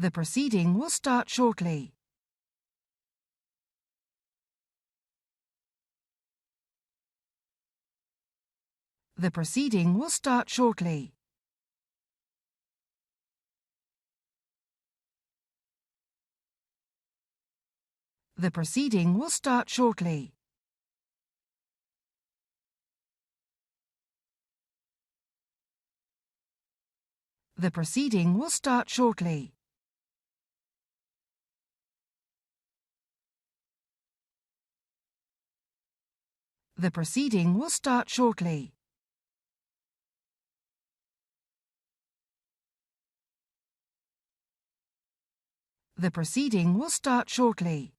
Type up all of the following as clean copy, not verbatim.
The proceeding will start shortly. The proceeding will start shortly. The proceeding will start shortly. The proceeding will start shortly. The proceeding will start shortly. The proceeding will start shortly.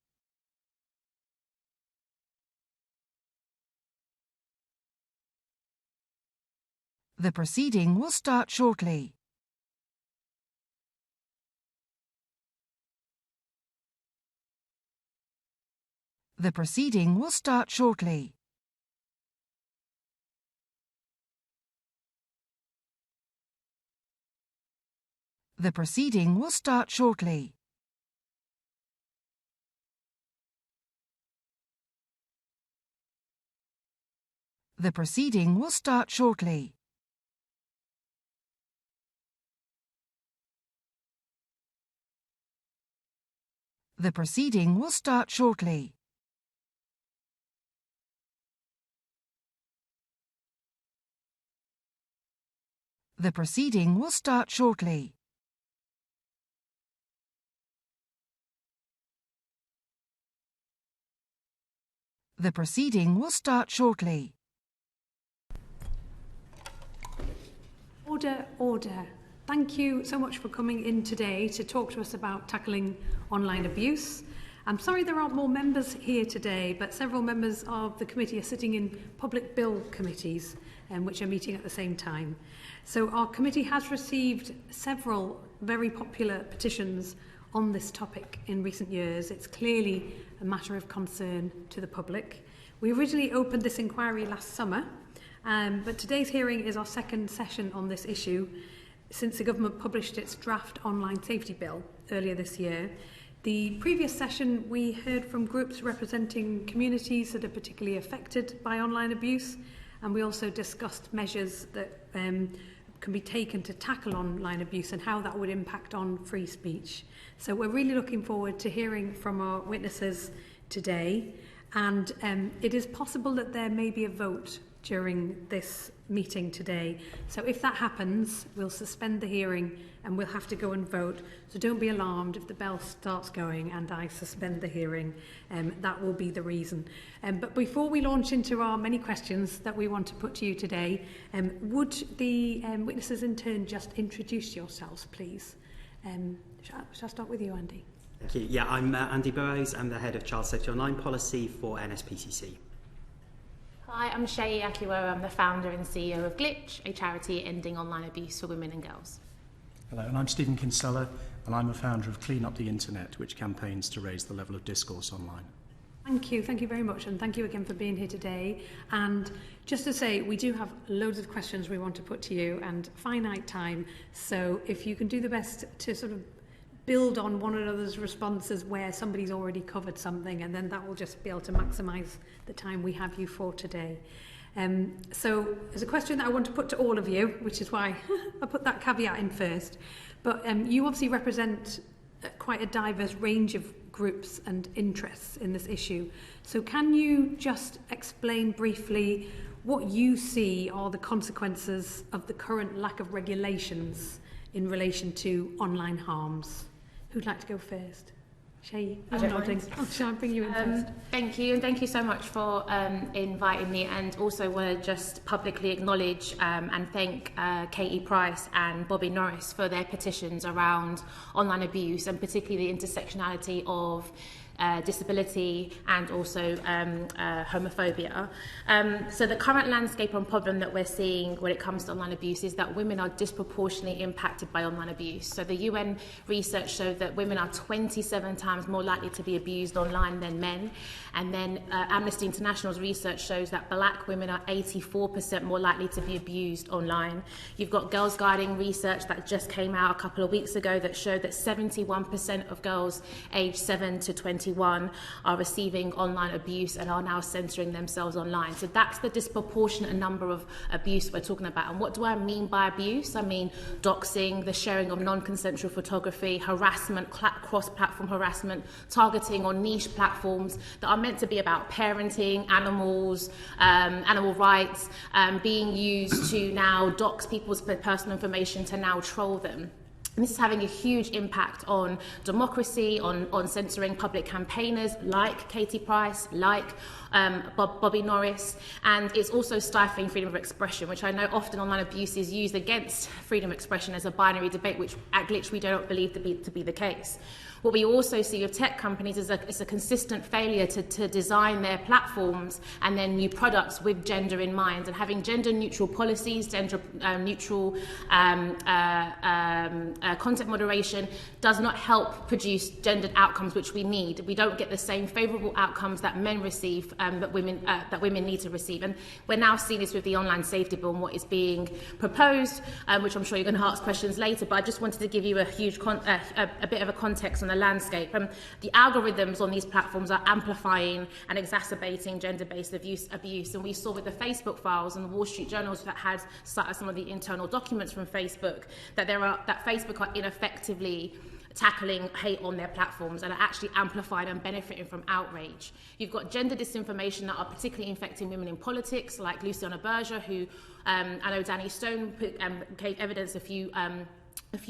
The proceeding will start shortly. The proceeding will start shortly. The proceeding will start shortly. The proceeding will start shortly. The proceeding will start shortly. The proceeding will start shortly. The proceeding will start shortly. Order, order. Thank you so much for coming in today to talk to us about tackling online abuse. I'm sorry there aren't more members here today, but several members of the committee are sitting in public bill committees, which are meeting at the same time. So our committee has received several very popular petitions on this topic in recent years. It's clearly a matter of concern to the public. We originally opened this inquiry last summer, but today's hearing is our second session on this issue since the government published its draft online safety bill earlier this year. The previous session we heard from groups representing communities that are particularly affected by online abuse, and we also discussed measures that can be taken to tackle online abuse and how that would impact on free speech. So we're really looking forward to hearing from our witnesses today, and it is possible that there may be a vote during this meeting today. So if that happens, we'll suspend the hearing and we'll have to go and vote. So don't be alarmed if the bell starts going and I suspend the hearing. That will be the reason. But before we launch into our many questions that we want to put to you today, would the witnesses in turn just introduce yourselves, please? Shall I start with you, Andy? Thank you. Yeah, I'm Andy Burrows. I'm the head of Child Safety Online Policy for NSPCC. Hi, I'm Seyi Akiwowo. I'm the founder and CEO of Glitch, a charity ending online abuse for women and girls. Hello, and I'm Stephen Kinsella, and I'm a founder of Clean Up the Internet, which campaigns to raise the level of discourse online. Thank you very much, and thank you again for being here today. And just to say, we do have loads of questions we want to put to you and finite time, so if you can do the best to sort of build on one another's responses where somebody's already covered something, and then that will just be able to maximise the time we have you for today. So there's a question that I want to put to all of you, which is why I put that caveat in first. But you obviously represent quite a diverse range of groups and interests in this issue. So can you just explain briefly what you see are the consequences of the current lack of regulations in relation to online harms? Who'd like to go first? Seyi, shall I bring you in first? Thank you, and thank you so much for inviting me, and also want to just publicly acknowledge and thank Katie Price and Bobby Norris for their petitions around online abuse, and particularly the intersectionality of disability, and also homophobia. So the current landscape and problem that we're seeing when it comes to online abuse is that women are disproportionately impacted by online abuse. So the UN research showed that women are 27 times more likely to be abused online than men. And then Amnesty International's research shows that black women are 84% more likely to be abused online. You've got Girls Guiding research that just came out a couple of weeks ago that showed that 71% of girls aged 7 to 21 are receiving online abuse and are now censoring themselves online. So that's the disproportionate number of abuse we're talking about. And what do I mean by abuse? I mean doxing, the sharing of non-consensual photography, harassment, cross-platform harassment, targeting on niche platforms that are meant to be about parenting, animals, animal rights, being used to now dox people's personal information to now troll them. And this is having a huge impact on democracy, on censoring public campaigners like Katie Price, like Bobby Norris, and it's also stifling freedom of expression, which I know often online abuse is used against freedom of expression as a binary debate, which at Glitch we don't believe to be the case. What we also see with tech companies is a consistent failure to design their platforms and their new products with gender in mind, and having gender-neutral policies, gender-neutral content moderation does not help produce gendered outcomes which we need. We don't get the same favourable outcomes that men receive that women need to receive. And we're now seeing this with the online safety bill and what is being proposed, which I'm sure you're going to ask questions later, but I just wanted to give you a bit of a context on the landscape. The algorithms on these platforms are amplifying and exacerbating gender-based abuse, and we saw with the Facebook files and the Wall Street Journals that had some of the internal documents from Facebook that Facebook are ineffectively tackling hate on their platforms and are actually amplified and benefiting from outrage. You've got gender disinformation that are particularly infecting women in politics, like Luciana Berger, who I know Danny Stone gave evidence a few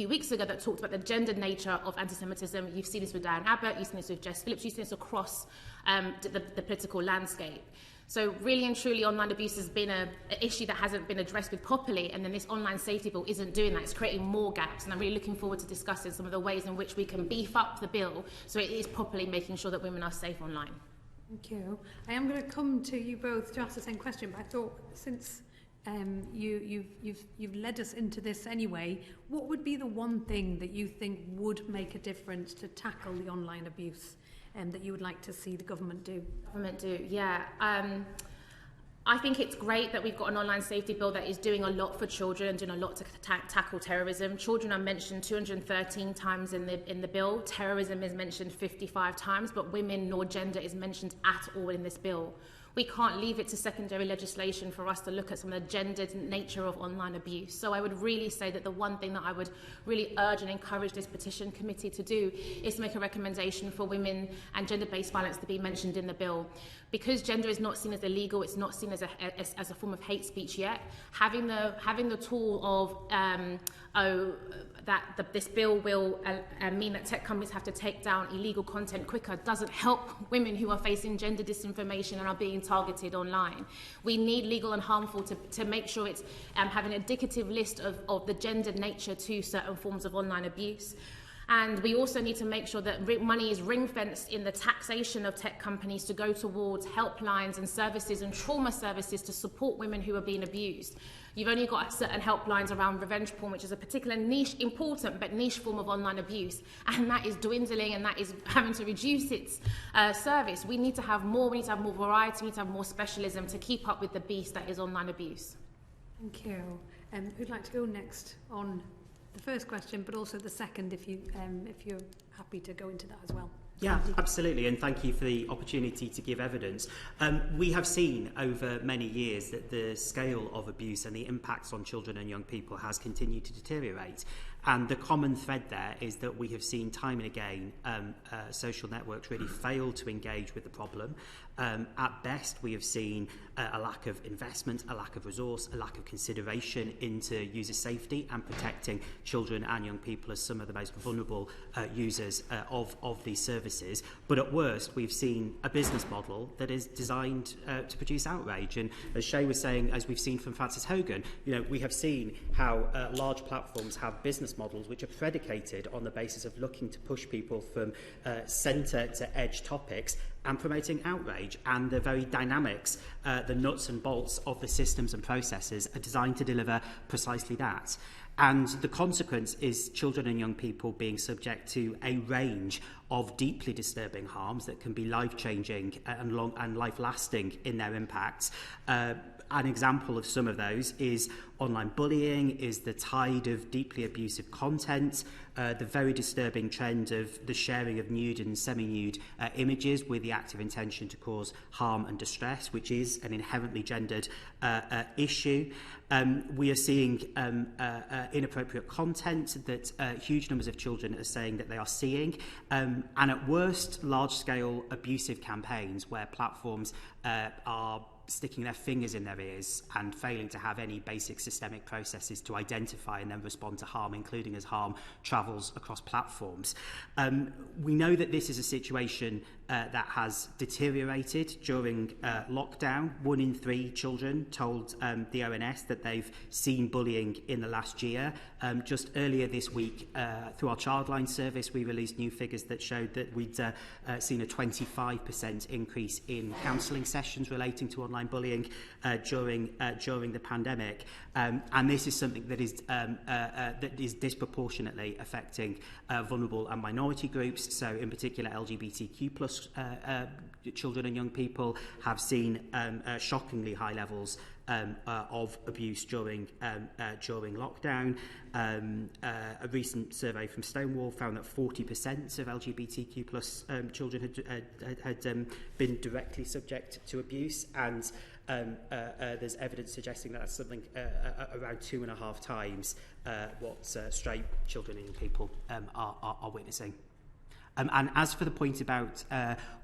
weeks ago that talked about the gendered nature of anti-Semitism. You've seen this with Diane Abbott, you've seen this with Jess Phillips, you've seen this across the political landscape. So really and truly, online abuse has been an issue that hasn't been addressed with properly, and then this online safety bill isn't doing that. It's creating more gaps, and I'm really looking forward to discussing some of the ways in which we can beef up the bill so it is properly making sure that women are safe online. Thank you. I am going to come to you both to ask the same question, but I thought since you've led us into this anyway, what would be the one thing that you think would make a difference to tackle the online abuse that you would like to see the government do? Yeah. I think it's great that we've got an online safety bill that is doing a lot for children and doing a lot to tackle terrorism. Children are mentioned 213 times in the bill. Terrorism is mentioned 55 times, but women nor gender is mentioned at all in this bill. We can't leave it to secondary legislation for us to look at some of the gendered nature of online abuse. So I would really say that the one thing that I would really urge and encourage this petition committee to do is to make a recommendation for women and gender-based violence to be mentioned in the bill. Because gender is not seen as illegal, it's not seen as a form of hate speech yet, having the tool of this bill will mean that tech companies have to take down illegal content quicker doesn't help women who are facing gender disinformation and are being targeted online. We need legal and harmful to make sure it's having an indicative list of the gendered nature to certain forms of online abuse. And we also need to make sure that money is ring-fenced in the taxation of tech companies to go towards helplines and services and trauma services to support women who are being abused. You've only got certain helplines around revenge porn, which is a particular niche, important but niche form of online abuse, and that is dwindling and that is having to reduce its service. We need to have more, we need to have more variety, we need to have more specialism to keep up with the beast that is online abuse. Thank you. Who'd like to go next on the first question, but also the second, if you're happy to go into that as well? Yeah, absolutely, and thank you for the opportunity to give evidence. We have seen over many years that the scale of abuse and the impacts on children and young people has continued to deteriorate. And the common thread there is that we have seen time and again social networks really fail to engage with the problem. At best, we have seen a lack of investment, a lack of resource, a lack of consideration into user safety and protecting children and young people as some of the most vulnerable users of these services. But at worst, we've seen a business model that is designed to produce outrage. And as Seyi was saying, as we've seen from Frances Hogan, we have seen how large platforms have business models which are predicated on the basis of looking to push people from centre to edge topics and promoting outrage, and the very dynamics, the nuts and bolts of the systems and processes are designed to deliver precisely that. And the consequence is children and young people being subject to a range of deeply disturbing harms that can be life-changing and life-lasting in their impacts. An example of some of those is online bullying, is the tide of deeply abusive content, the very disturbing trend of the sharing of nude and semi-nude images with the active intention to cause harm and distress, which is an inherently gendered issue. We are seeing inappropriate content that huge numbers of children are saying that they are seeing, and at worst, large-scale abusive campaigns where platforms are sticking their fingers in their ears and failing to have any basic systemic processes to identify and then respond to harm, including as harm travels across platforms. We know that this is a situation that has deteriorated during lockdown. 1 in 3 children told the ONS that they've seen bullying in the last year. Just earlier this week, through our Childline service, we released new figures that showed that we'd seen a 25% increase in counselling sessions relating to online bullying during the pandemic, and this is something that is disproportionately affecting vulnerable and minority groups. So, in particular, LGBTQ plus children and young people have seen shockingly high levels of abuse during lockdown. A recent survey from Stonewall found that 40% of LGBTQ plus children had been directly subject to abuse, and there's evidence suggesting that that's something around 2.5 times what straight children and young people are witnessing. And as for the point about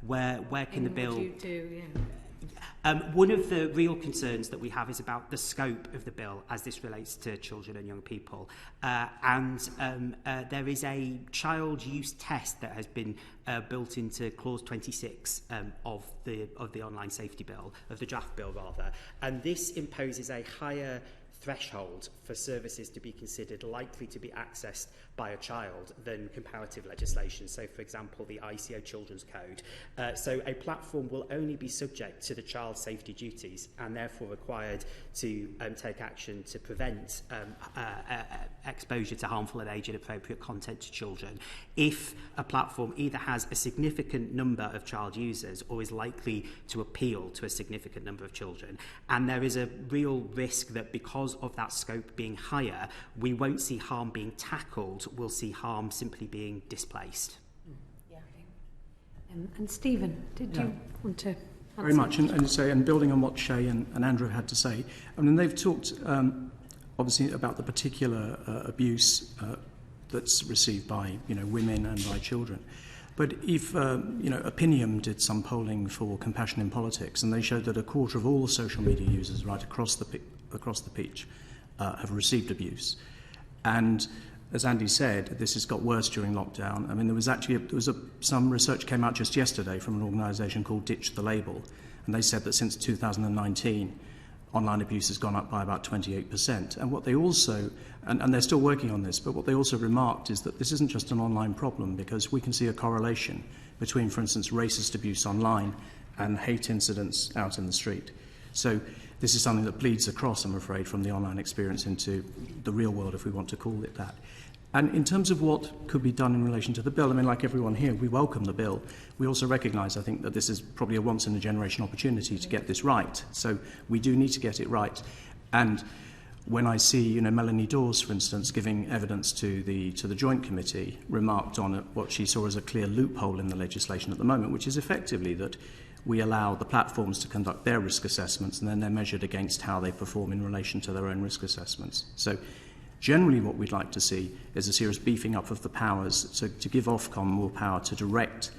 where can the bill... What do you do, yeah. One of the real concerns that we have is about the scope of the bill as this relates to children and young people. There is a child use test that has been built into clause 26 of the online safety bill, of the draft bill rather, and this imposes a higher threshold for services to be considered likely to be accessed by a child than comparative legislation. So, for example, the ICO Children's Code. So a platform will only be subject to the child safety duties and therefore required to take action to prevent exposure to harmful and age-inappropriate content to children if a platform either has a significant number of child users or is likely to appeal to a significant number of children. And there is a real risk that because of that scope being higher, we won't see harm being tackled, we'll see harm simply being displaced. Yeah. And Stephen, did you want to answer? Very much, and building on what Seyi and Andrew had to say, I mean, they've talked obviously about the particular abuse that's received by women and by children. But if Opinium did some polling for Compassion in Politics, and they showed that 1/4 of all social media users right across the pitch have received abuse. And as Andy said, this has got worse during lockdown. I mean, some research came out just yesterday from an organisation called Ditch the Label, and they said that since 2019, online abuse has gone up by about 28%. And what they also, and they're still working on this, but what they also remarked is that this isn't just an online problem, because we can see a correlation between, for instance, racist abuse online and hate incidents out in the street. So this is something that bleeds across, I'm afraid, from the online experience into the real world, if we want to call it that. And in terms of what could be done in relation to the bill, I mean, like everyone here, we welcome the bill. We also recognise, I think, that this is probably a once-in-a-generation opportunity to get this right. So we do need to get it right. And when I see, Melanie Dawes, for instance, giving evidence to the Joint Committee, remarked on what she saw as a clear loophole in the legislation at the moment, which is effectively that we allow the platforms to conduct their risk assessments and then they're measured against how they perform in relation to their own risk assessments. So generally what we'd like to see is a serious beefing up of the powers to give Ofcom more power to direct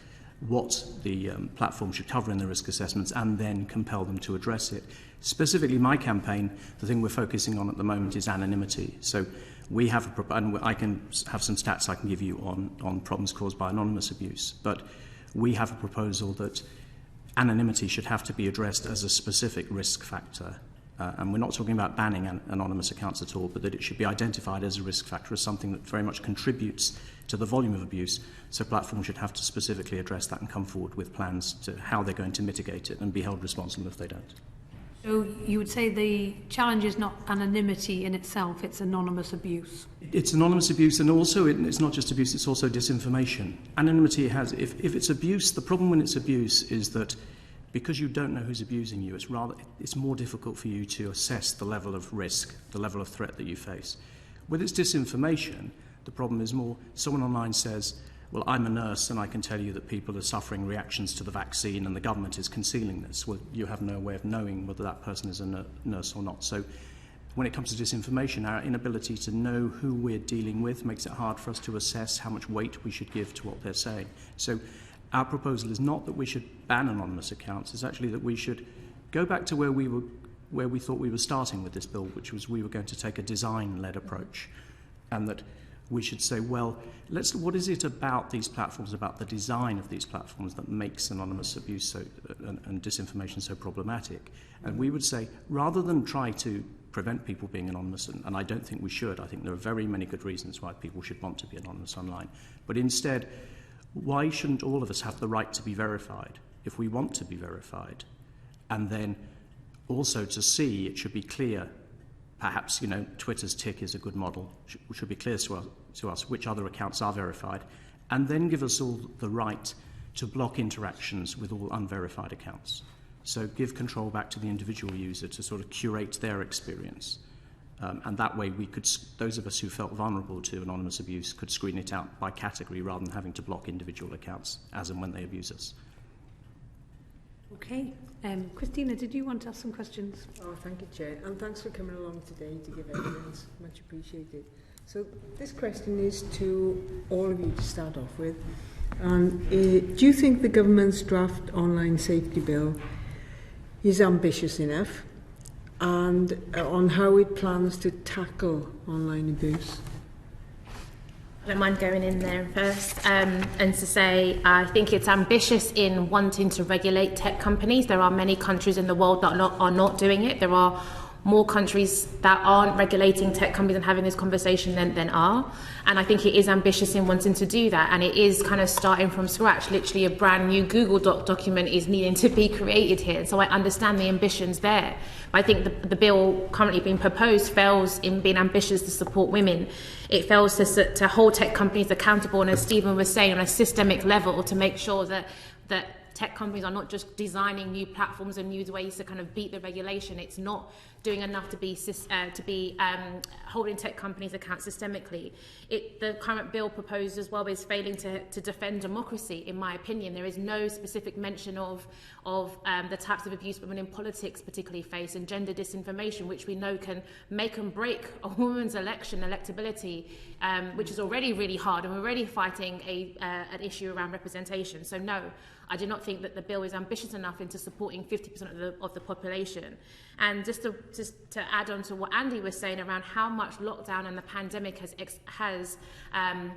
what the platform should cover in the risk assessments and then compel them to address it. Specifically, my campaign, the thing we're focusing on at the moment is anonymity. So we have, and I can have some stats I can give you on problems caused by anonymous abuse, but we have a proposal that anonymity should have to be addressed as a specific risk factor. And we're not talking about banning anonymous accounts at all, but that it should be identified as a risk factor, as something that very much contributes to the volume of abuse. So platforms should have to specifically address that and come forward with plans to how they're going to mitigate it and be held responsible if they don't. So you would say the challenge is not anonymity in itself, it's anonymous abuse? It's anonymous abuse, and also it's not just abuse, it's also disinformation. Anonymity has, if it's abuse, the problem when it's abuse is that because you don't know who's abusing you, it's more difficult for you to assess the level of risk, the level of threat that you face. With its disinformation, the problem is more, someone online says, well, I'm a nurse and I can tell you that people are suffering reactions to the vaccine and the government is concealing this. Well, you have no way of knowing whether that person is a nurse or not. So when it comes to disinformation, our inability to know who we're dealing with makes it hard for us to assess how much weight we should give to what they're saying. So our proposal is not that we should ban anonymous accounts, it's actually that we should go back to where we thought we were starting with this bill, which was we were going to take a design-led approach, and that we should say, well, what is it about these platforms, about the design of these platforms that makes anonymous abuse and disinformation so problematic? And we would say, rather than try to prevent people being anonymous, and I don't think we should, I think there are very many good reasons why people should want to be anonymous online, but instead, why shouldn't all of us have the right to be verified if we want to be verified? And then also to see, it should be clear, perhaps, Twitter's tick is a good model, should be clear to us which other accounts are verified, and then give us all the right to block interactions with all unverified accounts. So give control back to the individual user to sort of curate their experience. And that way we could, those of us who felt vulnerable to anonymous abuse could screen it out by category rather than having to block individual accounts as and when they abuse us. Okay. Christina, did you want to ask some questions? Oh, thank you, Chair. And thanks for coming along today to give evidence. Much appreciated. So this question is to all of you to start off with. Do you think the government's draft online safety bill is ambitious enough? And on how it plans to tackle online abuse? I don't mind going in there first and to say I think it's ambitious in wanting to regulate tech companies. There are many countries in the world that are not doing it. There are more countries that aren't regulating tech companies and having this conversation than are. And I think it is ambitious in wanting to do that. And it is kind of starting from scratch. Literally a brand new Google Doc document is needing to be created here. So I understand the ambitions there. But I think the bill currently being proposed fails in being ambitious to support women. It fails to hold tech companies accountable, and as Stephen was saying, on a systemic level to make sure that tech companies are not just designing new platforms and new ways to kind of beat the regulation. It's not doing enough to be holding tech companies account systemically. The current bill proposed as well is failing to defend democracy, in my opinion. There is no specific mention of the types of abuse women in politics particularly face, and gender disinformation, which we know can make and break a woman's electability, which is already really hard, and we're already fighting an issue around representation. So no, I do not think that the bill is ambitious enough into supporting 50% of the population. And just to add on to what Andy was saying around how much lockdown and the pandemic has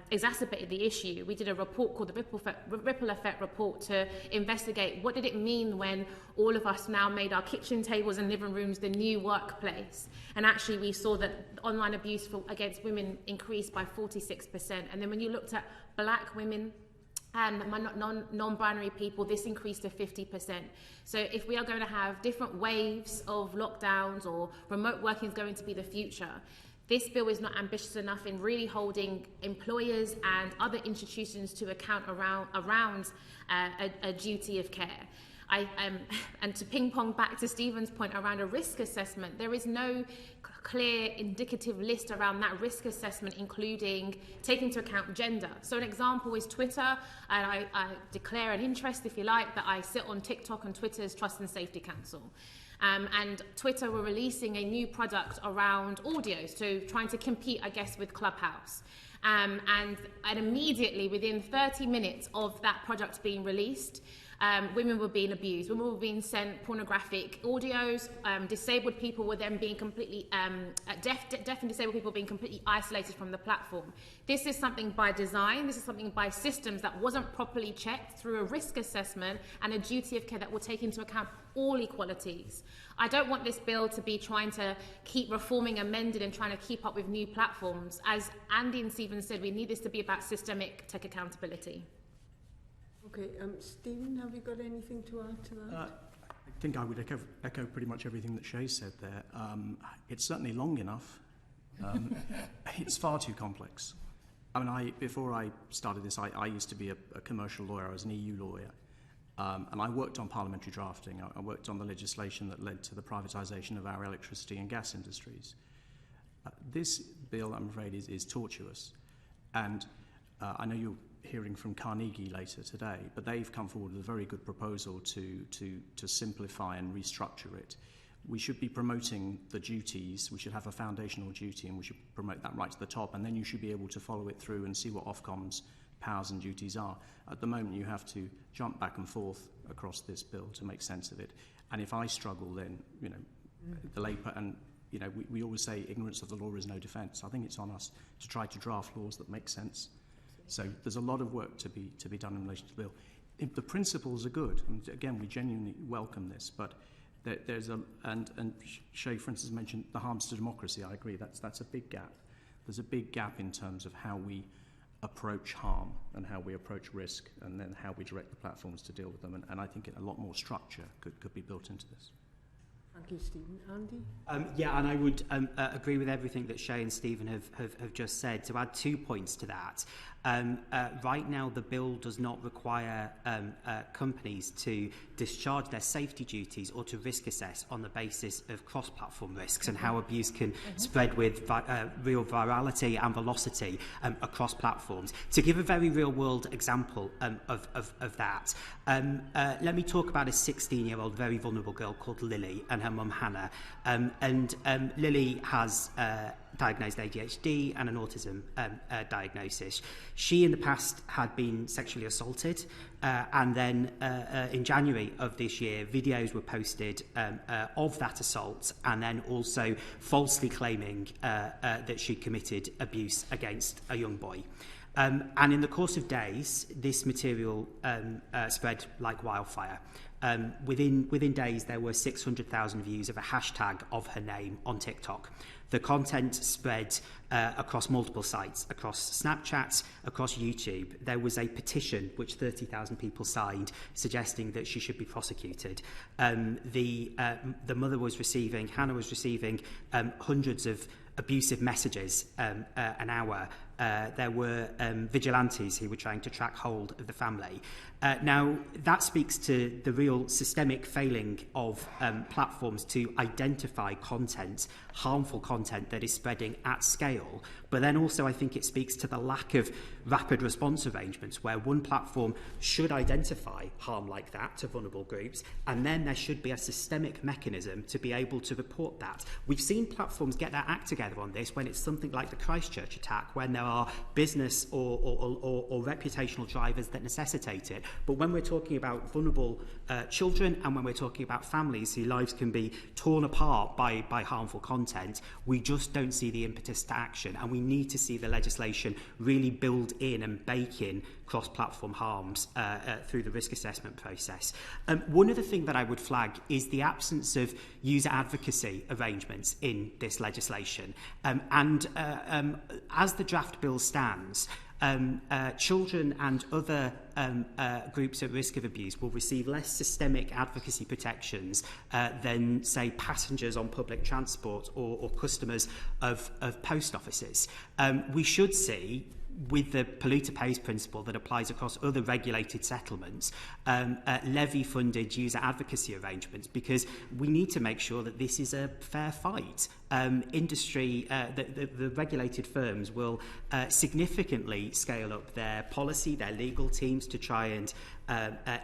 exacerbated the issue, we did a report called the Ripple Effect report to investigate what did it mean when all of us now made our kitchen tables and living rooms the new workplace. And actually we saw that online abuse against women increased by 46%. And then when you looked at black women and non-binary people, this increased to 50%. So if we are going to have different waves of lockdowns, or remote working is going to be the future, this bill is not ambitious enough in really holding employers and other institutions to account around a duty of care. And to ping pong back to Stephen's point around a risk assessment, there is no clear indicative list around that risk assessment, including taking into account gender. So an example is Twitter, and I declare an interest, if you like, that I sit on TikTok and Twitter's Trust and Safety Council. And Twitter were releasing a new product around audio, so trying to compete, I guess, with Clubhouse. And immediately, within 30 minutes of that product being released, women were being abused. Women were being sent pornographic audios. Disabled people were then being completely, deaf and disabled people being completely isolated from the platform. This is something by design. This is something by systems that wasn't properly checked through a risk assessment and a duty of care that will take into account all equalities. I don't want this bill to be trying to keep reforming, amended, and trying to keep up with new platforms. As Andy and Stephen said, we need this to be about systemic tech accountability. Okay, Stephen, have you got anything to add to that? I think I would echo pretty much everything that Seyi said there. It's certainly long enough. It's far too complex. I mean, before I started this, I used to be a commercial lawyer. I was an EU lawyer. And I worked on parliamentary drafting. I worked on the legislation that led to the privatisation of our electricity and gas industries. This bill, I'm afraid, is tortuous. And I know you're hearing from Carnegie later today, but they've come forward with a very good proposal to simplify and restructure it. We should be promoting the duties. We should have a foundational duty, and we should promote that right to the top, and then you should be able to follow it through and see what Ofcom's powers and duties are. At the moment, you have to jump back and forth across this bill to make sense of it. And if I struggle, then, the labor, and, we always say ignorance of the law is no defence. I think it's on us to try to draft laws that make sense. So there's a lot of work to be done in relation to the bill. If the principles are good, and again, we genuinely welcome this, but there's and Seyi, for instance, mentioned the harms to democracy. I agree, that's a big gap. There's a big gap in terms of how we approach harm and how we approach risk, and then how we direct the platforms to deal with them. And I think a lot more structure could be built into this. Thank you, Stephen. Andy? Yeah, and I would agree with everything that Seyi and Stephen have just said. To add 2 points to that, right now the bill does not require companies to discharge their safety duties or to risk assess on the basis of cross-platform risks and how abuse can spread with real virality and velocity across platforms. To give a very real-world example of that, let me talk about a 16-year-old very vulnerable girl called Lily and her mum Hannah. Lily has diagnosed ADHD and an autism diagnosis. She in the past had been sexually assaulted, and then in January of this year videos were posted of that assault, and then also falsely claiming that she committed abuse against a young boy. And in the course of days, this material spread like wildfire. Within days, there were 600,000 views of a hashtag of her name on TikTok. The content spread across multiple sites, across Snapchat, across YouTube. There was a petition which 30,000 people signed suggesting that she should be prosecuted. The mother was receiving, Hannah was receiving hundreds of abusive messages an hour. There were vigilantes who were trying to track hold of the family. Now, that speaks to the real systemic failing of platforms to identify content, harmful content that is spreading at scale. But then also I think it speaks to the lack of rapid response arrangements where one platform should identify harm like that to vulnerable groups, and then there should be a systemic mechanism to be able to report that. We've seen platforms get their act together on this when it's something like the Christchurch attack, when there are business or reputational drivers that necessitate it. But when we're talking about vulnerable children, and when we're talking about families whose lives can be torn apart by harmful content, we just don't see the impetus to action, and we need to see the legislation really build in and bake in cross-platform harms through the risk assessment process. One other thing that I would flag is the absence of user advocacy arrangements in this legislation. As the draft bill stands, children and other groups at risk of abuse will receive less systemic advocacy protections than, say, passengers on public transport or customers of post offices. We should see, with the polluter pays principle that applies across other regulated settlements, levy-funded user advocacy arrangements, because we need to make sure that this is a fair fight. Industry, the regulated firms will significantly scale up their policy, their legal teams, schemes to try and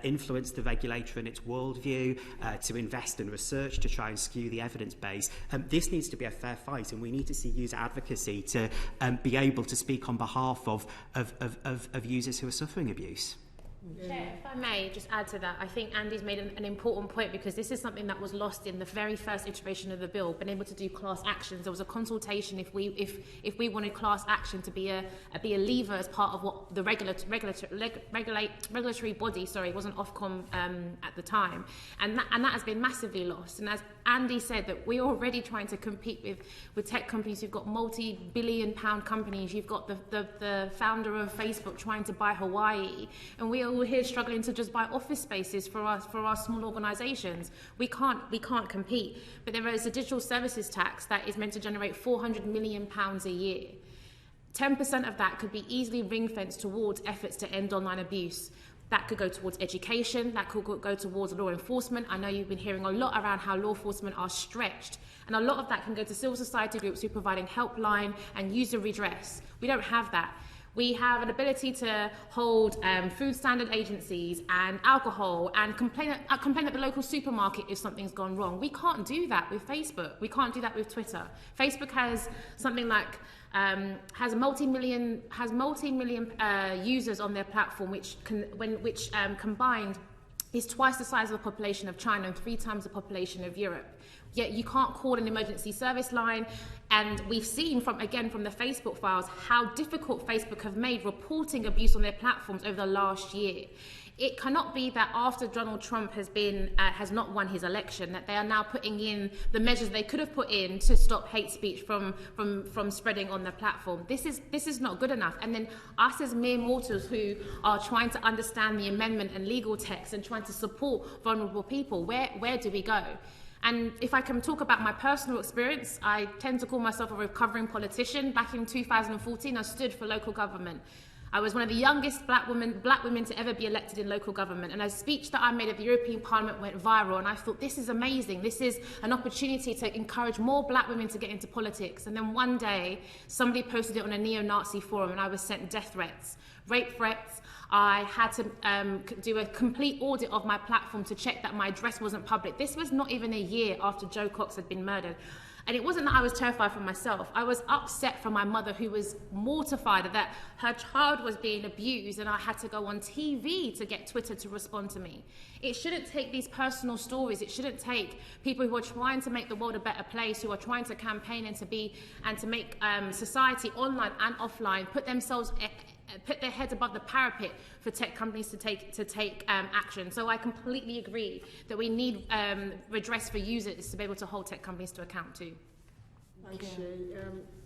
influence the regulator and its worldview, to invest in research to try and skew the evidence base. This needs to be a fair fight, and we need to see user advocacy to be able to speak on behalf of users who are suffering abuse. Chair, if I may just add to that, I think Andy's made an important point, because this is something that was lost in the very first iteration of the bill, being able to do class actions. There was a consultation if we wanted class action to be a lever as part of what the regulatory body, wasn't Ofcom at the time, and that has been massively lost. And as Andy said, that we're already trying to compete with tech companies who've got multi-billion-pound companies. You've got the founder of Facebook trying to buy Hawaii, and we are here struggling to just buy office spaces for our small organisations. We can't compete. But there is a digital services tax that is meant to generate £400 million a year. 10% of that could be easily ring-fenced towards efforts to end online abuse. That could go towards education, that could go towards law enforcement. I know you've been hearing a lot around how law enforcement are stretched, and a lot of that can go to civil society groups who are providing helpline and user redress. We don't have that. We have an ability to hold food standard agencies and alcohol and complain at the local supermarket if something's gone wrong. We can't do that with Facebook. We can't do that with Twitter. Facebook has something like has multi-million users on their platform, which combined is twice the size of the population of China and 3 times the population of Europe. Yet you can't call an emergency service line. And we've seen from the Facebook files how difficult Facebook have made reporting abuse on their platforms over the last year. It cannot be that after Donald Trump has not won his election, that they are now putting in the measures they could have put in to stop hate speech from spreading on their platform. This is not good enough. And then us as mere mortals who are trying to understand the amendment and legal text and trying to support vulnerable people, where do we go? And if I can talk about my personal experience, I tend to call myself a recovering politician. Back in 2014, I stood for local government. I was one of the youngest black women to ever be elected in local government. And a speech that I made at the European Parliament went viral. And I thought, this is amazing. This is an opportunity to encourage more black women to get into politics. And then one day, somebody posted it on a neo-Nazi forum, and I was sent death threats, rape threats. I had to do a complete audit of my platform to check that my address wasn't public. This was not even a year after Joe Cox had been murdered. And it wasn't that I was terrified for myself. I was upset for my mother, who was mortified that her child was being abused, and I had to go on TV to get Twitter to respond to me. It shouldn't take these personal stories. It shouldn't take people who are trying to make the world a better place, who are trying to campaign and to make society online and offline put their heads above the parapet for tech companies to take action. So I completely agree that we need redress for users to be able to hold tech companies to account too. Thanks, Seyi.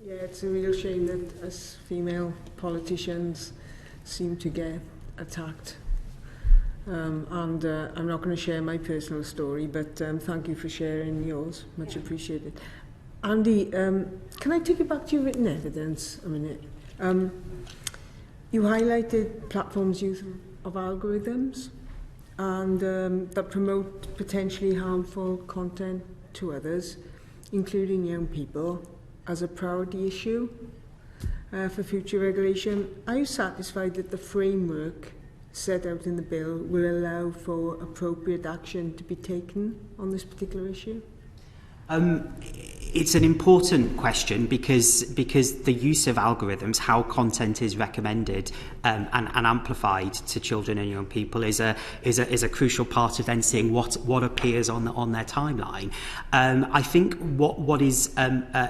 Yeah, it's a real shame that us female politicians seem to get attacked. And I'm not going to share my personal story, but thank you for sharing yours. Much appreciated. Andy, can I take you back to your written evidence a minute? You highlighted platforms' use of algorithms and that promote potentially harmful content to others, including young people, as a priority issue for future regulation. Are you satisfied that the framework set out in the bill will allow for appropriate action to be taken on this particular issue? It's an important question because the use of algorithms, how content is recommended and amplified to children and young people, is a crucial part of then seeing what appears on their timeline. I think what is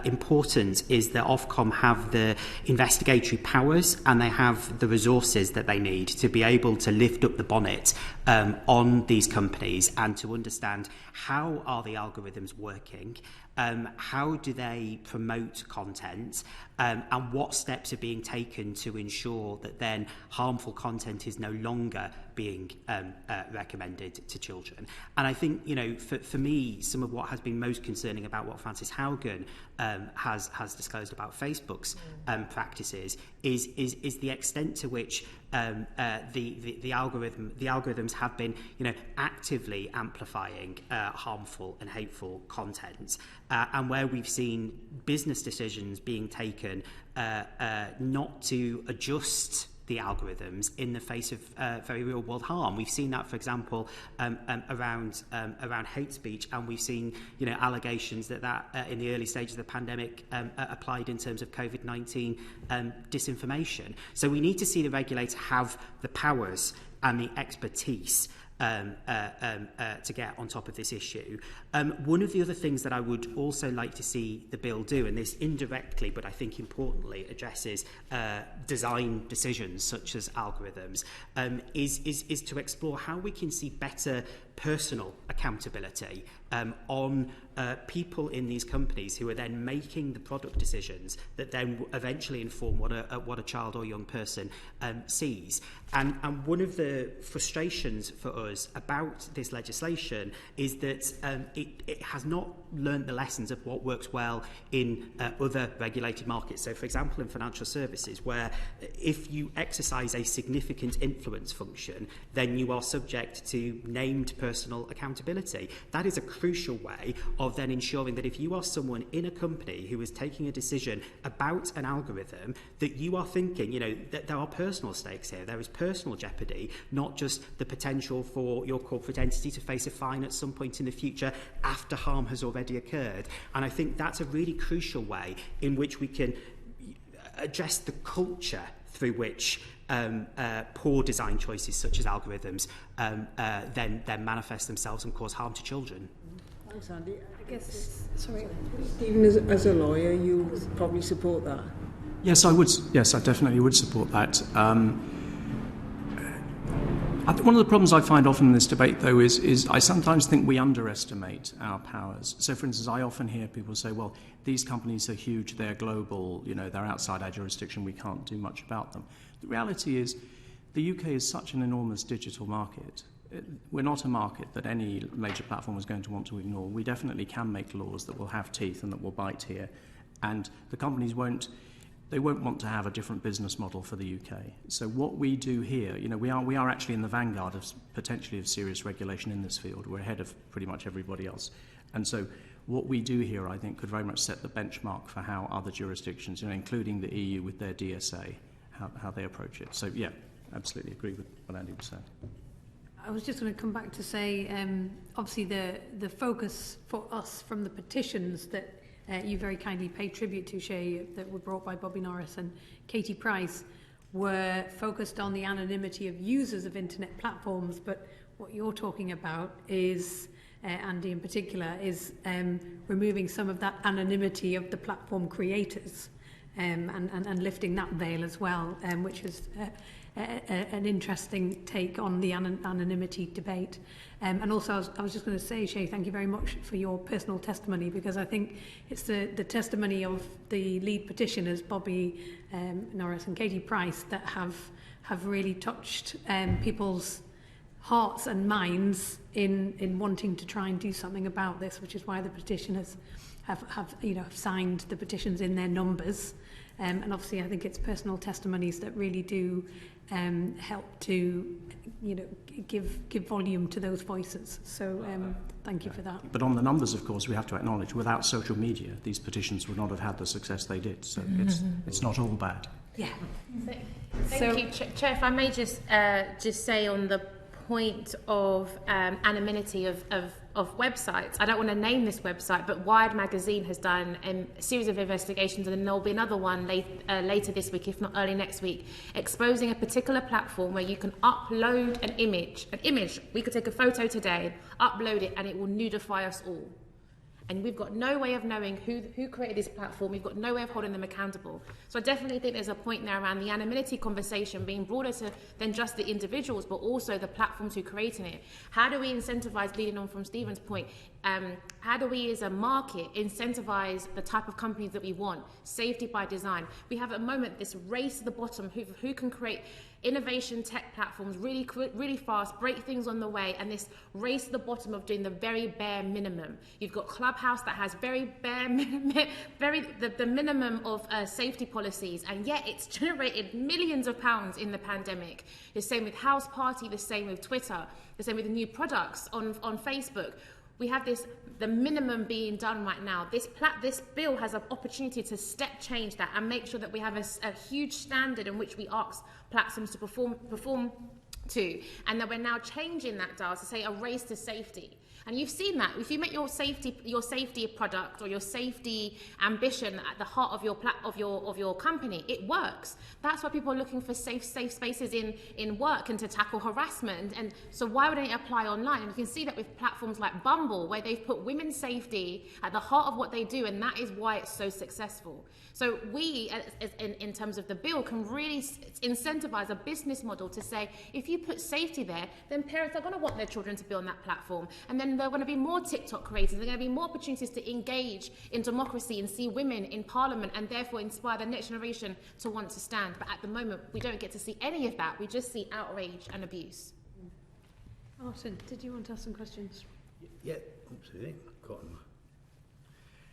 important is that Ofcom have the investigatory powers and they have the resources that they need to be able to lift up the bonnet on these companies and to understand how are the algorithms working. How do they promote content and what steps are being taken to ensure that then harmful content is no longer being recommended to children. And I think, for me, some of what has been most concerning about what Frances Haugen has disclosed about Facebook's practices is the extent to which the algorithms have been, actively amplifying harmful and hateful content, and where we've seen business decisions being taken not to adjust the algorithms in the face of very real world harm. We've seen that, for example, around hate speech, and we've seen allegations that in the early stages of the pandemic applied in terms of COVID-19 disinformation. So we need to see the regulator have the powers and the expertise to get on top of this issue. One of the other things that I would also like to see the bill do, and this indirectly but I think importantly addresses design decisions such as algorithms, is to explore how we can see better personal accountability on people in these companies who are then making the product decisions that then eventually inform what a child or young person sees. And one of the frustrations for us about this legislation is that it has not learned the lessons of what works well in other regulated markets. So, for example, in financial services, where if you exercise a significant influence function, then you are subject to named personal accountability. That is a crucial way of then ensuring that if you are someone in a company who is taking a decision about an algorithm, that you are thinking, that there are personal stakes here. There is personal jeopardy, not just the potential for your corporate entity to face a fine at some point in the future after harm has already occurred. And I think that's a really crucial way in which we can address the culture through which poor design choices such as algorithms then manifest themselves and cause harm to children. Thanks, Andy. I guess sorry. Stephen, as a lawyer, you probably support that. Yes, I would. Yes, I definitely would support that. I think one of the problems I find often in this debate, though, is I sometimes think we underestimate our powers. So, for instance, I often hear people say, well, these companies are huge, they're global, they're outside our jurisdiction, we can't do much about them. The reality is the UK is such an enormous digital market. We're not a market that any major platform is going to want to ignore. We definitely can make laws that will have teeth and that will bite here. And the companies won't want to have a different business model for the UK. So what we do here, we are actually in the vanguard of potentially of serious regulation in this field. We're ahead of pretty much everybody else. And so what we do here, I think, could very much set the benchmark for how other jurisdictions, including the EU with their DSA, how they approach it. So, yeah, absolutely agree with what Andy was saying. I was just going to come back to say, obviously the focus for us from the petitions that you very kindly paid tribute to, Seyi, that were brought by Bobby Norris and Katie Price, were focused on the anonymity of users of internet platforms. But what you're talking about is, Andy in particular, is removing some of that anonymity of the platform creators and lifting that veil as well, which is an interesting take on the anonymity debate. And also, I was just going to say, Seyi, thank you very much for your personal testimony, because I think it's the testimony of the lead petitioners, Bobby Norris and Katie Price, that have really touched people's hearts and minds in wanting to try and do something about this, which is why the petitioners have signed the petitions in their numbers. And obviously, I think it's personal testimonies that really do help to, give volume to those voices. So thank you for that. But on the numbers, of course, we have to acknowledge, without social media, these petitions would not have had the success they did. So it's not all bad. Yeah. Thank you, Chair. If I may just say on the point of anonymity of websites, I don't want to name this website, but Wired magazine has done a series of investigations, and then there'll be another one later this week, if not early next week, exposing a particular platform where you can upload an image. We could take a photo today, upload it, and it will nudify us all. And we've got no way of knowing who created this platform. We've got no way of holding them accountable. So I definitely think there's a point there around the anonymity conversation being broader to than just the individuals, but also the platforms who are creating it. How do we incentivize, leading on from Stephen's point, how do we as a market incentivize the type of companies that we want? Safety by design. We have at the moment this race to the bottom who can create innovation tech platforms really quick, really fast, break things on the way, and this race to the bottom of doing the very bare minimum. You've got Clubhouse that has very bare minimum, the minimum of safety policies, and yet it's generated millions of pounds in the pandemic. The same with House Party, the same with Twitter, the same with the new products on Facebook. We have this the minimum being done right now. This bill has an opportunity to step change that and make sure that we have a huge standard in which we ask platforms to perform to, and that we're now changing that dial to say a race to safety. And you've seen that. If you make your safety product or your safety ambition at the heart of your company, it works. That's why people are looking for safe spaces in work and to tackle harassment. And so why would it apply online? And you can see that with platforms like Bumble, where they've put women's safety at the heart of what they do, and that is why it's so successful. So we, in terms of the bill, can really incentivize a business model to say, if you put safety there, then parents are going to want their children to be on that platform. And then there are going to be more TikTok creators. There are going to be more opportunities to engage in democracy and see women in parliament, and therefore inspire the next generation to want to stand. But at the moment, we don't get to see any of that. We just see outrage and abuse. Martin, did you want to ask some questions? Yeah, absolutely.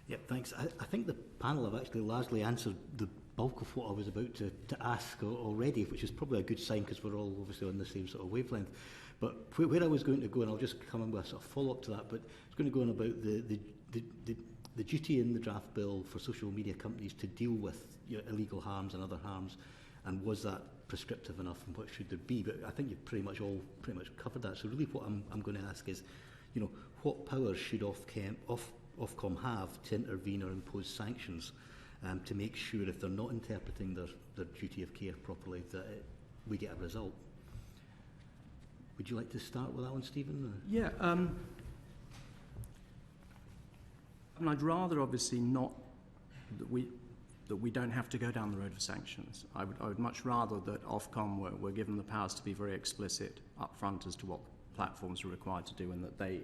Yeah, thanks. I think the panel have actually largely answered the bulk of what I was about to ask already, which is probably a good sign because we're all obviously on the same sort of wavelength. But where I was going to go, and I'll just come in with a sort of follow-up to that, but I was going to go on about the duty in the draft bill for social media companies to deal with illegal harms and other harms, and was that prescriptive enough, and what should there be? But I think you've pretty much covered that. So really what I'm going to ask is, what powers should Ofcom have to intervene or impose sanctions to make sure, if they're not interpreting their duty of care properly, that we get a result? Would you like to start with that one, Stephen? Yeah. I'd rather, obviously, not that we don't have to go down the road of sanctions. I would much rather that Ofcom were given the powers to be very explicit up front as to what platforms are required to do, and that they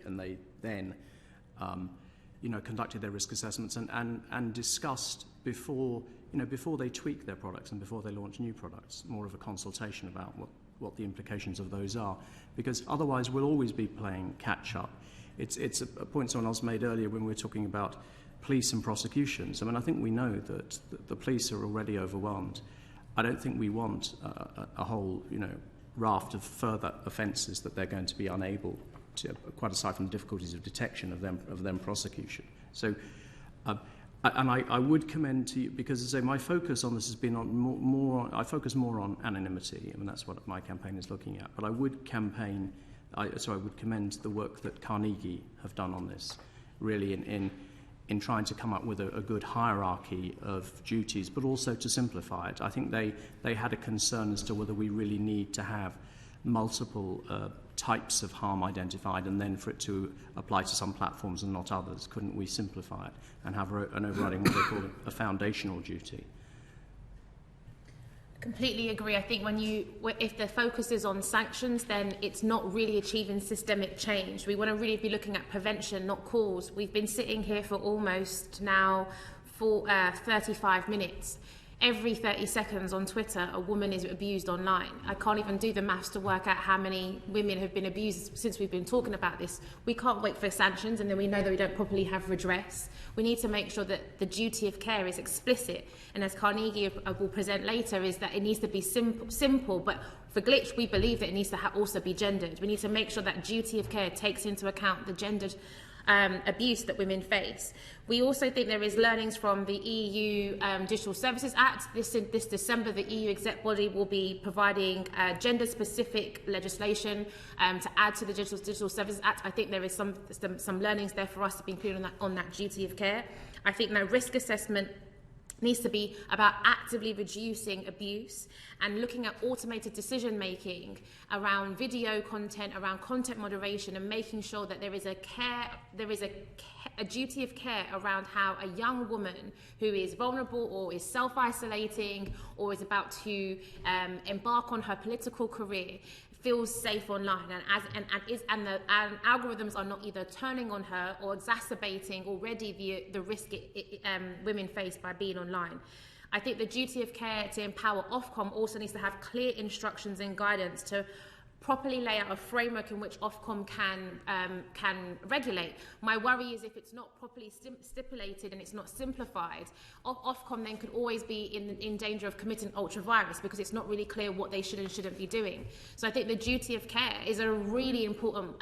then conducted their risk assessments and discussed before they tweak their products and before they launch new products, more of a consultation about what the implications of those are, because otherwise we'll always be playing catch up. It's a point someone else made earlier when we were talking about police and prosecutions. I mean, I think we know that the police are already overwhelmed. I don't think we want a whole raft of further offences that they're going to be unable to, quite aside from the difficulties of detection of them prosecution. So, and I would commend to you, because as I say, my focus on this has been on I focus more on anonymity. I mean, that's what my campaign is looking at. But I would commend the work that Carnegie have done on this, really in trying to come up with a good hierarchy of duties, but also to simplify it. I think they had a concern as to whether we really need to have multiple types of harm identified, and then for it to apply to some platforms and not others. Couldn't we simplify it and have an overriding, what they call a foundational duty? Completely agree. I think if the focus is on sanctions, then it's not really achieving systemic change. We want to really be looking at prevention, not cause. We've been sitting here for almost now for 35 minutes. Every 30 seconds on Twitter, a woman is abused online. I can't even do the maths to work out how many women have been abused since we've been talking about this. We can't wait for sanctions, and then we know that we don't properly have redress. We need to make sure that the duty of care is explicit. And as Carnegie will present later, is that it needs to be simple. But for Glitch, we believe that it needs to also be gendered. We need to make sure that duty of care takes into account the gendered abuse that women face. We also think there is learnings from the EU Digital Services Act. This December, the EU exec body will be providing gender-specific legislation to add to the Digital Services Act. I think there is some learnings there for us to be included on that duty of care. I think that risk assessment needs to be about actively reducing abuse and looking at automated decision making around video content, around content moderation, and making sure that there is a duty of care around how a young woman who is vulnerable or is self-isolating or is about to embark on her political career feels safe online, and algorithms are not either turning on her or exacerbating already the risk women face by being online. I think the duty of care to empower Ofcom also needs to have clear instructions and guidance to properly lay out a framework in which Ofcom can regulate. My worry is if it's not properly stipulated and it's not simplified, Ofcom then could always be in danger of committing ultra-virus because it's not really clear what they should and shouldn't be doing. So I think the duty of care is a really important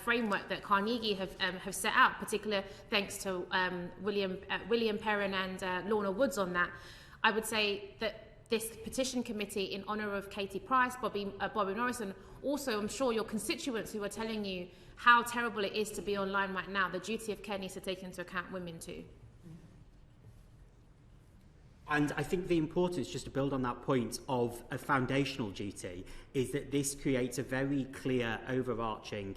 framework that Carnegie have set out, particularly thanks to William Perrin and Lorna Woods on that. I would say that this petition committee, in honour of Katie Price, Bobby Norris, and also I'm sure your constituents who are telling you how terrible it is to be online right now, the duty of care needs to take into account women too. And I think the importance, just to build on that point, of a foundational duty is that this creates a very clear overarching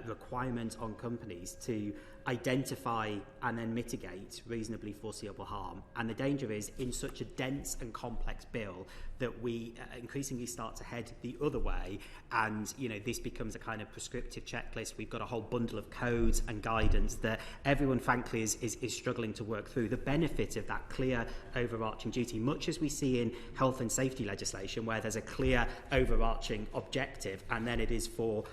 requirement on companies to identify and then mitigate reasonably foreseeable harm. And the danger is, in such a dense and complex bill, that we increasingly start to head the other way, and this becomes a kind of prescriptive checklist. We've got a whole bundle of codes and guidance that everyone frankly is struggling to work through. The benefit of that clear overarching duty, much as we see in health and safety legislation, where there's a clear overarching objective, and then it is for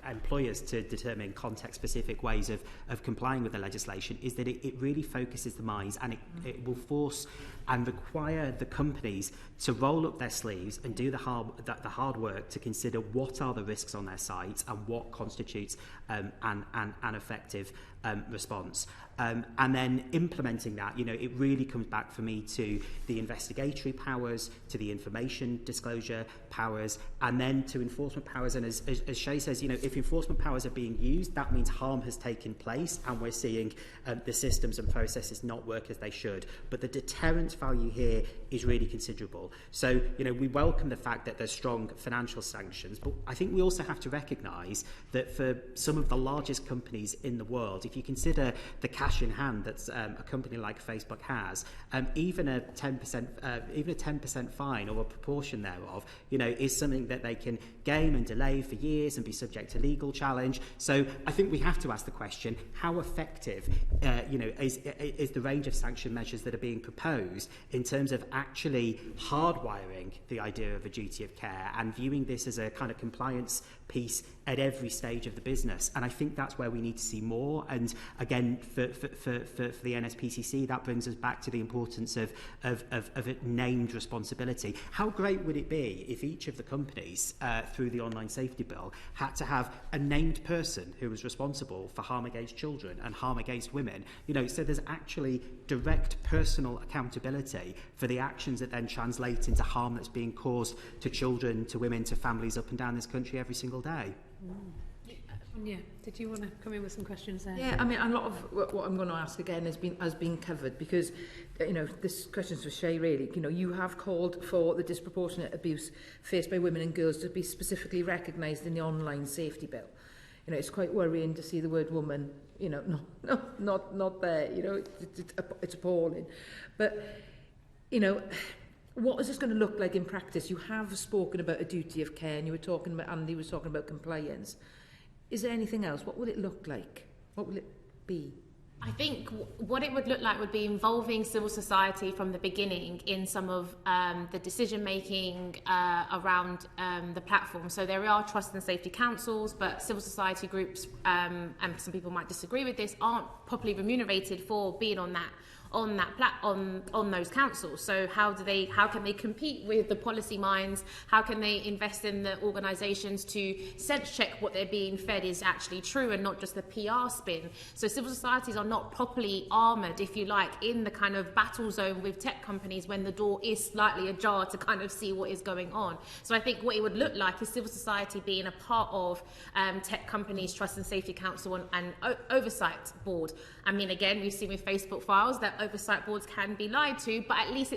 employers to determine context-specific ways of complying with the legislation, is that it really focuses the minds, and it will force and require the companies to roll up their sleeves and do the hard work to consider what are the risks on their sites and what constitutes an effective response. And then implementing that, it really comes back for me to the investigatory powers, to the information disclosure powers, and then to enforcement powers. And as Seyi says, if enforcement powers are being used, that means harm has taken place, and we're seeing the systems and processes not work as they should. But the deterrent value here is really considerable. So, we welcome the fact that there's strong financial sanctions, but I think we also have to recognise that for some of the largest companies in the world, if you consider the cash in hand that a company like Facebook has, even a 10% fine or a proportion thereof, is something that they can game and delay for years and be subject to legal challenge. So I think we have to ask the question: how effective, is the range of sanction measures that are being proposed in terms of actually hardwiring the idea of a duty of care and viewing this as a kind of compliance piece at every stage of the business? And I think that's where we need to see more. And again, for the NSPCC, that brings us back to the importance of a named responsibility. How great would it be if each of the companies, through the online safety bill, had to have a named person who was responsible for harm against children and harm against women? So there's actually direct personal accountability for the actions that then translate into harm that's being caused to children, to women, to families up and down this country every single day. Yeah, did you want to come in with some questions there? Yeah, I mean, a lot of what I'm going to ask again has been covered, because this question's for Seyi really. You have called for the disproportionate abuse faced by women and girls to be specifically recognised in the online safety bill. It's quite worrying to see the word woman, not there. It's appalling. But what is this going to look like in practice? You have spoken about a duty of care, and Andy was talking about compliance. Is there anything else? What will it look like? What will it be? I think what it would look like would be involving civil society from the beginning in some of the decision making around the platform. So there are trust and safety councils, but civil society groups, and some people might disagree with this, aren't properly remunerated for being on those councils. So how can they compete with the policy minds? How can they invest in the organisations to sense check what they're being fed is actually true and not just the PR spin? So civil societies are not properly armoured, if you like, in the kind of battle zone with tech companies when the door is slightly ajar to kind of see what is going on. So I think what it would look like is civil society being a part of tech companies, Trust and Safety Council and Oversight Board. I mean, again, we've seen with Facebook Files that oversight boards can be lied to, but at least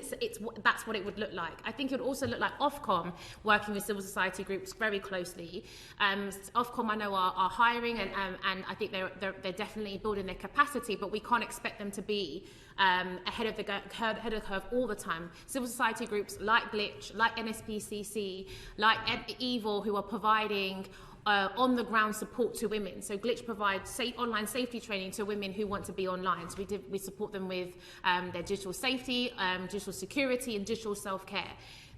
that's what it would look like. I think it would also look like Ofcom working with civil society groups very closely. Ofcom, I know, are hiring, and I think they're definitely building their capacity, but we can't expect them to be ahead of the curve all the time. Civil society groups like Glitch, like NSPCC, like Evil, who are providing on-the-ground support to women. So Glitch provides online safety training to women who want to be online. So we support them with their digital safety, digital security, and digital self-care.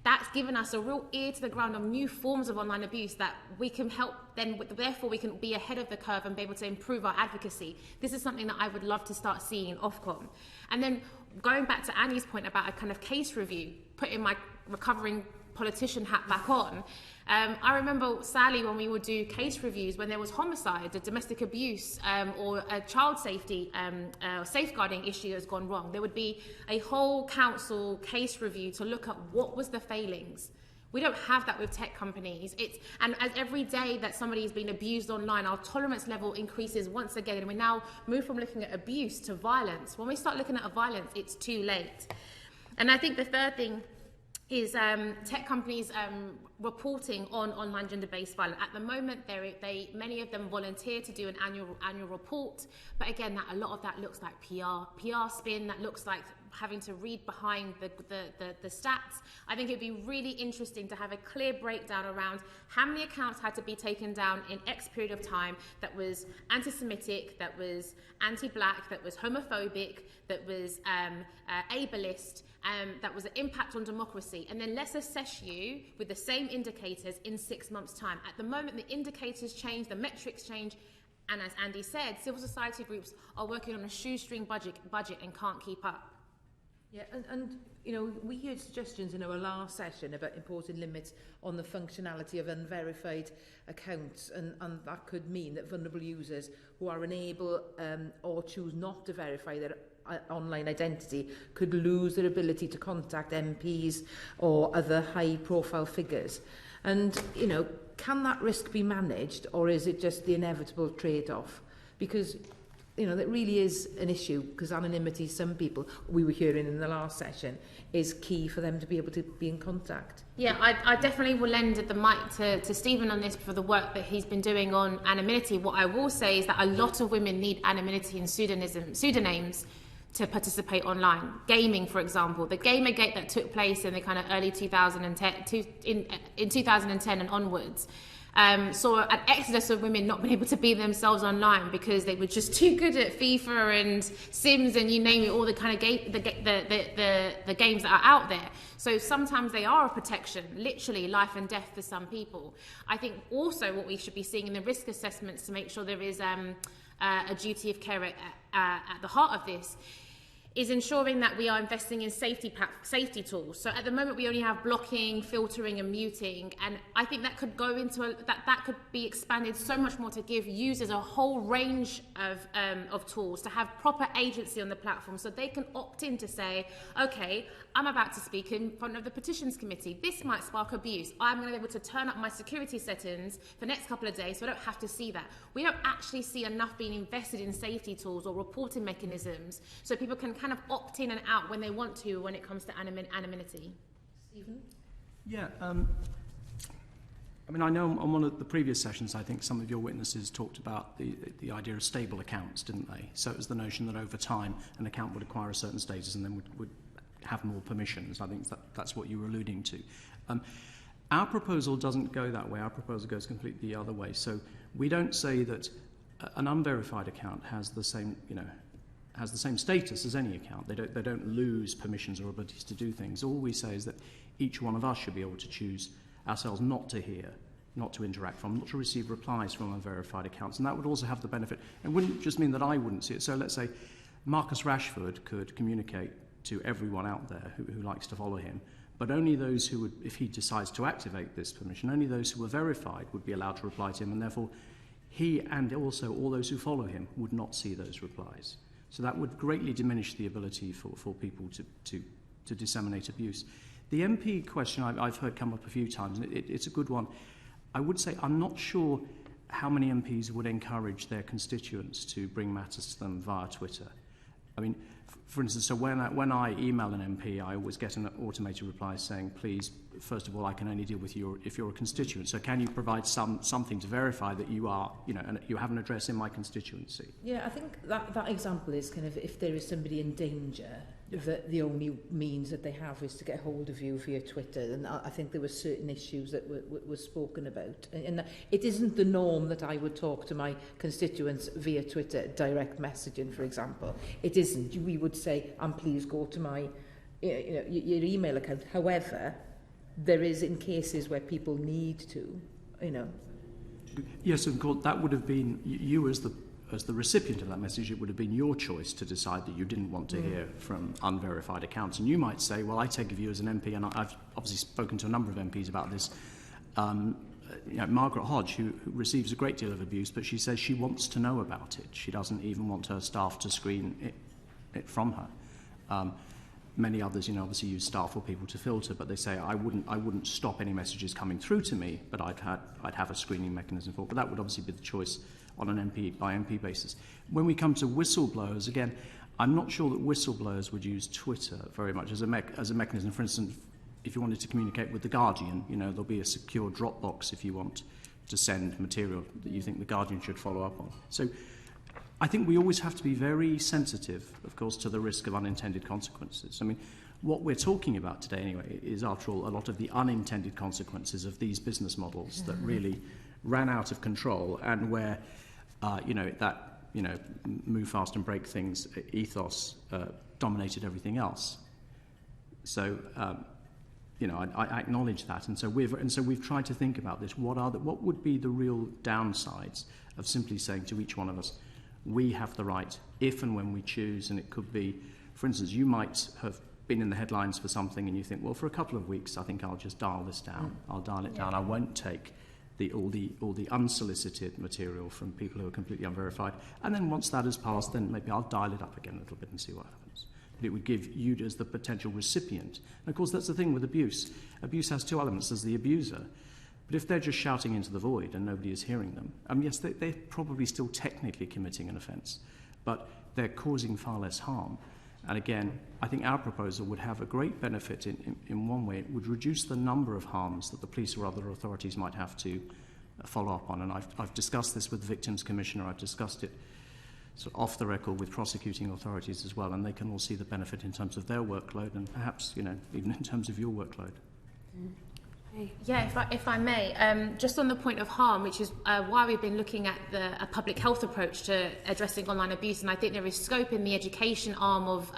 that's given us a real ear to the ground of new forms of online abuse that we can help, then therefore we can be ahead of the curve and be able to improve our advocacy. This is something that I would love to start seeing in Ofcom. And then going back to Annie's point about a kind of case review, putting my recovering politician hat back on, I remember, Sally, when we would do case reviews, when there was homicide, a domestic abuse, or a child safety or safeguarding issue has gone wrong, there would be a whole council case review to look at what was the failings. We don't have that with tech companies. And as every day that somebody is being abused online, our tolerance level increases once again, and we now move from looking at abuse to violence. When we start looking at violence, it's too late. And I think the third thing is tech companies reporting on online gender-based violence. At the moment, many of them volunteer to do an annual report, but again, a lot of that looks like PR spin. That looks like having to read behind the stats. I think it'd be really interesting to have a clear breakdown around how many accounts had to be taken down in X period of time that was anti-Semitic, that was anti-black, that was homophobic, that was ableist, that was an impact on democracy. And then let's assess you with the same indicators in 6 months' time. At the moment, the indicators change, the metrics change, and as Andy said, civil society groups are working on a shoestring budget and can't keep up. Yeah, and you know, we heard suggestions in our last session about imposing limits on the functionality of unverified accounts, and that could mean that vulnerable users who are unable or choose not to verify their online identity could lose their ability to contact MPs or other high-profile figures. And, you know, can that risk be managed, or is it just the inevitable trade-off? Because you know, that really is an issue, because anonymity, some people, we were hearing in the last session, is key for them to be able to be in contact. Yeah, I definitely will lend the mic to Stephen on this for the work that he's been doing on anonymity. What I will say is that a lot of women need anonymity and pseudonyms to participate online. Gaming, for example, the Gamergate that took place in the kind of early 2010, in 2010 and onwards, saw an exodus of women not being able to be themselves online because they were just too good at FIFA and Sims and you name it, all the kind of the games that are out there. So sometimes they are a protection, literally life and death for some people. I think also what we should be seeing in the risk assessments to make sure there is a duty of care at the heart of this is ensuring that we are investing in safety tools. So at the moment we only have blocking, filtering and muting, and I think that could go into that could be expanded so much more to give users a whole range of tools to have proper agency on the platform, so they can opt in to say, okay, I'm about to speak in front of the Petitions Committee. This might spark abuse. I'm going to be able to turn up my security settings for the next couple of days so I don't have to see that. We don't actually see enough being invested in safety tools or reporting mechanisms so people can kind of opt in and out when they want to when it comes to anonymity. Stephen? Yeah, I mean, I know on one of the previous sessions, I think some of your witnesses talked about the idea of stable accounts, didn't they? So it was the notion that over time an account would acquire a certain status and then would have more permissions. I think that's what you were alluding to. Our proposal doesn't go that way. Our proposal goes completely the other way. So we don't say that an unverified account has the same, has the same status as any account. They don't lose permissions or abilities to do things. All we say is that each one of us should be able to choose ourselves not to hear, not to interact from, not to receive replies from unverified accounts. And that would also have the benefit. It wouldn't just mean that I wouldn't see it. So let's say Marcus Rashford could communicate to everyone out there who likes to follow him, but only those who would, if he decides to activate this permission, only those who were verified would be allowed to reply to him, and therefore he and also all those who follow him would not see those replies. So that would greatly diminish the ability for people to disseminate abuse. The MP question I've heard come up a few times, and it's a good one. I would say I'm not sure how many MPs would encourage their constituents to bring matters to them via Twitter. I mean, for instance, so when I email an MP, I always get an automated reply saying, please, first of all, I can only deal with you if you're a constituent. So can you provide something to verify that you are, and you have an address in my constituency? Yeah, I think that example is kind of if there is somebody in danger, that the only means that they have is to get hold of you via Twitter. And I think there were certain issues that were spoken about. And it isn't the norm that I would talk to my constituents via Twitter, direct messaging, for example. It isn't. We would say, and please go to my your email account. However, there is in cases where people need to, you know. Yes, of course, that would have been, you as the recipient of that message, it would have been your choice to decide that you didn't want to hear from unverified accounts. And you might say, well, I take a view as an MP, and I've obviously spoken to a number of MPs about this. Margaret Hodge, who receives a great deal of abuse, but she says she wants to know about it. She doesn't even want her staff to screen it from her. Many others, obviously use staff or people to filter, but they say I wouldn't stop any messages coming through to me, but I'd have a screening mechanism for it. But that would obviously be the choice on an MP by MP basis. When we come to whistleblowers, again, I'm not sure that whistleblowers would use Twitter very much as a mechanism. For instance, if you wanted to communicate with The Guardian, there'll be a secure Dropbox if you want to send material that you think The Guardian should follow up on. So I think we always have to be very sensitive, of course, to the risk of unintended consequences. I mean, what we're talking about today, anyway, is, after all, a lot of the unintended consequences of these business models that really ran out of control, and where, move fast and break things ethos dominated everything else. So, I acknowledge that, and so we've tried to think about this. What would be the real downsides of simply saying to each one of us, we have the right if and when we choose? And it could be, for instance, you might have been in the headlines for something and you think, well, for a couple of weeks I think I'll just dial this down. I'll dial it down. I won't take all the unsolicited material from people who are completely unverified. And then once that has passed, then maybe I'll dial it up again a little bit and see what happens. But it would give you, as the potential recipient. And of course, that's the thing with abuse. Abuse has two elements. There's the abuser. But if they're just shouting into the void and nobody is hearing them, yes, they're probably still technically committing an offence, but they're causing far less harm. And again, I think our proposal would have a great benefit in one way. It would reduce the number of harms that the police or other authorities might have to follow up on. And I've discussed this with the Victims Commissioner. I've discussed it sort of off the record with prosecuting authorities as well, and they can all see the benefit in terms of their workload and perhaps, even in terms of your workload. Yeah, if I may, just on the point of harm, which is why we've been looking at a public health approach to addressing online abuse, and I think there is scope in the education arm of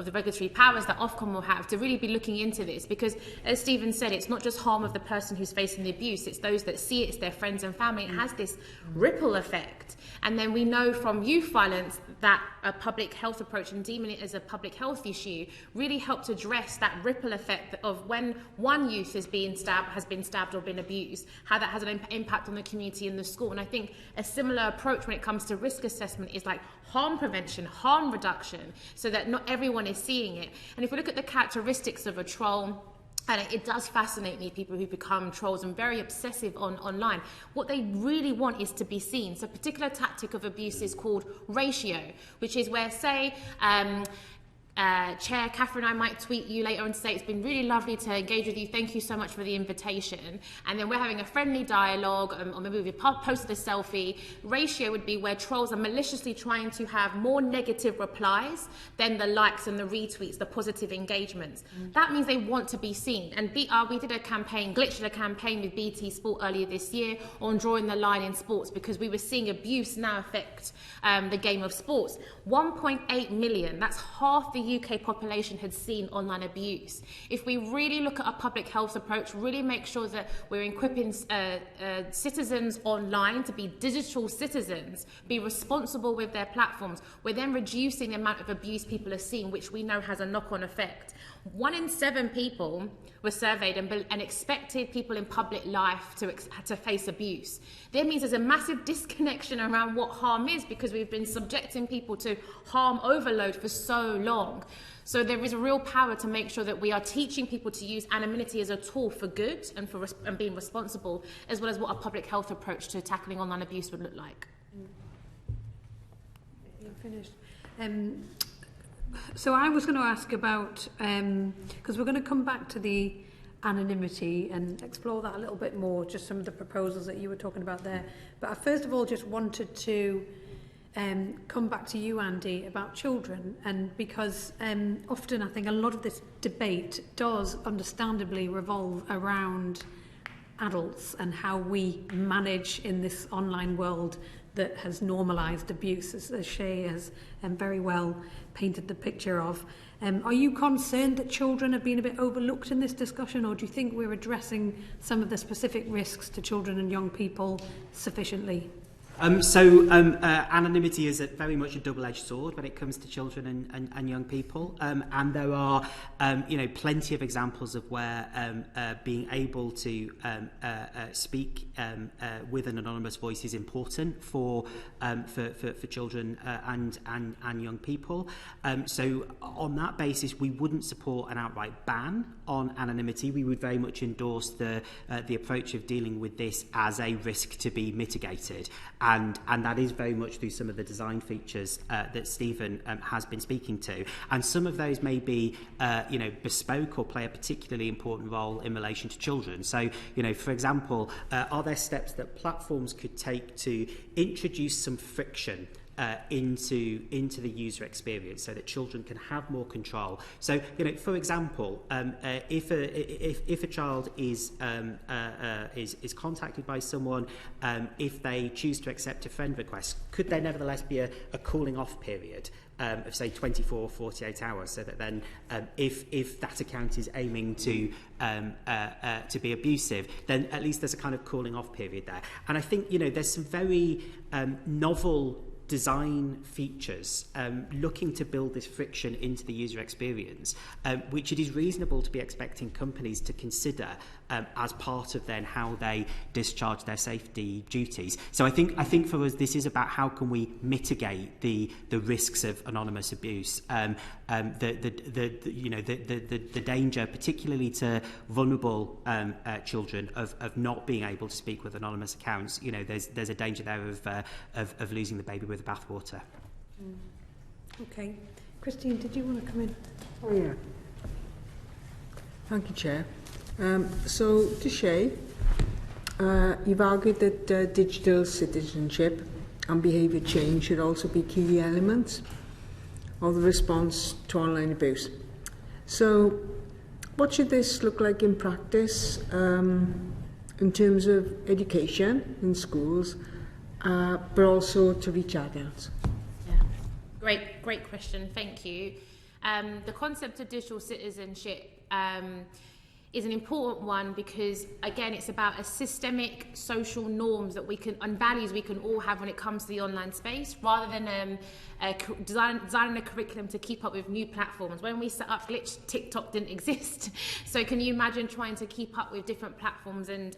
the regulatory powers that Ofcom will have to really be looking into this, because as Stephen said, it's not just harm of the person who's facing the abuse, it's those that see it, it's their friends and family. It has this ripple effect. And then we know from youth violence that a public health approach and deeming it as a public health issue really helped address that ripple effect of when one youth has been stabbed or been abused, how that has an impact on the community and the school. And I think a similar approach when it comes to risk assessment is like harm prevention, harm reduction, so that not everyone is seeing it. And if we look at the characteristics of a troll, and it does fascinate me, people who become trolls and very obsessive online. What they really want is to be seen. So a particular tactic of abuse is called ratio, which is where, say, Chair Catherine, I might tweet you later on to say it's been really lovely to engage with you. Thank you so much for the invitation. And then we're having a friendly dialogue, or maybe we've posted a selfie. Ratio would be where trolls are maliciously trying to have more negative replies than the likes and the retweets, the positive engagements. That means they want to be seen. And we did a campaign, glitched a campaign with BT Sport earlier this year on drawing the line in sports, because we were seeing abuse now affect the game of sports. 1.8 million, that's half the UK population had seen online abuse. If we really look at a public health approach, really make sure that we're equipping citizens online to be digital citizens, be responsible with their platforms, we're then reducing the amount of abuse people are seeing, which we know has a knock-on effect. 1 in 7 people were surveyed and expected people in public life to face abuse. That means there's a massive disconnection around what harm is, because we've been subjecting people to harm overload for so long. So there is a real power to make sure that we are teaching people to use anonymity as a tool for good and for being responsible, as well as what a public health approach to tackling online abuse would look like. You're finished. So I was going to ask about, because we're going to come back to the anonymity and explore that a little bit more, just some of the proposals that you were talking about there. But I first of all just wanted to come back to you, Andy, about children, and because often I think a lot of this debate does understandably revolve around adults and how we manage in this online world that has normalised abuse, as Seyi has very well painted the picture of. Are you concerned that children have been a bit overlooked in this discussion, or do you think we're addressing some of the specific risks to children and young people sufficiently? Anonymity is very much a double-edged sword when it comes to children and young people, and there are plenty of examples of where being able to speak with an anonymous voice is important for children and young people. So on that basis, we wouldn't support an outright ban on anonymity. We would very much endorse the approach of dealing with this as a risk to be mitigated. And that is very much through some of the design features that Stephen has been speaking to. And some of those may be, bespoke or play a particularly important role in relation to children. So, for example, are there steps that platforms could take to introduce some friction into the user experience so that children can have more control? So, for example, if a child is contacted by someone, if they choose to accept a friend request, could there nevertheless be a cooling off period of say 24 or 48 hours, so that then if that account is aiming to be abusive, then at least there's a kind of cooling off period there. And I think there's some very novel design features looking to build this friction into the user experience, which it is reasonable to be expecting companies to consider as part of then how they discharge their safety duties. So I think for us this is about how can we mitigate the risks of anonymous abuse, the danger, particularly to vulnerable children, of not being able to speak with anonymous accounts. There's a danger there of losing the baby with the bathwater. Okay, Christine, did you want to come in? Oh yeah. Thank you, Chair. So to Seyi, you've argued that digital citizenship and behaviour change should also be key elements of the response to online abuse. So what should this look like in practice in terms of education in schools, but also to reach adults? Yeah. Great question, thank you. The concept of digital citizenship is an important one because, again, it's about a systemic social norms that we can, and values we can all have when it comes to the online space, rather than designing a curriculum to keep up with new platforms. When we set up Glitch, TikTok didn't exist. So can you imagine trying to keep up with different platforms and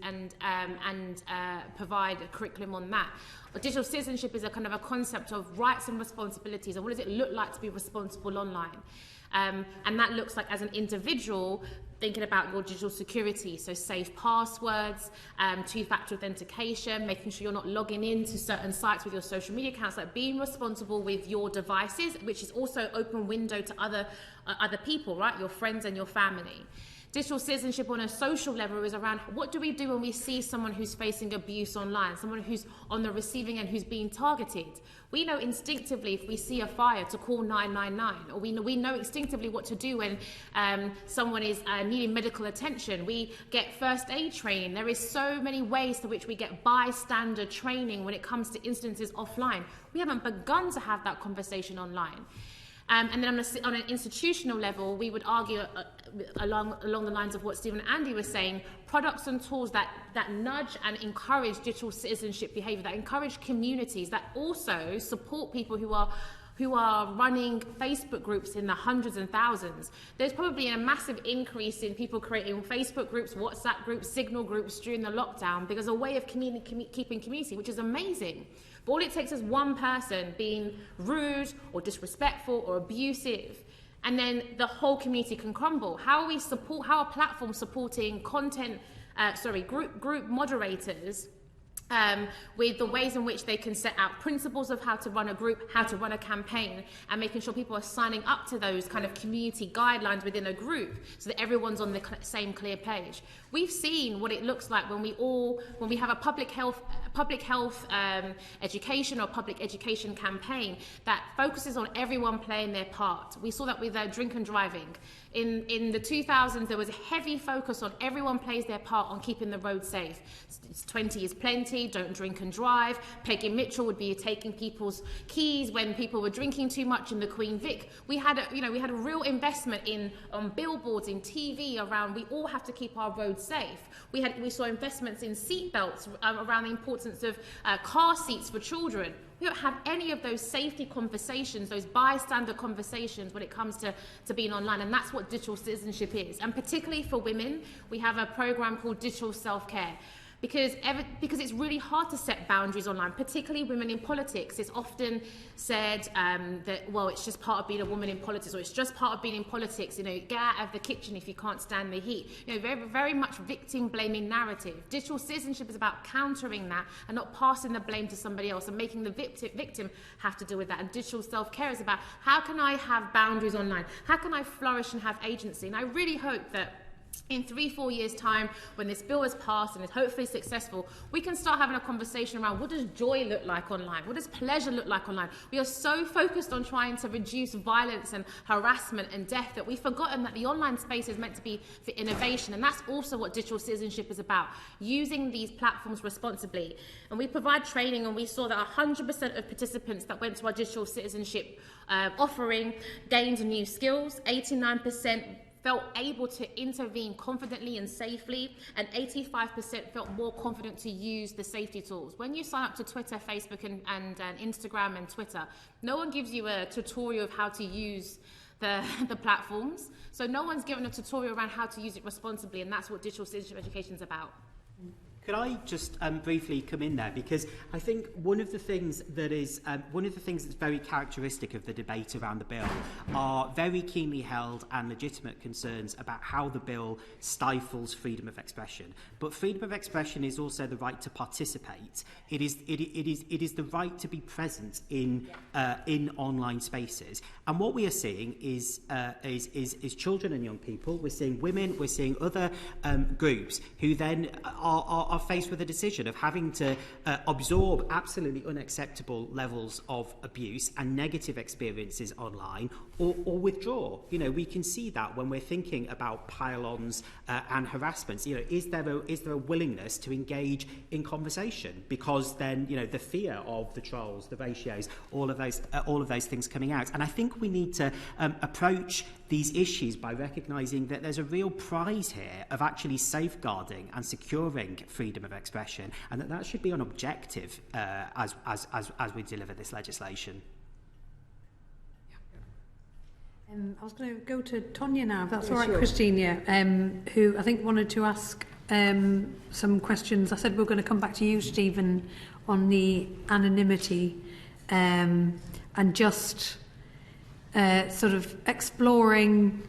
provide a curriculum on that? Digital citizenship is a kind of a concept of rights and responsibilities, and what does it look like to be responsible online? And that looks like, as an individual, thinking about your digital security, so safe passwords, two-factor authentication, making sure you're not logging into certain sites with your social media accounts, like being responsible with your devices, which is also open window to other people, right? Your friends and your family. Digital citizenship on a social level is around what do we do when we see someone who's facing abuse online, someone who's on the receiving end who's being targeted. We know instinctively if we see a fire to call 999, or we know instinctively what to do when someone is needing medical attention. We get first aid training. There is so many ways to which we get bystander training when it comes to instances offline. We haven't begun to have that conversation online. And then on an institutional level, we would argue along the lines of what Stephen and Andy were saying, products and tools that nudge and encourage digital citizenship behaviour, that encourage communities, that also support people who are running Facebook groups in the hundreds and thousands. There's probably a massive increase in people creating Facebook groups, WhatsApp groups, Signal groups during the lockdown because a way of keeping community, which is amazing. But all it takes is one person being rude or disrespectful or abusive, and then the whole community can crumble. How are platforms supporting group moderators with the ways in which they can set out principles of how to run a group, how to run a campaign, and making sure people are signing up to those kind of community guidelines within a group so that everyone's on the same clear page. We've seen what it looks like when we have a public health public health education or public education campaign that focuses on everyone playing their part. We saw that with drink and driving. In the 2000s, there was a heavy focus on everyone plays their part on keeping the road safe. 20 is plenty, don't drink and drive. Peggy Mitchell would be taking people's keys when people were drinking too much in the Queen Vic. We had a real investment on billboards, in TV around we all have to keep our roads safe. We saw investments in seat belts around the importance of car seats for children. We don't have any of those safety conversations, those bystander conversations when it comes to being online, and that's what digital citizenship is. And particularly for women, we have a program called Digital Self-Care. Because it's really hard to set boundaries online, particularly women in politics. It's often said that, well, it's just part of being a woman in politics, or it's just part of being in politics, get out of the kitchen if you can't stand the heat. Very, very much victim-blaming narrative. Digital citizenship is about countering that and not passing the blame to somebody else and making the victim have to deal with that. And digital self-care is about how can I have boundaries online? How can I flourish and have agency? And I really hope that in 3-4 years' time, when this bill is passed and is hopefully successful, we can start having a conversation around what does joy look like online? What does pleasure look like online? We are so focused on trying to reduce violence and harassment and death that we've forgotten that the online space is meant to be for innovation. And that's also what digital citizenship is about, using these platforms responsibly. And we provide training, and we saw that 100% of participants that went to our digital citizenship offering gained new skills, 89% felt able to intervene confidently and safely, and 85% felt more confident to use the safety tools. When you sign up to Twitter, Facebook, and Instagram and Twitter, no one gives you a tutorial of how to use the platforms. So no one's given a tutorial around how to use it responsibly, and that's what digital citizenship education is about. Could I just briefly come in there, because I think one of the things that's very characteristic of the debate around the bill are very keenly held and legitimate concerns about how the bill stifles freedom of expression. But freedom of expression is also the right to participate. It is the right to be present in online spaces. And what we are seeing is children and young people. We're seeing women. We're seeing other groups who then are faced with a decision of having to absorb absolutely unacceptable levels of abuse and negative experiences online, or withdraw. We can see that when we're thinking about pile-ons and harassments. Is there a willingness to engage in conversation? Because then the fear of the trolls, the ratios, all of those things coming out. And I think we need to approach these issues by recognising that there's a real prize here of actually safeguarding and securing freedom of expression, and that should be an objective as we deliver this legislation. I was going to go to Tonya now, if that's all right, sure. Christina, who I think wanted to ask some questions. I said we're going to come back to you, Stephen, on the anonymity and just sort of exploring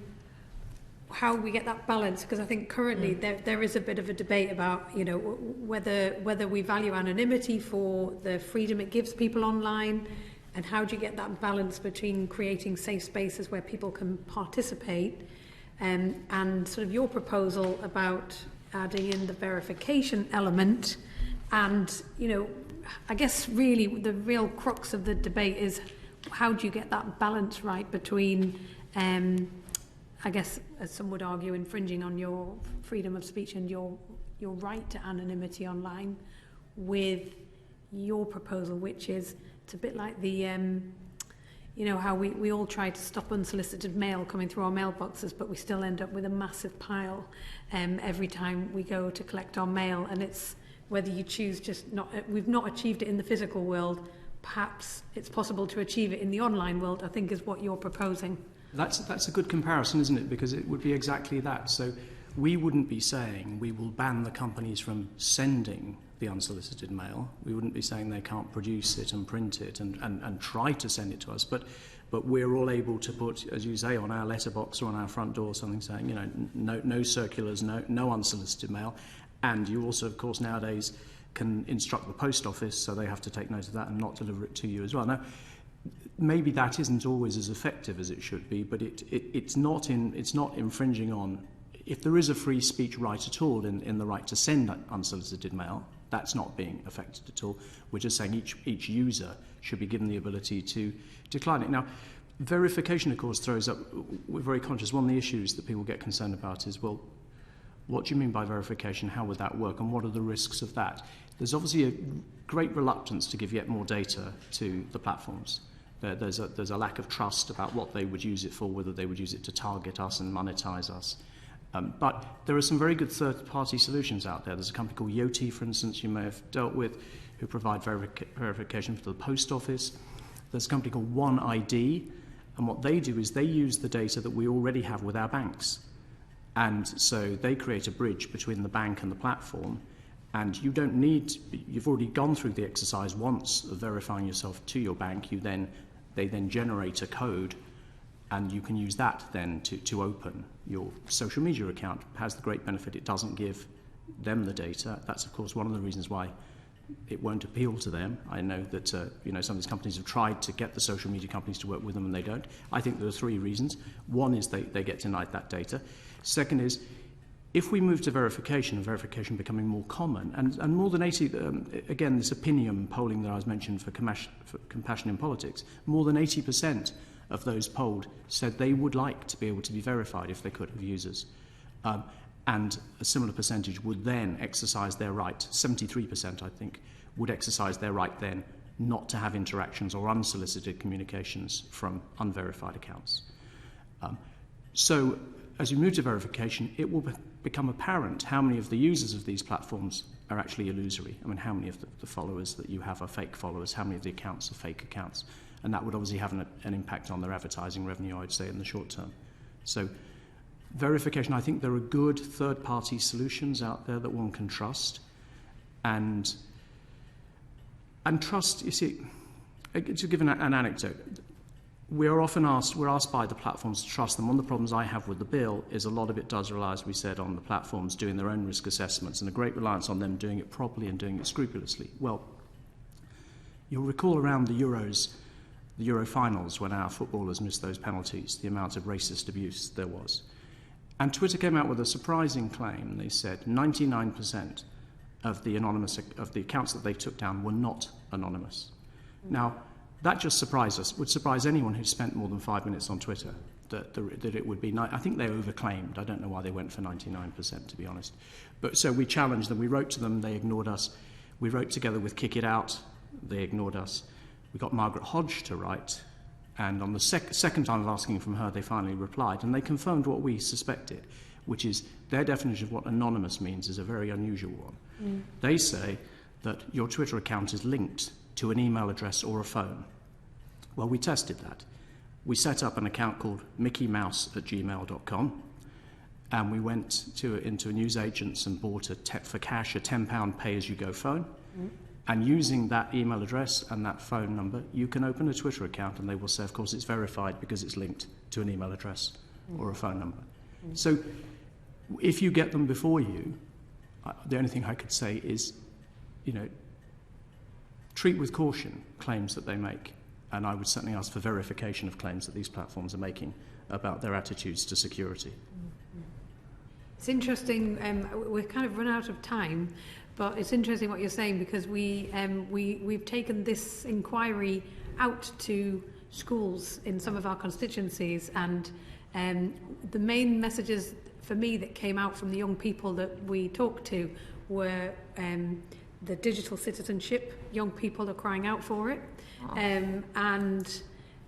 how we get that balance, because I think currently there is a bit of a debate about whether we value anonymity for the freedom it gives people online, and how do you get that balance between creating safe spaces where people can participate, and sort of your proposal about adding in the verification element. And I guess really the real crux of the debate is how do you get that balance right between I guess, as some would argue, infringing on your freedom of speech and your right to anonymity online, with your proposal, which is, it's a bit like the, how we all try to stop unsolicited mail coming through our mailboxes, but we still end up with a massive pile every time we go to collect our mail. And it's whether you choose we've not achieved it in the physical world, perhaps it's possible to achieve it in the online world, I think is what you're proposing. That's a good comparison, isn't it? Because it would be exactly that. So we wouldn't be saying we will ban the companies from sending the unsolicited mail. We wouldn't be saying they can't produce it and print it and try to send it to us. But we're all able to put, as you say, on our letterbox or on our front door something saying, no circulars, no unsolicited mail. And you also, of course, nowadays can instruct the post office, so they have to take note of that and not deliver it to you as well. Now, maybe that isn't always as effective as it should be, but it's not infringing on, if there is a free speech right at all in the right to send unsolicited mail, That's not being affected at all. We're just saying each user should be given the ability to decline it. Now, verification, of course, throws up, we're very conscious, one of the issues that people get concerned about is, well, what do you mean by verification? How would that work? And what are the risks of that? There's obviously a great reluctance to give yet more data to the platforms. There's a lack of trust about what they would use it for, whether they would use it to target us and monetize us. But there are some very good third-party solutions out there. There's a company called Yoti, for instance, you may have dealt with, who provide verification for the post office. There's a company called OneID, and what they do is they use the data that we already have with our banks. And so they create a bridge between the bank and the platform, and you don't need, you've already gone through the exercise once of verifying yourself to your bank. They then generate a code, and you can use that then to open your social media account. It has the great benefit it doesn't give them the data. That's, of course, one of the reasons why it won't appeal to them. I know that some of these companies have tried to get the social media companies to work with them, and they don't. I think there are three reasons. One is they get denied that data. Second is, if we move to verification, and verification becoming more common, and more than 80, again, this opinion polling that I was mentioned for Compassion in Politics, more than 80% of those polled said they would like to be able to be verified if they could, of users. And a similar percentage would then exercise their right, 73% I think, would exercise their right then not to have interactions or unsolicited communications from unverified accounts. So as you move to verification, it will become apparent how many of the users of these platforms are actually illusory. I mean, how many of the followers that you have are fake followers, how many of the accounts are fake accounts. And that would obviously have an impact on their advertising revenue, I'd say, in the short term. So verification, I think there are good third-party solutions out there that one can trust. And trust, you see, to give an anecdote, we're asked by the platforms to trust them. One of the problems I have with the bill is a lot of it does rely, as we said, on the platforms doing their own risk assessments, and a great reliance on them doing it properly and doing it scrupulously. Well, you'll recall around the Euro finals, when our footballers missed those penalties, the amount of racist abuse there was. And Twitter came out with a surprising claim. They said 99% of the accounts that they took down were not anonymous. Now, that just surprised us. Would surprise anyone who spent more than 5 minutes on Twitter that it would be. I think they overclaimed. I don't know why they went for 99%, to be honest. But so we challenged them. We wrote to them. They ignored us. We wrote together with Kick It Out. They ignored us. We got Margaret Hodge to write. And on the second time of asking from her, they finally replied. And they confirmed what we suspected, which is their definition of what anonymous means is a very unusual one. Mm. They say that your Twitter account is linked to an email address or a phone. Well, we tested that. We set up an account called mickeymouse@gmail.com, and we went into a newsagent's and bought for cash a £10 pay-as-you-go phone. Mm. And using that email address and that phone number, you can open a Twitter account, and they will say, of course, it's verified because it's linked to an email address or a phone number. Mm. So if you get them before you, the only thing I could say is, treat with caution claims that they make. And I would certainly ask for verification of claims that these platforms are making about their attitudes to security. It's interesting, we've kind of run out of time, but it's interesting what you're saying, because we've taken this inquiry out to schools in some of our constituencies, and the main messages for me that came out from the young people that we talked to were the digital citizenship. Young people are crying out for it. And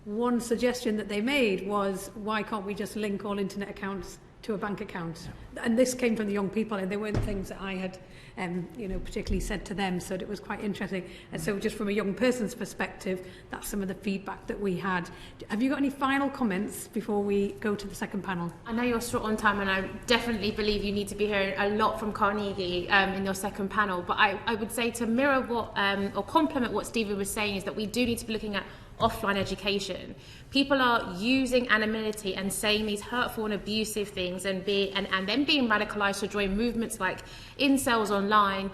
one suggestion that they made was, why can't we just link all internet accounts to a bank account? Yeah. And this came from the young people, and they weren't things that I had particularly said to them, so it was quite interesting. And so just from a young person's perspective, that's some of the feedback that we had. Have you got any final comments before we go to the second panel? I know you're short on time, and I definitely believe you need to be hearing a lot from Carnegie in your second panel, but I would say to mirror what or complement what Stevie was saying is that we do need to be looking at offline education. People are using anonymity and saying these hurtful and abusive things, and then being radicalised to join movements like incels online.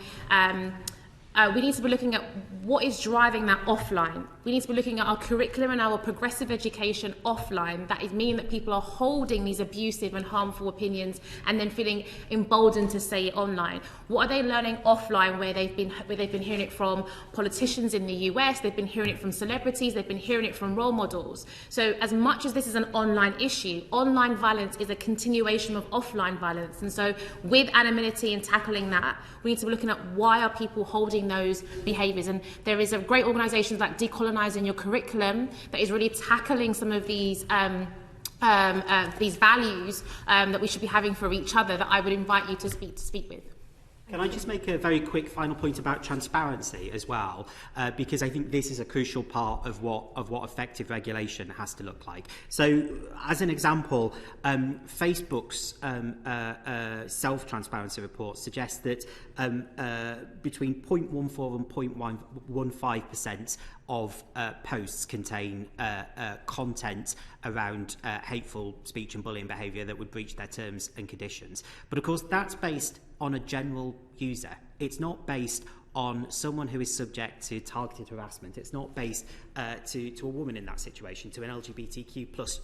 we need to be looking at what is driving that offline. We need to be looking at our curriculum and our progressive education offline. That is meaning that people are holding these abusive and harmful opinions and then feeling emboldened to say it online. What are they learning offline where they've been hearing it from politicians in the US, they've been hearing it from celebrities, they've been hearing it from role models. So as much as this is an online issue, online violence is a continuation of offline violence. And so with anonymity and tackling that, we need to be looking at why are people holding those behaviours. And there is a great organisations like Decolonising Your Curriculum that is really tackling some of these values that we should be having for each other, that I would invite you to speak with. Can I just make a very quick final point about transparency as well, because I think this is a crucial part of what effective regulation has to look like. So, as an example, Facebook's self-transparency report suggests that between 0.14 and 0.15% of posts contain content around hateful speech and bullying behaviour that would breach their terms and conditions. But of course, that's based on a general user. It's not based on someone who is subject to targeted harassment. It's not based to a woman in that situation, to an LGBTQ plus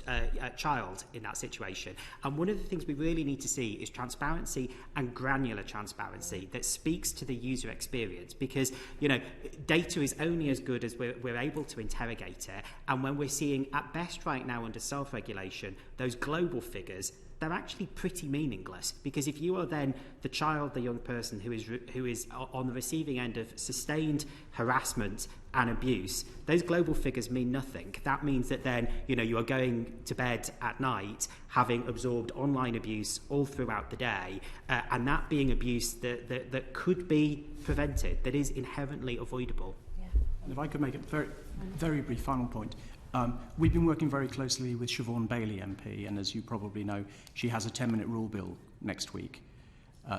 child in that situation. And one of the things we really need to see is transparency and granular transparency that speaks to the user experience, because, you know, data is only as good as we're able to interrogate it. And when we're seeing, at best right now under self-regulation, those global figures, they're actually pretty meaningless, because if you are then the child, the young person who is on the receiving end of sustained harassment and abuse, those global figures mean nothing. That means that then, you know, you are going to bed at night having absorbed online abuse all throughout the day, and that being abuse that could be prevented, that is inherently avoidable. Yeah. And if I could make a very, very brief final point. We've been working very closely with Siobhan Bailey MP, and as you probably know, she has a 10-minute rule bill next week,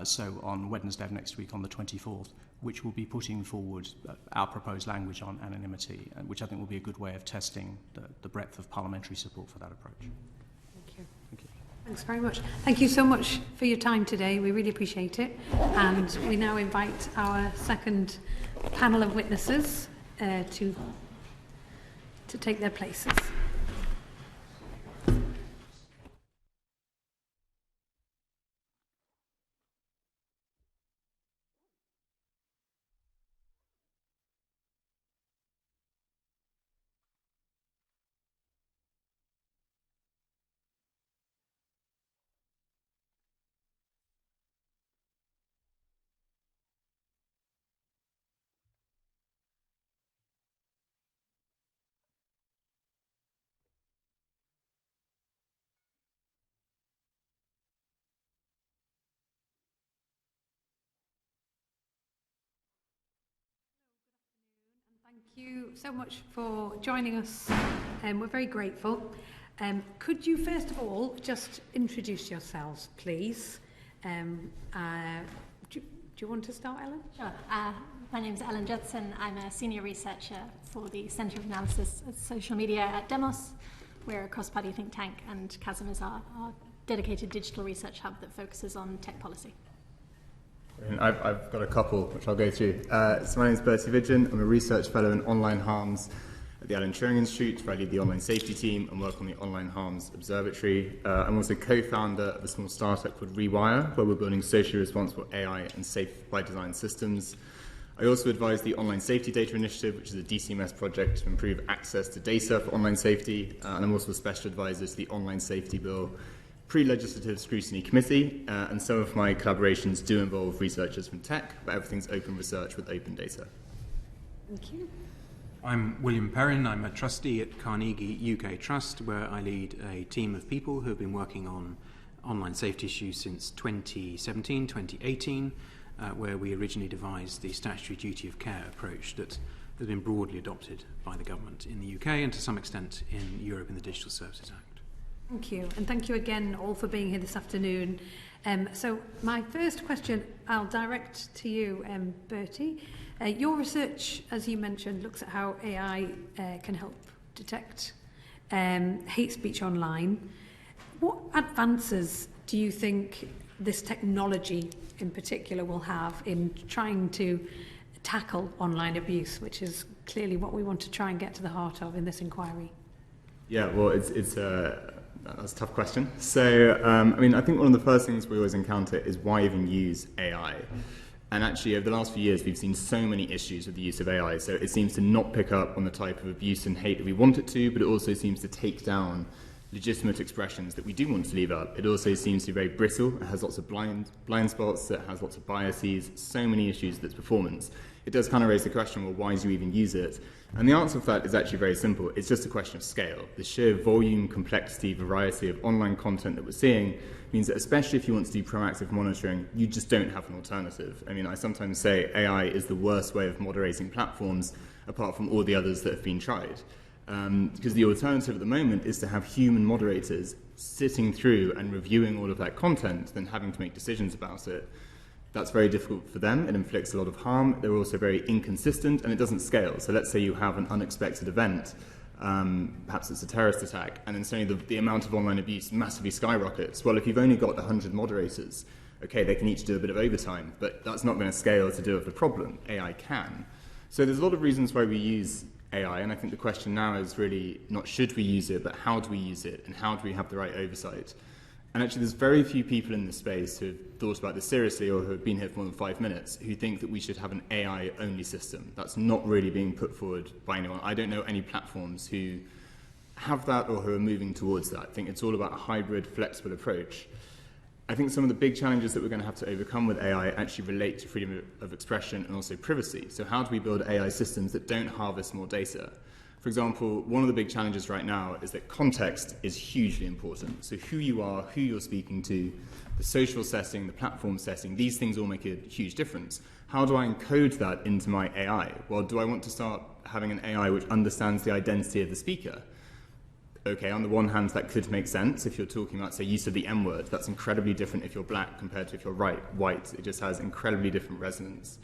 so on Wednesday of next week on the 24th, which will be putting forward our proposed language on anonymity, which I think will be a good way of testing the breadth of parliamentary support for that approach. Thank you. Thank you. Thanks very much. Thank you so much for your time today. We really appreciate it. And we now invite our second panel of witnesses to take their places. Thank you so much for joining us. We're very grateful. Could you first of all just introduce yourselves, please? Do you want to start, Ellen? Sure. My name is Ellen Judson. I'm a senior researcher for the Centre of Analysis of Social Media at Demos. We're a cross-party think tank, and Chasm is our dedicated digital research hub that focuses on tech policy. I've got a couple which I'll go through. So my name is Bertie Vidgen. I'm a research fellow in online harms at the Alan Turing Institute, where I lead the online safety team and work on the Online Harms Observatory. I'm also co-founder of a small startup called Rewire, where we're building socially responsible AI and safe by design systems. I also advise the Online Safety Data Initiative, which is a DCMS project to improve access to data for online safety. And I'm also a special advisor to the Online Safety Bill Pre-Legislative Scrutiny Committee, and some of my collaborations do involve researchers from tech, but everything's open research with open data. Thank you. I'm William Perrin. I'm a trustee at Carnegie UK Trust, where I lead a team of people who have been working on online safety issues since 2017, 2018, where we originally devised the statutory duty of care approach that has been broadly adopted by the government in the UK and to some extent in Europe in the Digital Services Act. Thank you, and thank you again all for being here this afternoon. So my first question I'll direct to you, Bertie. Your research, as you mentioned, looks at how AI can help detect hate speech online. What advances do you think this technology in particular will have in trying to tackle online abuse, which is clearly what we want to try and get to the heart of in this inquiry? Yeah, well, that's a tough question. So, I mean, I think one of the first things we always encounter is why even use AI? And actually, over the last few years, we've seen so many issues with the use of AI. So it seems to not pick up on the type of abuse and hate that we want it to, but it also seems to take down legitimate expressions that we do want to leave up. It also seems to be very brittle. It has lots of blind spots. It has lots of biases, so many issues with its performance. It does kind of raise the question, well, why do you even use it? And the answer for that is actually very simple. It's just a question of scale. The sheer volume, complexity, variety of online content that we're seeing means that especially if you want to do proactive monitoring, you just don't have an alternative. I mean, I sometimes say AI is the worst way of moderating platforms apart from all the others that have been tried. Because the alternative at the moment is to have human moderators sitting through and reviewing all of that content, then having to make decisions about it. That's very difficult for them. It inflicts a lot of harm. They're also very inconsistent, and it doesn't scale. So let's say you have an unexpected event, perhaps it's a terrorist attack, and then suddenly the amount of online abuse massively skyrockets. Well, if you've only got 100 moderators, okay, they can each do a bit of overtime, but that's not going to scale to deal with the problem. AI can. So there's a lot of reasons why we use AI, and I think the question now is really not should we use it, but how do we use it, and how do we have the right oversight? And actually, there's very few people in this space who have thought about this seriously or who have been here for more than 5 minutes who think that we should have an AI-only system. That's not really being put forward by anyone. I don't know any platforms who have that or who are moving towards that. I think it's all about a hybrid, flexible approach. I think some of the big challenges that we're going to have to overcome with AI actually relate to freedom of expression and also privacy. So how do we build AI systems that don't harvest more data? For example, one of the big challenges right now is that context is hugely important. So who you are, who you're speaking to, the social setting, the platform setting, these things all make a huge difference. How do I encode that into my AI? Well, do I want to start having an AI which understands the identity of the speaker? Okay, on the one hand, that could make sense if you're talking about, say, use of the M-word. That's incredibly different if you're black compared to if you're white. It just has incredibly different resonance.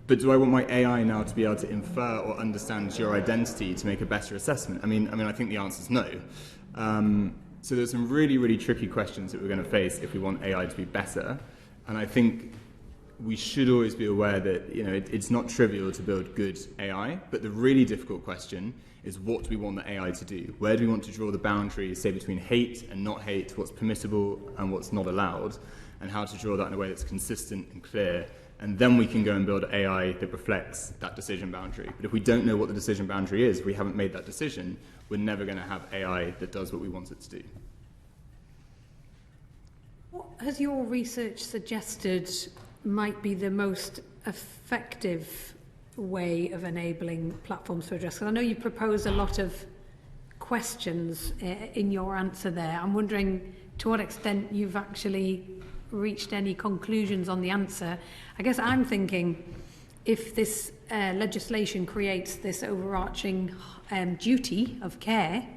But do I want my AI now to be able to infer or understand your identity to make a better assessment? I mean, I think the answer is no. So there's some really, really tricky questions that we're going to face if we want AI to be better. And I think we should always be aware that it's not trivial to build good AI, but the really difficult question is what do we want the AI to do? Where do we want to draw the boundaries, say, between hate and not hate, what's permissible and what's not allowed, and how to draw that in a way that's consistent and clear. And then we can go and build AI that reflects that decision boundary. But if we don't know what the decision boundary is, we haven't made that decision, we're never going to have AI that does what we want it to do. What has your research suggested might be the most effective way of enabling platforms to address? Because I know you propose a lot of questions in your answer there. I'm wondering to what extent you've actually reached any conclusions on the answer. I guess I'm thinking if this legislation creates this overarching duty of care,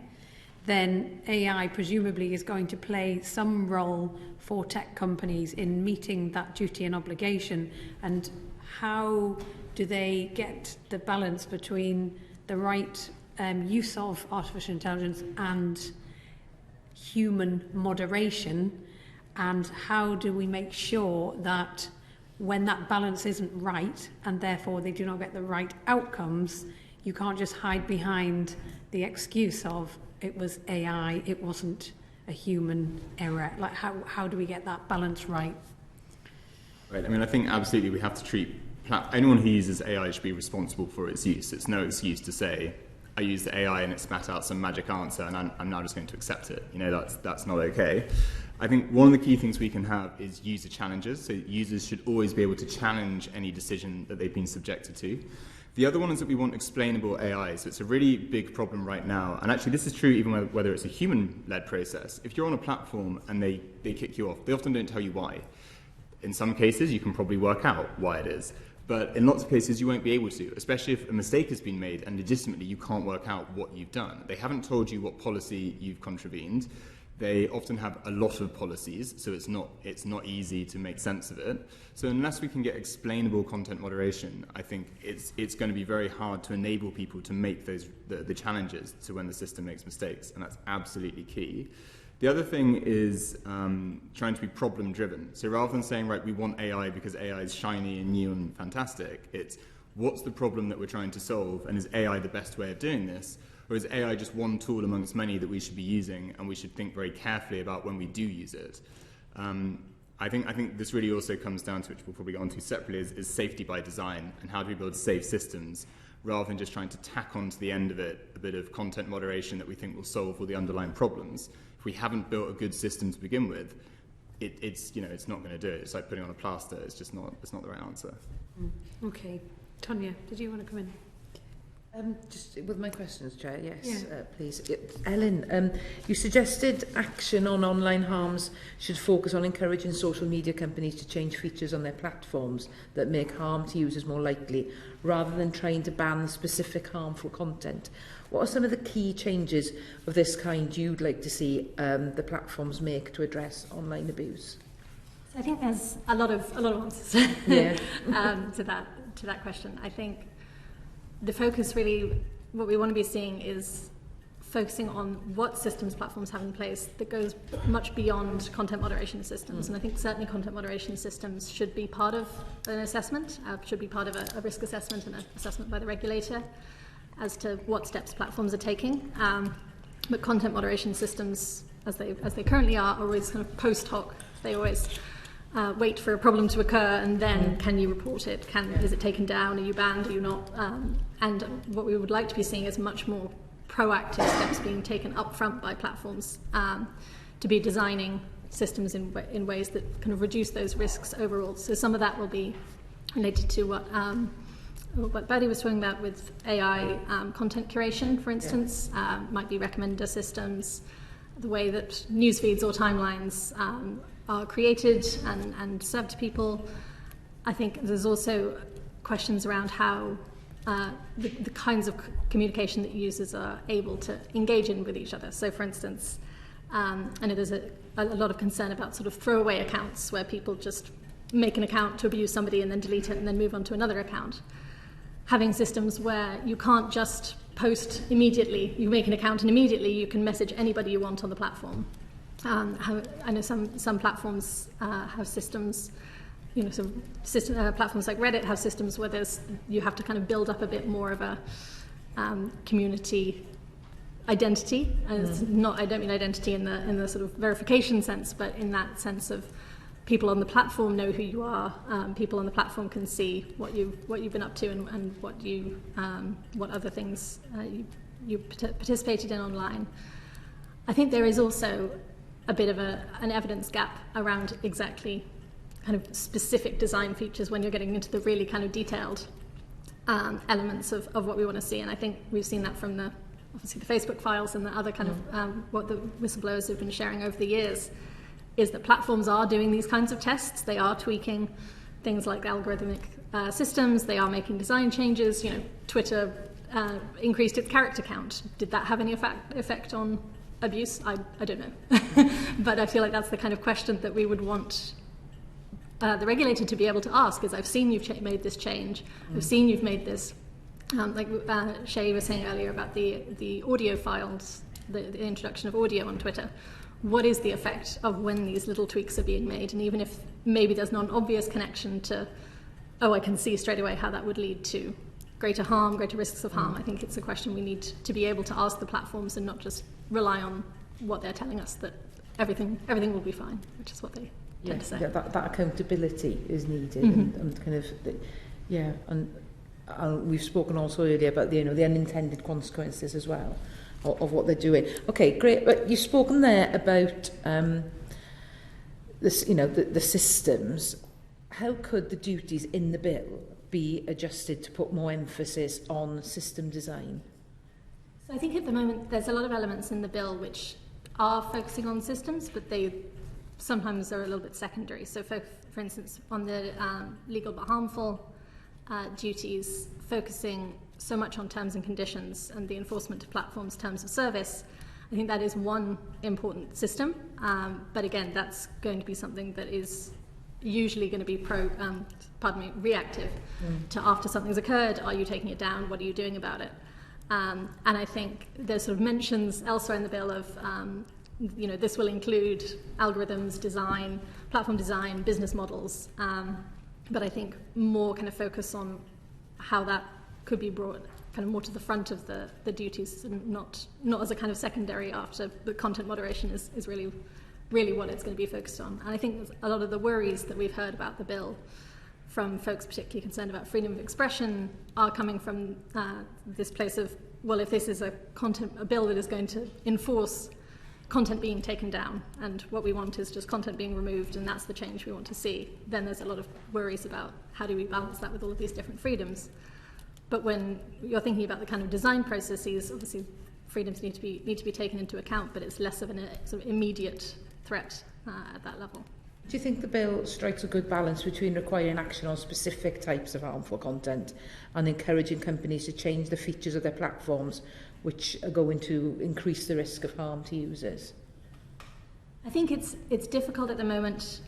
then AI presumably is going to play some role for tech companies in meeting that duty and obligation. And how do they get the balance between the right use of artificial intelligence and human moderation? And how do we make sure that when that balance isn't right, and therefore they do not get the right outcomes, you can't just hide behind the excuse of it was AI, it wasn't a human error? Like, how do we get that balance right? Right, I mean, I think absolutely we have to treat anyone who uses AI should be responsible for its use. It's no excuse to say, I used the AI and it spat out some magic answer and I'm now just going to accept it. That's not okay. I think one of the key things we can have is user challenges. So users should always be able to challenge any decision that they've been subjected to. The other one is that we want explainable AI. So it's a really big problem right now. And actually, this is true even whether it's a human-led process. If you're on a platform and they kick you off, they often don't tell you why. In some cases, you can probably work out why it is. But in lots of cases, you won't be able to, especially if a mistake has been made and legitimately you can't work out what you've done. They haven't told you what policy you've contravened. They often have a lot of policies, so it's not easy to make sense of it. So unless we can get explainable content moderation, I think it's going to be very hard to enable people to make the challenges to when the system makes mistakes, and that's absolutely key. The other thing is trying to be problem-driven. So rather than saying, right, we want AI because AI is shiny and new and fantastic, it's what's the problem that we're trying to solve, and is AI the best way of doing this? Or is AI just one tool amongst many that we should be using, and we should think very carefully about when we do use it? I think this really also comes down to, which we'll probably get onto separately, is safety by design, and how do we build safe systems, rather than just trying to tack on to the end of it a bit of content moderation that we think will solve all the underlying problems. If we haven't built a good system to begin with, it's not going to do it. It's like putting on a plaster. It's not the right answer. Okay. Tonya, did you want to come in? Just with my questions, Chair, yes, Yeah. please. Ellen, you suggested action on online harms should focus on encouraging social media companies to change features on their platforms that make harm to users more likely, rather than trying to ban specific harmful content. What are some of the key changes of this kind you'd like to see the platforms make to address online abuse? So I think there's a lot of answers to that question. I think the focus really, what we want to be seeing is focusing on what systems platforms have in place that goes much beyond content moderation systems. And I think certainly content moderation systems should be part of an assessment, should be part of a risk assessment and an assessment by the regulator as to what steps platforms are taking. But content moderation systems, as they currently are always kind of post hoc. They always wait for a problem to occur, and then can you report it? Is it taken down? Are you banned? Are you not? And what we would like to be seeing is much more proactive steps being taken up front by platforms to be designing systems in ways that kind of reduce those risks overall. So some of that will be related to what Bertie was talking about with AI content curation, for instance, might be recommender systems, the way that news feeds or timelines are created and served to people. I think there's also questions around how the kinds of communication that users are able to engage in with each other. So, for instance, I know there's a lot of concern about sort of throwaway accounts where people just make an account to abuse somebody and then delete it and then move on to another account. Having systems where you can't just post immediately, you make an account and immediately you can message anybody you want on the platform. I know some platforms have systems, platforms like Reddit have systems where you have to kind of build up a bit more of a community identity. And it's not, I don't mean identity in the sort of verification sense, but in that sense of people on the platform know who you are. People on the platform can see what you've been up to and what other things you participated in online. I think there is also a bit of an evidence gap around exactly kind of specific design features when you're getting into the really kind of detailed elements of what we want to see. And I think we've seen that from obviously the Facebook files and the other kind of what the whistleblowers have been sharing over the years, is that platforms are doing these kinds of tests. They are tweaking things like algorithmic systems. They are making design changes. Twitter increased its character count. Did that have any effect on abuse? I don't know. But I feel like that's the kind of question that we would want the regulator to be able to ask, is I've seen you've made this change. I've seen you've made this, like Seyi was saying earlier about the audio files, the introduction of audio on Twitter. What is the effect of when these little tweaks are being made? And even if maybe there's not an obvious connection to, I can see straight away how that would lead to greater harm, greater risks of harm. I think it's a question we need to be able to ask the platforms and not just rely on what they're telling us, that everything will be fine, which is what they tend to say. That accountability is needed, and kind of, and we've spoken also earlier about the unintended consequences as well of what they're doing. Okay, great. But you've spoken there about this, the systems. How could the duties in the bill be adjusted to put more emphasis on system design? So I think at the moment there's a lot of elements in the bill which are focusing on systems, but they sometimes are a little bit secondary. So for instance, on the legal but harmful duties, focusing so much on terms and conditions and the enforcement of platforms' terms of service, I think that is one important system. But again, that's going to be something that is usually going to be reactive to after something's occurred. Are you taking it down? What are you doing about it? And I think there's sort of mentions elsewhere in the bill of this will include algorithms, design, platform design, business models, but I think more kind of focus on how that could be brought kind of more to the front of the duties, and not as a kind of secondary after the content moderation is really what it's going to be focused on. And I think a lot of the worries that we've heard about the bill from folks particularly concerned about freedom of expression are coming from this place of, well, if this is a bill that is going to enforce content being taken down, and what we want is just content being removed, and that's the change we want to see, then there's a lot of worries about how do we balance that with all of these different freedoms. But when you're thinking about the kind of design processes, obviously freedoms need to be taken into account, but it's less of an sort of immediate threat at that level. Do you think the bill strikes a good balance between requiring action on specific types of harmful content and encouraging companies to change the features of their platforms which are going to increase the risk of harm to users? I think it's difficult at the moment,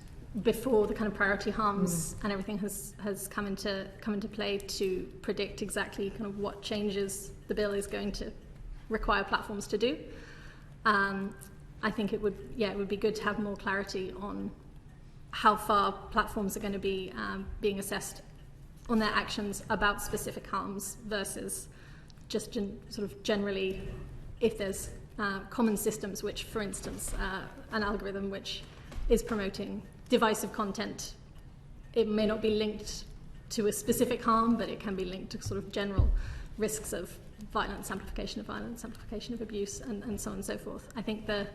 before the kind of priority harms and everything has come into play, to predict exactly kind of what changes the bill is going to require platforms to do. I think it would be good to have more clarity on how far platforms are going to be being assessed on their actions about specific harms versus just sort of generally, if there's common systems which, for instance, an algorithm which is promoting divisive content, it may not be linked to a specific harm, but it can be linked to sort of general risks of violence, amplification of abuse, and so on and so forth. I think the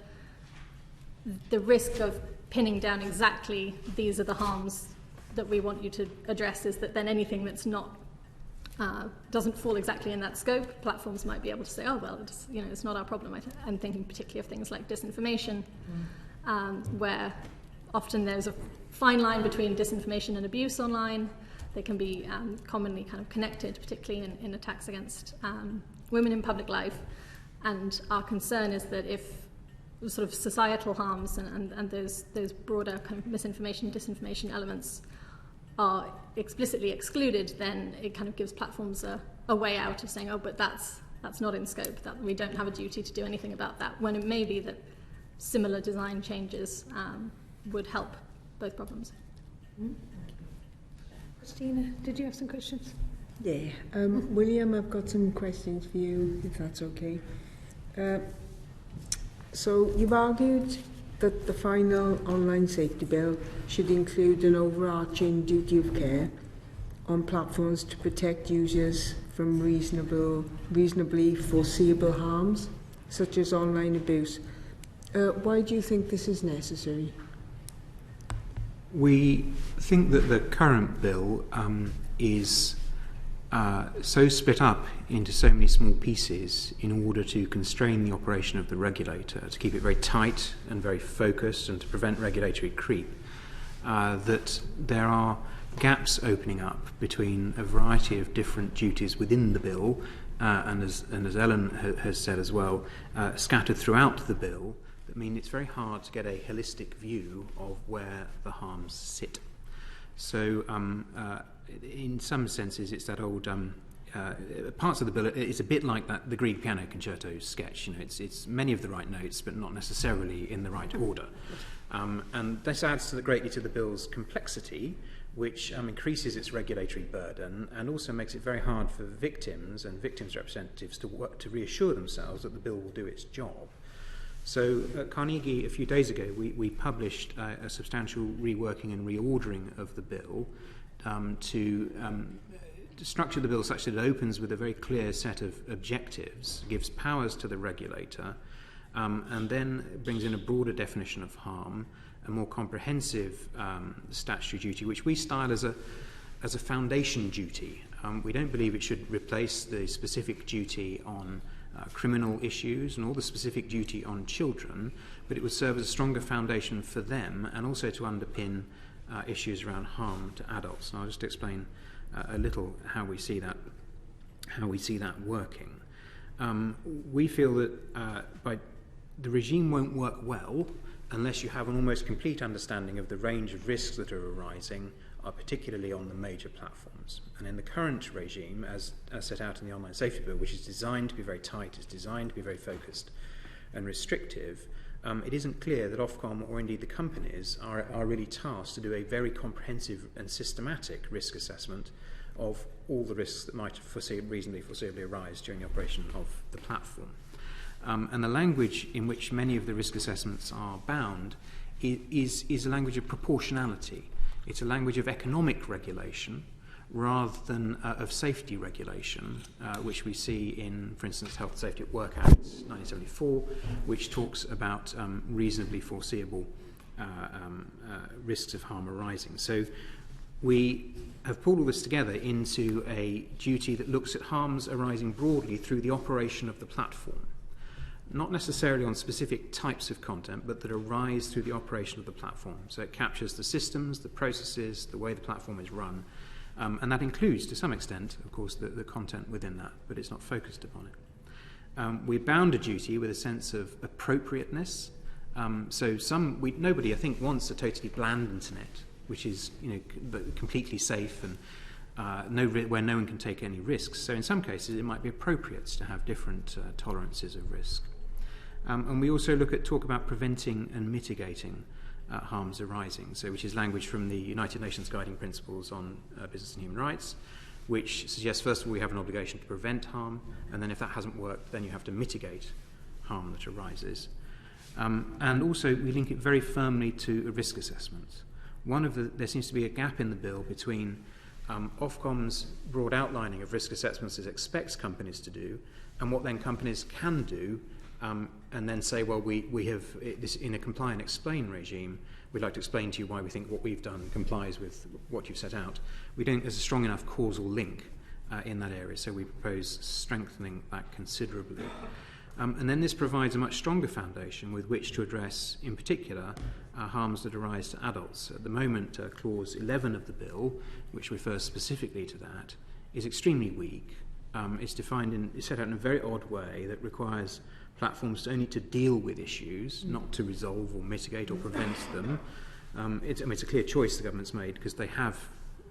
risk of pinning down exactly these are the harms that we want you to address is that then anything that's not doesn't fall exactly in that scope, platforms might be able to say, oh well, it's not our problem. I'm thinking particularly of things like disinformation, where often there's a fine line between disinformation and abuse online. They can be commonly kind of connected, particularly in attacks against women in public life. And our concern is that if sort of societal harms and those broader kind of misinformation, disinformation elements are explicitly excluded, then it kind of gives platforms a way out of saying, oh, but that's not in scope, that we don't have a duty to do anything about that, when it may be that similar design changes would help both problems. Christina, did you have some questions? Yeah. William, I've got some questions for you, if that's okay. So you've argued that the final online safety bill should include an overarching duty of care on platforms to protect users from reasonably foreseeable harms, such as online abuse. Why do you think this is necessary? We think that the current bill is so split up into so many small pieces in order to constrain the operation of the regulator, to keep it very tight and very focused and to prevent regulatory creep, that there are gaps opening up between a variety of different duties within the bill, and as Ellen has said as well, scattered throughout the bill, that mean it's very hard to get a holistic view of where the harms sit. So in some senses it's that old parts of the bill, it's a bit like the Grieg piano concerto sketch. It's many of the right notes but not necessarily in the right order, and this adds greatly to the bill's complexity, which increases its regulatory burden and also makes it very hard for victims and victims' representatives to reassure themselves that the bill will do its job. So at Carnegie, a few days ago, we published a substantial reworking and reordering of the bill to structure the bill such that it opens with a very clear set of objectives, gives powers to the regulator, and then brings in a broader definition of harm, a more comprehensive statutory duty, which we style as a foundation duty. We don't believe it should replace the specific duty on criminal issues and all the specific duty on children, but it would serve as a stronger foundation for them and also to underpin issues around harm to adults. And I'll just explain a little how we see that working. We feel that the regime won't work well unless you have an almost complete understanding of the range of risks that are arising, particularly on the major platforms. And in the current regime, as set out in the Online Safety Bill, which is designed to be very tight, is designed to be very focused and restrictive, it isn't clear that Ofcom or indeed the companies are really tasked to do a very comprehensive and systematic risk assessment of all the risks that might reasonably foreseeably arise during the operation of the platform. And the language in which many of the risk assessments are bound is a language of proportionality. It's a language of economic regulation rather than of safety regulation, which we see in, for instance, Health and Safety at Work Act 1974, which talks about reasonably foreseeable risks of harm arising. So we have pulled all this together into a duty that looks at harms arising broadly through the operation of the platform. Not necessarily on specific types of content, but that arise through the operation of the platform. So it captures the systems, the processes, the way the platform is run, and that includes, to some extent, of course, the content within that, but it's not focused upon it. We bound a duty with a sense of appropriateness. Nobody, I think, wants a totally bland internet, which is completely safe and where no one can take any risks. So in some cases, it might be appropriate to have different tolerances of risk. And we also talk about preventing and mitigating harms arising, which is language from the United Nations Guiding Principles on Business and Human Rights, which suggests, first of all, we have an obligation to prevent harm, and then if that hasn't worked, then you have to mitigate harm that arises. And also, we link it very firmly to a risk assessment. There seems to be a gap in the bill between Ofcom's broad outlining of risk assessments as it expects companies to do, and what then companies can do, and then say, well, we have this in a comply and explain regime. We'd like to explain to you why we think what we've done complies with what you've set out. We don't there's a strong enough causal link in that area, so we propose strengthening that considerably. And then this provides a much stronger foundation with which to address, in particular, harms that arise to adults. At the moment, Clause 11 of the bill, which refers specifically to that, is extremely weak. It's set out in a very odd way that requires platforms only to deal with issues, not to resolve or mitigate or prevent them. It's a clear choice the government's made because they have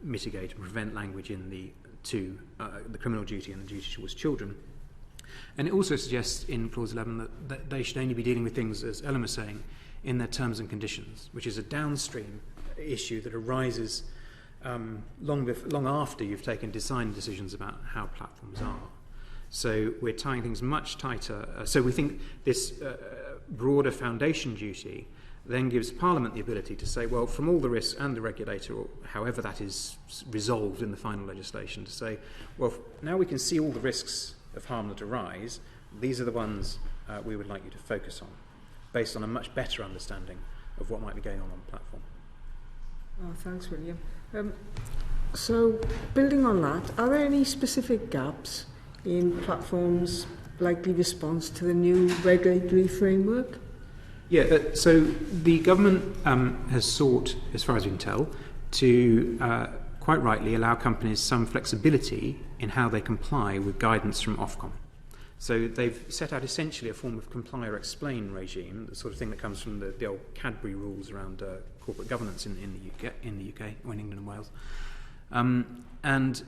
mitigate and prevent language in the criminal duty and the duty towards children. And it also suggests in Clause 11 that they should only be dealing with things, as Ellen was saying, in their terms and conditions, which is a downstream issue that arises long after you've taken design decisions about how platforms are. So we're tying things much tighter. So we think this broader foundation duty then gives Parliament the ability to say, well, from all the risks and the regulator, or however that is resolved in the final legislation, to say, well, now we can see all the risks of harm that arise. These are the ones we would like you to focus on, based on a much better understanding of what might be going on the platform. Oh, thanks, William. So, building on that, are there any specific gaps in platforms' likely response to the new regulatory framework? Yeah, so the government has sought, as far as we can tell, to quite rightly allow companies some flexibility in how they comply with guidance from Ofcom. So they've set out essentially a form of comply or explain regime, the sort of thing that comes from the old Cadbury rules around corporate governance in the UK, or in England and Wales. And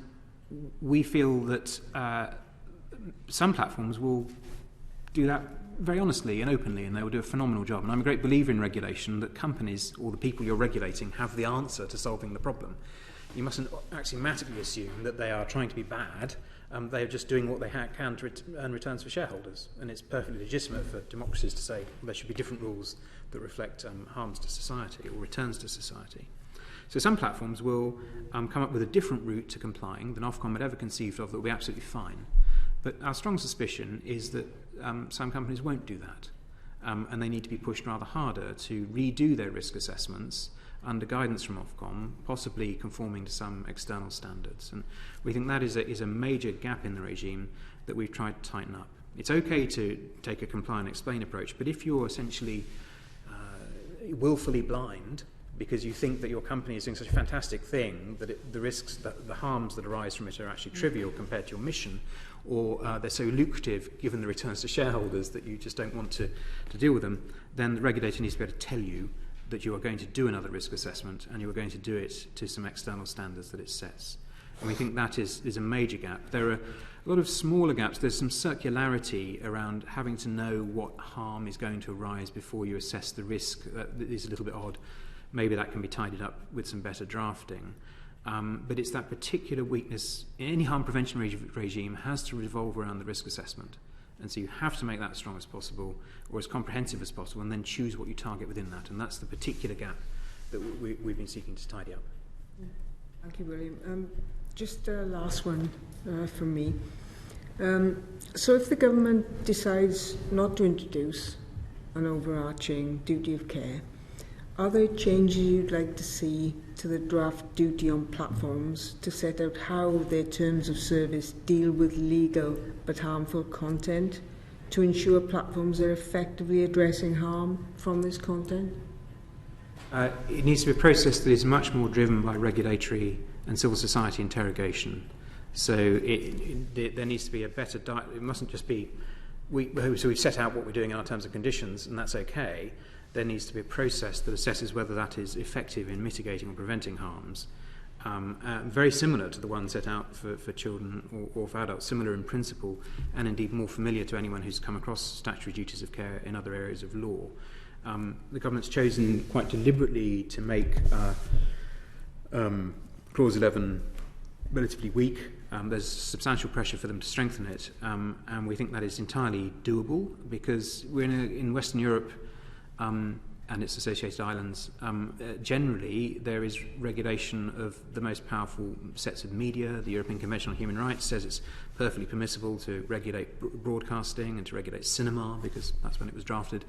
we feel that some platforms will do that very honestly and openly, and they will do a phenomenal job. And I'm a great believer in regulation, that companies or the people you're regulating have the answer to solving the problem. You mustn't axiomatically assume that they are trying to be bad. They are just doing what they can to earn returns for shareholders. And it's perfectly legitimate for democracies to say there should be different rules that reflect harms to society or returns to society. So some platforms will come up with a different route to complying than Ofcom had ever conceived of that will be absolutely fine. But our strong suspicion is that some companies won't do that. And they need to be pushed rather harder to redo their risk assessments under guidance from Ofcom, possibly conforming to some external standards. And we think that is a major gap in the regime that we've tried to tighten up. It's okay to take a comply and explain approach, but if you're essentially willfully blind because you think that your company is doing such a fantastic thing that the risks, the harms that arise from it are actually trivial compared to your mission, or they're so lucrative given the returns to shareholders that you just don't want to deal with them, then the regulator needs to be able to tell you that you are going to do another risk assessment and you are going to do it to some external standards that it sets. And we think that is a major gap. There are a lot of smaller gaps. There's some circularity around having to know what harm is going to arise before you assess the risk. That is a little bit odd. Maybe that can be tidied up with some better drafting. But it's that particular weakness. Any harm prevention regime has to revolve around the risk assessment. And so you have to make that as strong as possible or as comprehensive as possible, and then choose what you target within that. And that's the particular gap that we've been seeking to tidy up. Thank you, William. Just a last one from me. So if the government decides not to introduce an overarching duty of care, are there changes you'd like to see to the draft duty on platforms to set out how their terms of service deal with legal but harmful content to ensure platforms are effectively addressing harm from this content? It needs to be a process that is much more driven by regulatory and civil society interrogation. So there needs to be a better it mustn't just be so we've set out what we're doing in our terms and conditions, and that's okay. There needs to be a process that assesses whether that is effective in mitigating or preventing harms. Very similar to the one set out for children or for adults, similar in principle, and indeed more familiar to anyone who's come across statutory duties of care in other areas of law. The government's chosen quite deliberately to make Clause 11 relatively weak. There's substantial pressure for them to strengthen it, and we think that is entirely doable because we're in Western Europe and its associated islands. Generally, there is regulation of the most powerful sets of media. The European Convention on Human Rights says it's perfectly permissible to regulate broadcasting and to regulate cinema because that's when it was drafted.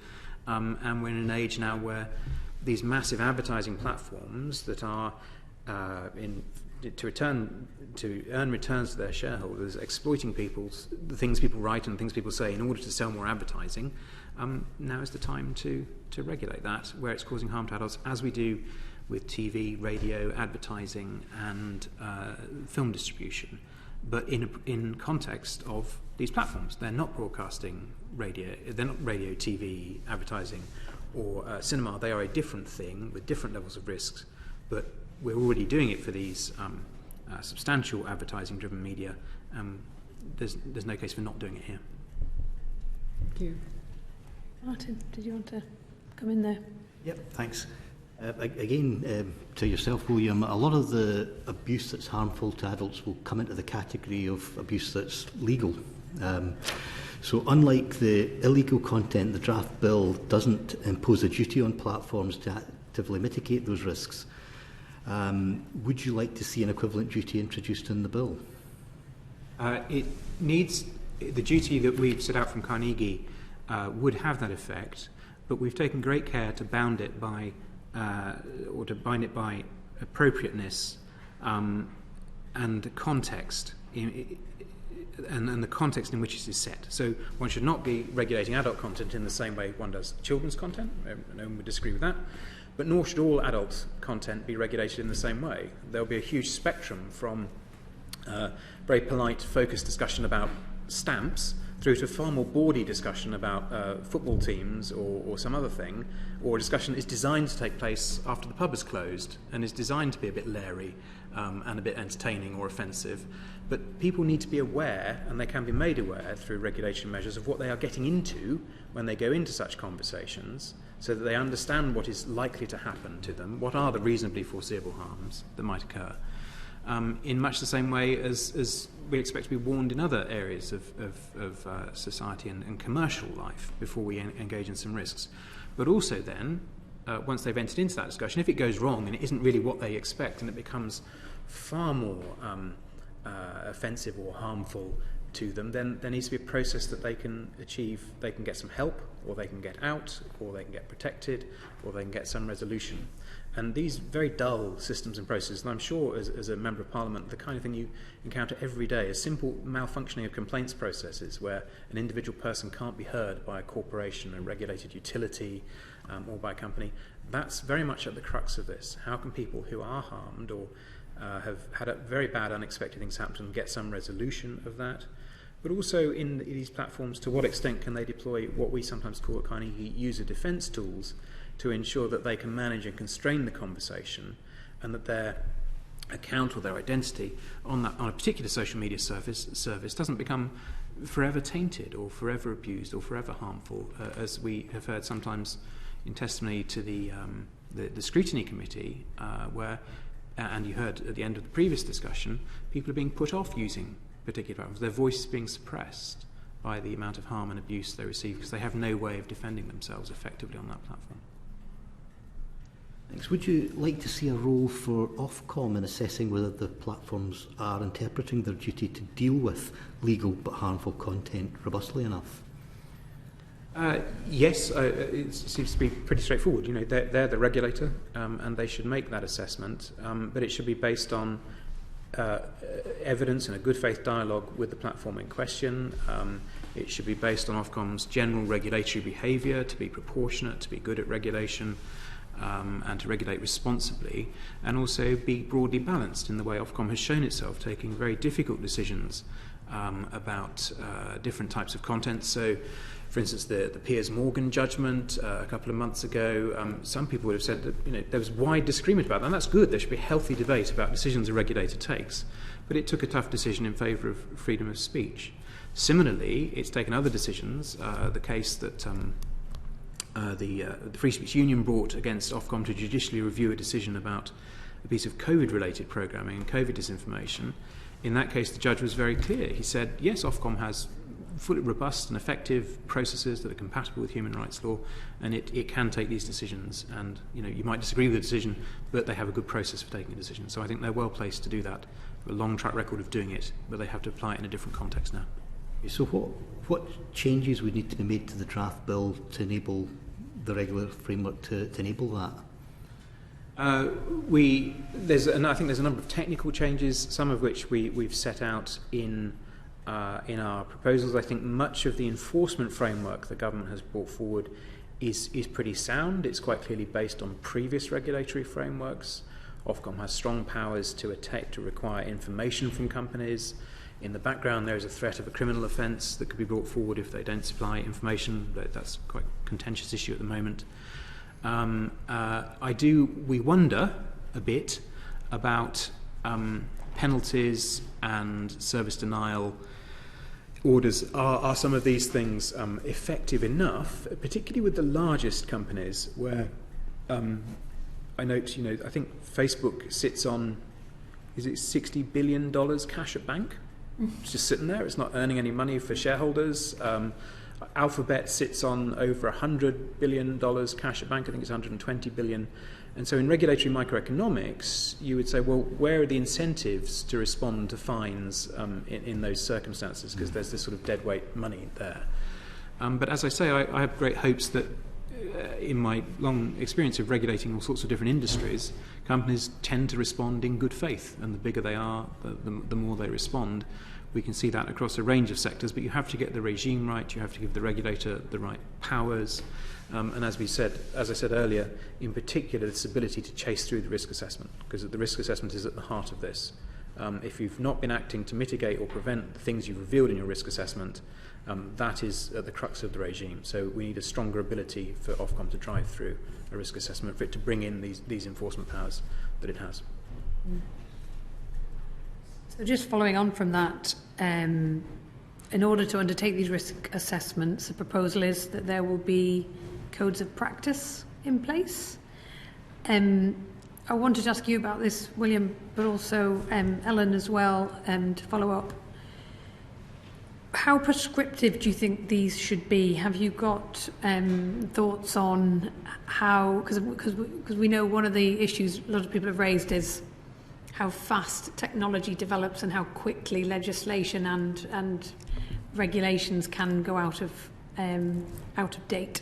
And we're in an age now where these massive advertising platforms that are to earn returns to their shareholders, exploiting the things people write and things people say in order to sell more advertising. Now is the time to regulate that where it's causing harm to adults, as we do with TV, radio, advertising, and film distribution, but in context of these platforms. They're not broadcasting radio, they're not radio, TV, advertising, or cinema. They are a different thing with different levels of risks, but we're already doing it for these substantial advertising-driven media. There's no case for not doing it here. Thank you. Martin, did you want to come in there? Yep, thanks. Again, to yourself, William, a lot of the abuse that's harmful to adults will come into the category of abuse that's legal. So unlike the illegal content, the draft bill doesn't impose a duty on platforms to actively mitigate those risks. Would you like to see an equivalent duty introduced in the bill? It needs the duty that we've set out from Carnegie would have that effect, but we've taken great care to bound it by or to bind it by appropriateness and the context and the context in which it is set. So one should not be regulating adult content in the same way one does children's content. No one would disagree with that. But nor should all adult content be regulated in the same way. There will be a huge spectrum from very polite, focused discussion about stamps through to far more bawdy discussion about football teams or some other thing, or a discussion that is designed to take place after the pub is closed and is designed to be a bit leery and a bit entertaining or offensive. But people need to be aware, and they can be made aware through regulation measures, of what they are getting into when they go into such conversations, so that they understand what is likely to happen to them, what are the reasonably foreseeable harms that might occur. In much the same way as we expect to be warned in other areas of society and commercial life before we engage in some risks. But also then, once they've entered into that discussion, if it goes wrong and it isn't really what they expect and it becomes far more offensive or harmful to them, then there needs to be a process that they can achieve. They can get some help, or they can get out, or they can get protected, or they can get some resolution. And these very dull systems and processes, and I'm sure as a Member of Parliament, the kind of thing you encounter every day, a simple malfunctioning of complaints processes where an individual person can't be heard by a corporation, a regulated utility, or by a company, that's very much at the crux of this. How can people who are harmed or have had very bad unexpected things happen and get some resolution of that? But also in these platforms, to what extent can they deploy what we sometimes call at Carnegie user defence tools to ensure that they can manage and constrain the conversation, and that their account or their identity on a particular social media service doesn't become forever tainted or forever abused or forever harmful, as we have heard sometimes in testimony to the Scrutiny Committee, where, and you heard at the end of the previous discussion, people are being put off using particular platforms. Their voice is being suppressed by the amount of harm and abuse they receive because they have no way of defending themselves effectively on that platform. Thanks. Would you like to see a role for Ofcom in assessing whether the platforms are interpreting their duty to deal with legal but harmful content robustly enough? Yes, it seems to be pretty straightforward. You know, they're the regulator, and they should make that assessment, but it should be based on evidence and a good faith dialogue with the platform in question. It should be based on Ofcom's general regulatory behaviour, to be proportionate, to be good at regulation, and to regulate responsibly, and also be broadly balanced in the way Ofcom has shown itself, taking very difficult decisions about different types of content. So, for instance, the Piers Morgan judgment a couple of months ago, some people would have said that there was wide disagreement about that, and that's good. There should be a healthy debate about decisions a regulator takes, but it took a tough decision in favour of freedom of speech. Similarly, it's taken other decisions. The case that the Free Speech Union brought against Ofcom to judicially review a decision about a piece of COVID-related programming and COVID disinformation. In that case, the judge was very clear. He said, yes, Ofcom has fully robust and effective processes that are compatible with human rights law, and it can take these decisions. And you might disagree with the decision, but they have a good process for taking a decision. So I think they're well placed to do that. A long track record of doing it, but they have to apply it in a different context now. So what changes would need to be made to the draft bill to enable the regular framework to enable that? I think there's a number of technical changes, some of which we've set out in our proposals. I think much of the enforcement framework the government has brought forward is pretty sound. It's quite clearly based on previous regulatory frameworks. Ofcom has strong powers to require information from companies. In the background, there is a threat of a criminal offence that could be brought forward if they don't supply information. That's quite a contentious issue at the moment. We wonder a bit about penalties and service denial orders. Are some of these things effective enough, particularly with the largest companies, where I note, I think Facebook sits on, is it $60 billion cash at bank? It's just sitting there. It's not earning any money for shareholders. Alphabet sits on over $100 billion cash at bank. I think it's $120 billion. And so in regulatory microeconomics, you would say, well, where are the incentives to respond to fines in those circumstances? Because there's this sort of deadweight money there. But as I say, I have great hopes that in my long experience of regulating all sorts of different industries, companies tend to respond in good faith, and the bigger they are, the more they respond. We can see that across a range of sectors, but you have to get the regime right, you have to give the regulator the right powers, and as I said earlier, in particular, this ability to chase through the risk assessment, because the risk assessment is at the heart of this. If you've not been acting to mitigate or prevent the things you've revealed in your risk assessment, that is at the crux of the regime. So we need a stronger ability for Ofcom to drive through a risk assessment, for it to bring in these enforcement powers that it has. So just following on from that, in order to undertake these risk assessments, the proposal is that there will be codes of practice in place. I wanted to ask you about this, William, but also Ellen as well, to follow up. How prescriptive do you think these should be? Have you got thoughts on how, because we know one of the issues a lot of people have raised is how fast technology develops and how quickly legislation and regulations can go out of date.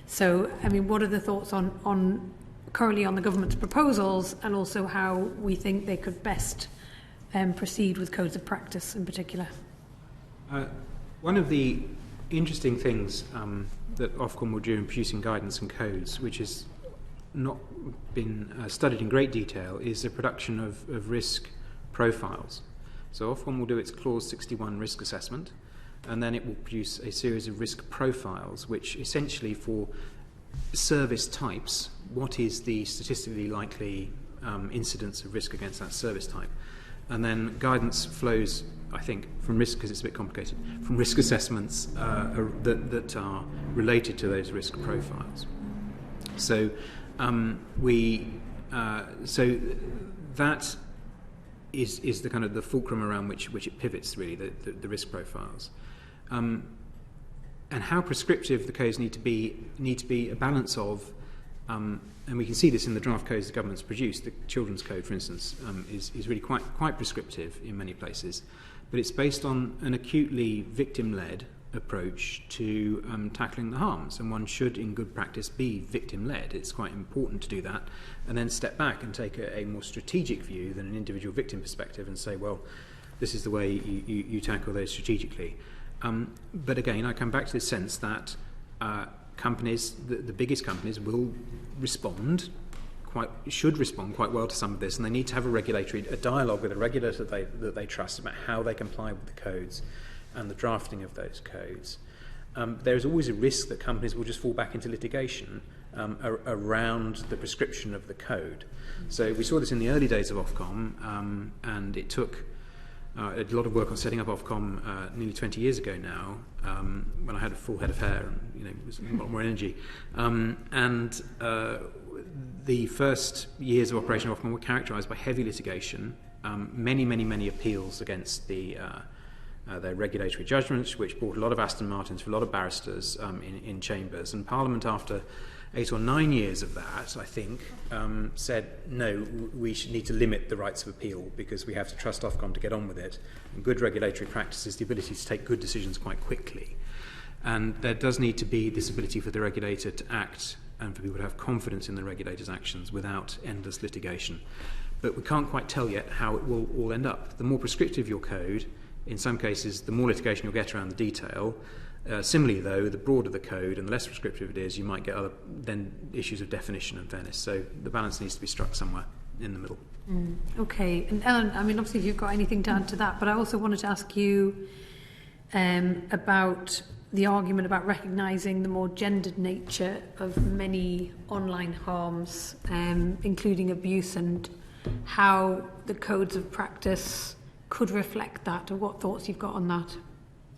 So, I mean, what are the thoughts on currently on the government's proposals, and also how we think they could best proceed with codes of practice in particular? One of the interesting things that Ofcom will do in producing guidance and codes, which has not been studied in great detail, is the production of risk profiles. So Ofcom will do its Clause 61 risk assessment, and then it will produce a series of risk profiles, which essentially for service types, what is the statistically likely incidents of risk against that service type. And then guidance flows, I think, from risk, because it's a bit complicated, from risk assessments that are related to those risk profiles. So so that is the kind of the fulcrum around which it pivots, really, the risk profiles. And how prescriptive the codes need to be a balance of, and we can see this in the draft codes the government's produced. The children's code, for instance, is really quite prescriptive in many places, but it's based on an acutely victim-led approach to tackling the harms, and one should, in good practice, be victim-led. It's quite important to do that, and then step back and take a more strategic view than an individual victim perspective and say, well, this is the way you tackle those strategically. But again, I come back to this sense that companies, the biggest companies, should respond quite well to some of this, and they need to have a dialogue with a regulator that they trust about how they comply with the codes and the drafting of those codes. There is always a risk that companies will just fall back into litigation around the prescription of the code. So we saw this in the early days of Ofcom, and it took a lot of work on setting up Ofcom nearly 20 years ago now, when I had a full head of hair and it was a lot more energy. And the first years of operation of Ofcom were characterised by heavy litigation, many appeals against their regulatory judgments, which brought a lot of Aston Martins for a lot of barristers in chambers. And Parliament, after 8 or 9 years of that, I think, said, no, we should need to limit the rights of appeal because we have to trust Ofcom to get on with it. And good regulatory practice is the ability to take good decisions quite quickly. And there does need to be this ability for the regulator to act and for people to have confidence in the regulator's actions without endless litigation. But we can't quite tell yet how it will all end up. The more prescriptive your code, in some cases, the more litigation you'll get around the detail. Similarly, though, the broader the code and the less prescriptive it is, you might get other issues of definition and fairness. So the balance needs to be struck somewhere in the middle. Okay. And Ellen, I mean, obviously you've got anything to add to that, but I also wanted to ask you about the argument about recognising the more gendered nature of many online harms, including abuse, and how the codes of practice could reflect that, or what thoughts you've got on that.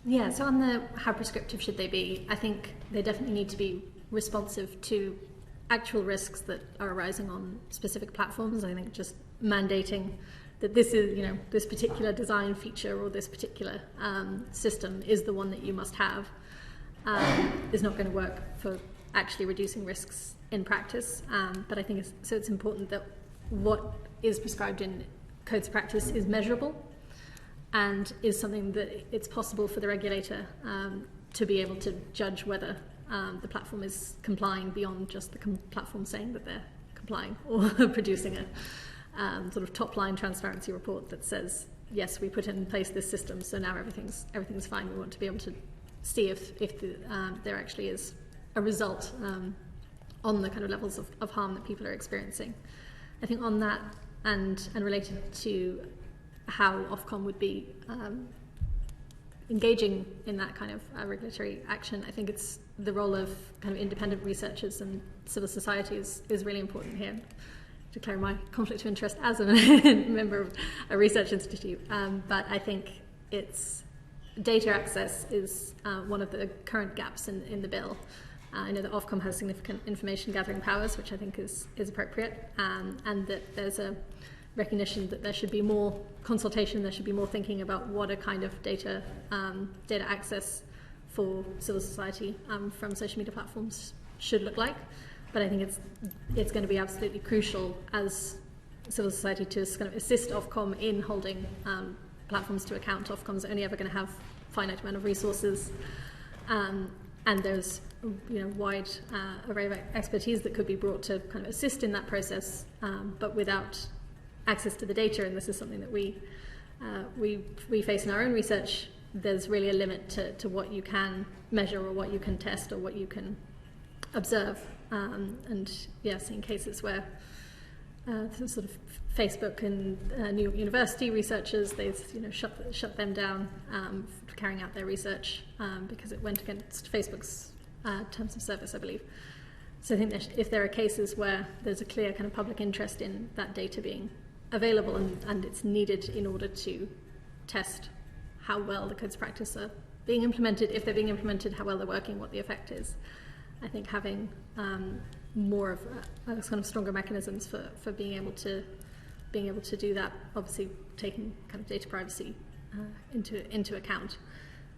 Yeah, so on the how prescriptive should they be, I think they definitely need to be responsive to actual risks that are arising on specific platforms. I think just mandating that this is, this particular design feature or this particular system is the one that you must have is not going to work for actually reducing risks in practice. But I think it's important that what is prescribed in codes of practice is measurable and is something that it's possible for the regulator to be able to judge whether the platform is complying beyond just the platform saying that they're complying, or producing a sort of top-line transparency report that says, yes, we put in place this system, so now everything's fine. We want to be able to see if there actually is a result on the kind of levels of harm that people are experiencing. I think on that and related to how Ofcom would be engaging in that kind of regulatory action, I think it's the role of kind of independent researchers and civil society is really important here. Declare my conflict of interest as a member of a research institute, but I think it's data access is one of the current gaps in the bill. I know that Ofcom has significant information gathering powers, which I think is appropriate, and that there's a recognition that there should be more consultation, there should be more thinking about what a kind of data access for civil society from social media platforms should look like. But I think it's going to be absolutely crucial as civil society to kind of assist Ofcom in holding platforms to account. Ofcom's only ever going to have a finite amount of resources, and there's wide array of expertise that could be brought to kind of assist in that process, but without access to the data, and this is something that we face in our own research, there's really a limit to what you can measure or what you can test or what you can observe. And yes, in cases where sort of Facebook and New York University researchers, they've shut them down for carrying out their research because it went against Facebook's terms of service, I believe. So I think that if there are cases where there's a clear kind of public interest in that data being available and it's needed in order to test how well the codes of practice are being implemented, if they're being implemented, how well they're working, what the effect is, I think having more of kind of stronger mechanisms for being able to do that, obviously taking kind of data privacy into account,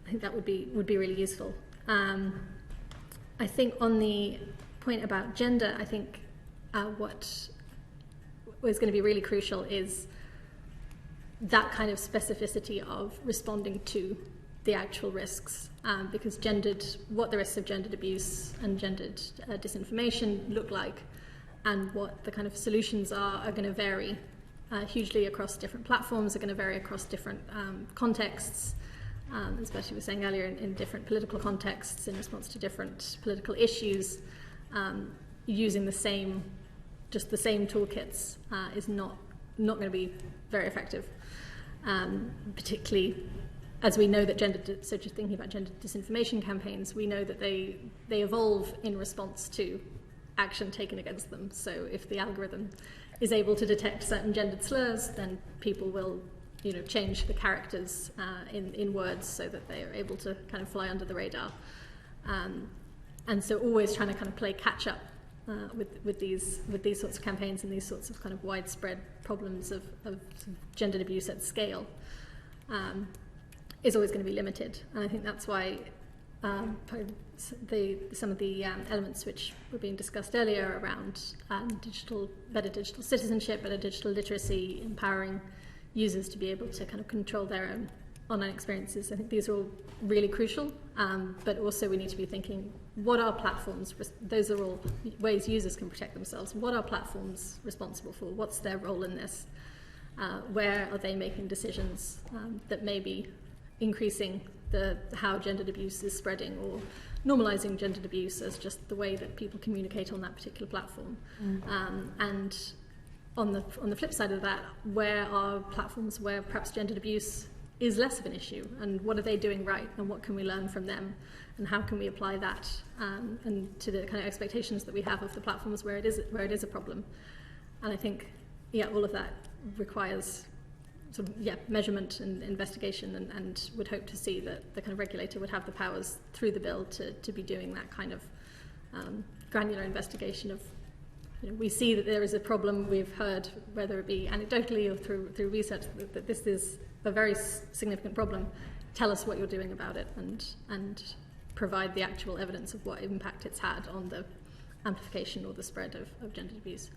I think that would be really useful. I think on the point about gender, I think what is going to be really crucial is that kind of specificity of responding to the actual risks, because what the risks of gendered abuse and gendered disinformation look like, and what the kind of solutions are going to vary hugely across different platforms, are going to vary across different contexts, as Bertie was saying earlier, in different political contexts, in response to different political issues. Using the same toolkits is not going to be very effective, particularly as we know that so just thinking about gender disinformation campaigns, we know that they evolve in response to action taken against them. So if the algorithm is able to detect certain gendered slurs, then people will change the characters in words so that they are able to kind of fly under the radar. And so always trying to kind of play catch up with these sorts of campaigns and these sorts of kind of widespread problems of gendered abuse at scale is always going to be limited. And I think that's why some of the elements which were being discussed earlier around better digital citizenship, better digital literacy, empowering users to be able to kind of control their own online experiences, I think these are all really crucial, but also we need to be thinking, what are platforms, those are all ways users can protect themselves, what are platforms responsible for, what's their role in this, where are they making decisions that may be increasing how gendered abuse is spreading, or normalising gendered abuse as just the way that people communicate on that particular platform. And on the flip side of that, where are platforms where perhaps gendered abuse is less of an issue, and what are they doing right, and what can we learn from them, and how can we apply that and to the kind of expectations that we have of the platforms where it is a problem. And I think all of that requires sort of measurement and investigation, and would hope to see that the kind of regulator would have the powers through the bill to be doing that kind of granular investigation of, we see that there is a problem, we've heard, whether it be anecdotally or through research, that this is a very significant problem. Tell us what you're doing about it, and provide the actual evidence of what impact it's had on the amplification or the spread of gendered abuse.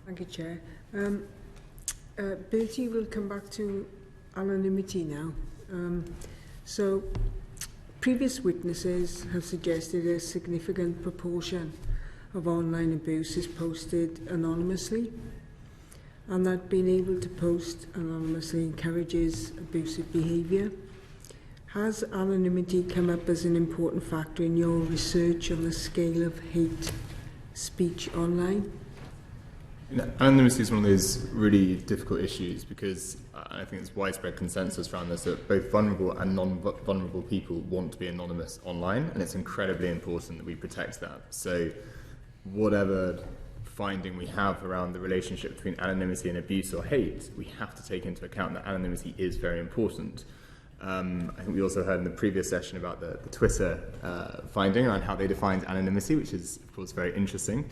Thank you, Chair. Bertie, will come back to anonymity now. So, previous witnesses have suggested a significant proportion of online abuse is posted anonymously, and that being able to post anonymously encourages abusive behaviour. Has anonymity come up as an important factor in your research on the scale of hate speech online? Anonymity is one of those really difficult issues, because I think there's widespread consensus around this that both vulnerable and non-vulnerable people want to be anonymous online, and it's incredibly important that we protect that. So whatever finding we have around the relationship between anonymity and abuse or hate, we have to take into account that anonymity is very important. I think we also heard in the previous session about the Twitter finding around how they defined anonymity, which is, of course, very interesting.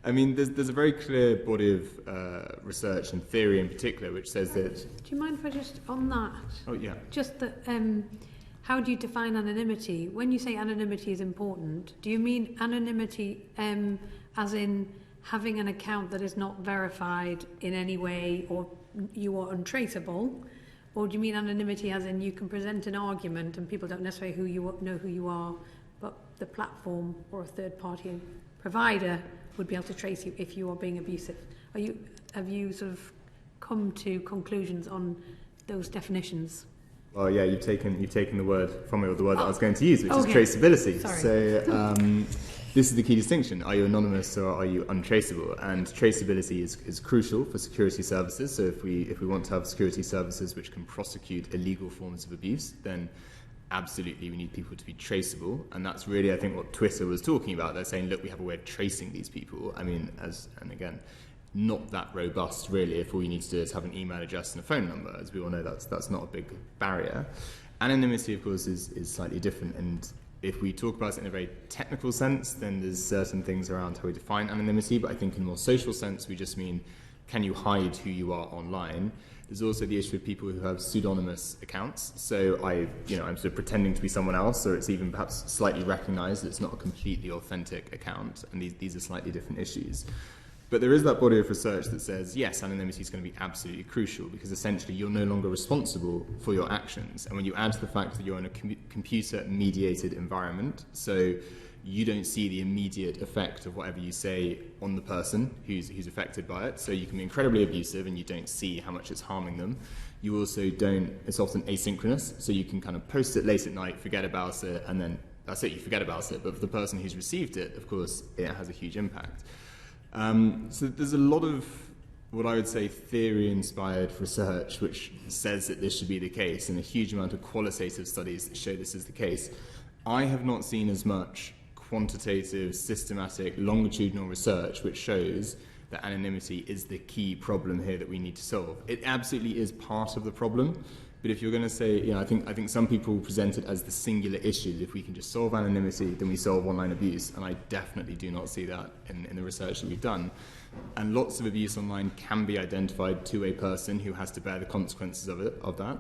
I mean, there's a very clear body of research and theory in particular which says that... Do you mind if I just, on that? Oh, yeah. Just that, how do you define anonymity? When you say anonymity is important, do you mean anonymity as in having an account that is not verified in any way, or you are untraceable? Or do you mean anonymity as in you can present an argument and people don't necessarily know who you are, but the platform or a third-party provider would be able to trace you if you are being abusive? Have you sort of come to conclusions on those definitions? Well, yeah, you've taken the word from me, or the word that I was going to use, which is traceability. Sorry. So this is the key distinction. Are you anonymous or are you untraceable? And traceability is crucial for security services. So if we want to have security services which can prosecute illegal forms of abuse, then absolutely we need people to be traceable, and that's really, I think, what Twitter was talking about. They're saying, look, we have a way of tracing these people. I mean, and again, not that robust, really, if all you need to do is have an email address and a phone number. As we all know, that's not a big barrier. Anonymity, of course, is slightly different, and if we talk about it in a very technical sense, then there's certain things around how we define anonymity, but I think in a more social sense, we just mean, can you hide who you are online? There's also the issue of people who have pseudonymous accounts. So I'm sort of pretending to be someone else, or it's even perhaps slightly recognized that it's not a completely authentic account, and these are slightly different issues. But there is that body of research that says, yes, anonymity is going to be absolutely crucial, because essentially you're no longer responsible for your actions. And when you add to the fact that you're in a computer-mediated environment, so you don't see the immediate effect of whatever you say on the person who's affected by it. So you can be incredibly abusive and you don't see how much it's harming them. You also don't, it's often asynchronous, so you can kind of post it late at night, forget about it, and then that's it, you forget about it. But for the person who's received it, of course, it has a huge impact. So there's a lot of what I would say theory-inspired research which says that this should be the case, and a huge amount of qualitative studies that show this is the case. I have not seen as much quantitative, systematic, longitudinal research which shows that anonymity is the key problem here that we need to solve. It absolutely is part of the problem, but if you're going to say, I think some people present it as the singular issue. If we can just solve anonymity, then we solve online abuse, and I definitely do not see that in the research that we've done. And lots of abuse online can be identified to a person who has to bear the consequences of that.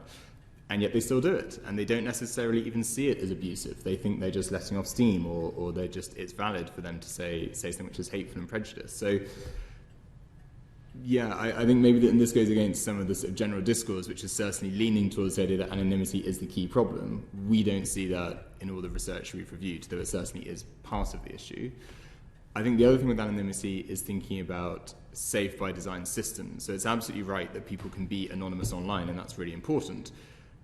And yet they still do it, and they don't necessarily even see it as abusive. They think they're just letting off steam, or they're just, it's valid for them to say something which is hateful and prejudiced. So, yeah, I think maybe and this goes against some of the sort of general discourse, which is certainly leaning towards the idea that anonymity is the key problem. We don't see that in all the research we've reviewed, though it certainly is part of the issue. I think the other thing with anonymity is thinking about safe by design systems. So it's absolutely right that people can be anonymous online, and that's really important.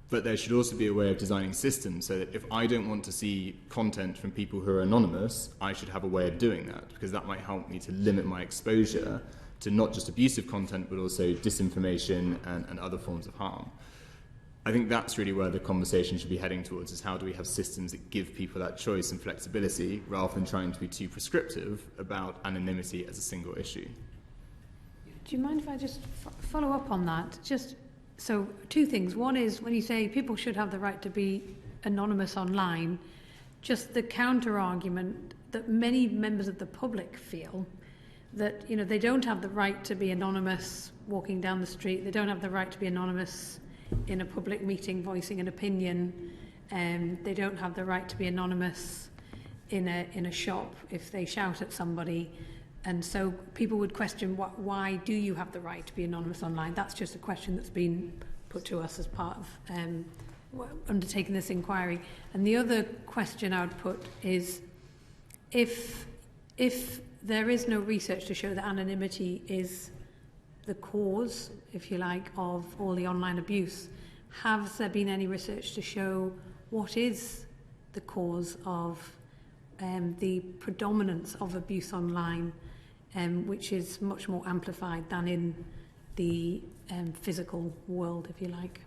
But there should also be a way of designing systems so that if I don't want to see content from people who are anonymous, I should have a way of doing that, because that might help me to limit my exposure to not just abusive content, but also disinformation and other forms of harm. I think that's really where the conversation should be heading towards, is how do we have systems that give people that choice and flexibility, rather than trying to be too prescriptive about anonymity as a single issue. Do you mind if I just follow up on that? So two things. One is, when you say people should have the right to be anonymous online, just the counter-argument that many members of the public feel that, they don't have the right to be anonymous walking down the street, they don't have the right to be anonymous in a public meeting voicing an opinion, they don't have the right to be anonymous in a shop if they shout at somebody. And so people would question, why do you have the right to be anonymous online? That's just a question that's been put to us as part of undertaking this inquiry. And the other question I would put is, if there is no research to show that anonymity is the cause, if you like, of all the online abuse, has there been any research to show what is the cause of the predominance of abuse online, which is much more amplified than in the physical world, if you like?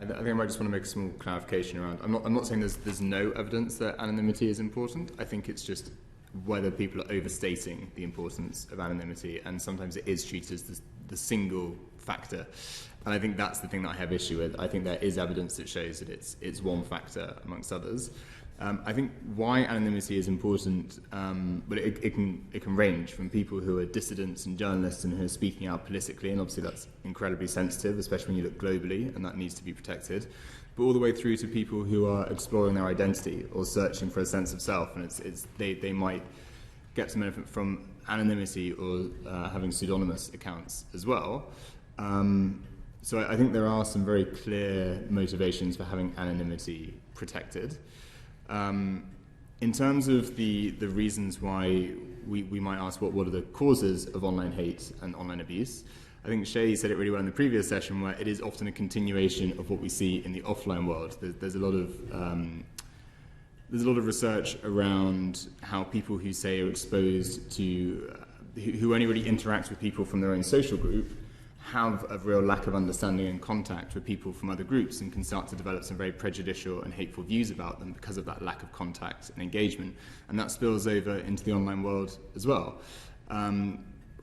I think I might just want to make a small clarification around. I'm not saying there's no evidence that anonymity is important. I think it's just whether people are overstating the importance of anonymity, and sometimes it is treated as the single factor. And I think that's the thing that I have issue with. I think there is evidence that shows that it's one factor amongst others. I think why anonymity is important, but it can range from people who are dissidents and journalists and who are speaking out politically, and obviously that's incredibly sensitive, especially when you look globally, and that needs to be protected, but all the way through to people who are exploring their identity or searching for a sense of self, and they might get some benefit from anonymity or having pseudonymous accounts as well. So I think there are some very clear motivations for having anonymity protected. In terms of the reasons why we might ask what are the causes of online hate and online abuse, I think Seyi said it really well in the previous session, where it is often a continuation of what we see in the offline world. There's a lot of research around how people who say are exposed to, who only really interact with people from their own social group, have a real lack of understanding and contact with people from other groups and can start to develop some very prejudicial and hateful views about them because of that lack of contact and engagement. And that spills over into the online world as well.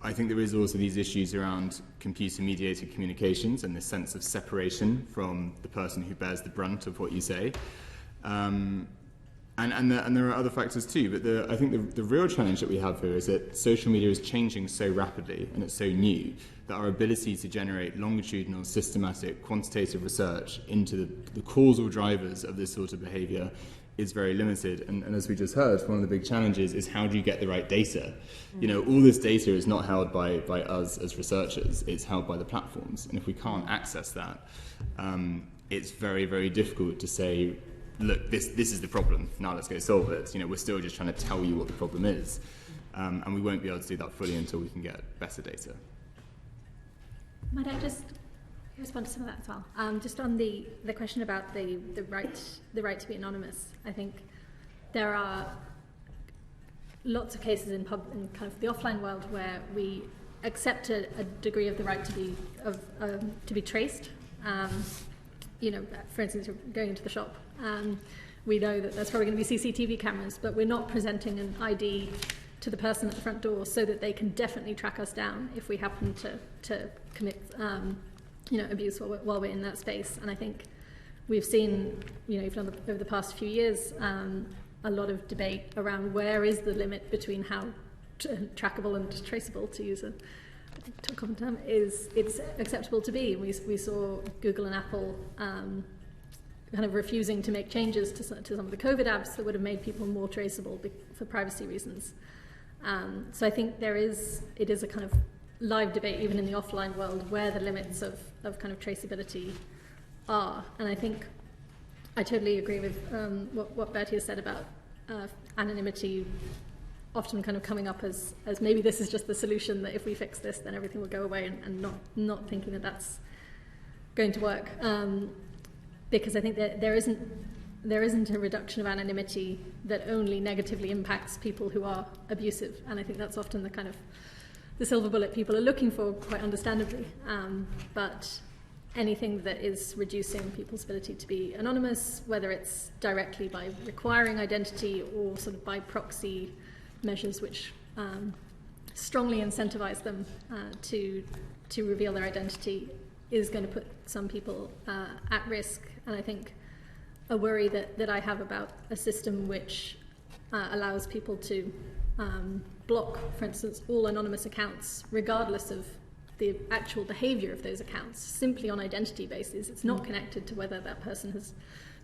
I think there is also these issues around computer-mediated communications and this sense of separation from the person who bears the brunt of what you say. And there are other factors too, but I think the real challenge that we have here is that social media is changing so rapidly and it's so new that our ability to generate longitudinal, systematic, quantitative research into the causal drivers of this sort of behaviour is very limited. And as we just heard, one of the big challenges is how do you get the right data? You know, all this data is not held by us as researchers, it's held by the platforms. And if we can't access that, it's very, very difficult to say, look, this is the problem, now let's go solve it. You know, we're still just trying to tell you what the problem is. And we won't be able to do that fully until we can get better data. Might I just respond to some of that as well? Just on the question about the right to be anonymous, I think there are lots of cases in kind of the offline world where we accept a degree of the right to be traced. You know, for instance, you're going into the shop. We know that there's probably going to be CCTV cameras, but we're not presenting an ID to the person at the front door so that they can definitely track us down if we happen to commit abuse while we're in that space. And I think we've seen, even over the past few years, a lot of debate around where is the limit between how trackable and traceable, to use a common term, it's acceptable to be. We saw Google and Apple kind of refusing to make changes to some of the COVID apps that would have made people more traceable for privacy reasons. So I think it is a kind of live debate, even in the offline world, where the limits of kind of traceability are. And I think I totally agree with what Bertie has said about anonymity often kind of coming up as maybe this is just the solution, that if we fix this, then everything will go away, and not thinking that that's going to work. Because I think that there isn't a reduction of anonymity that only negatively impacts people who are abusive. And I think that's often the kind of the silver bullet people are looking for, quite understandably. But anything that is reducing people's ability to be anonymous, whether it's directly by requiring identity or sort of by proxy measures which strongly incentivize them to reveal their identity, is going to put some people at risk. And I think a worry that I have about a system which allows people to block, for instance, all anonymous accounts, regardless of the actual behaviour of those accounts, simply on identity basis. It's not connected to whether that person has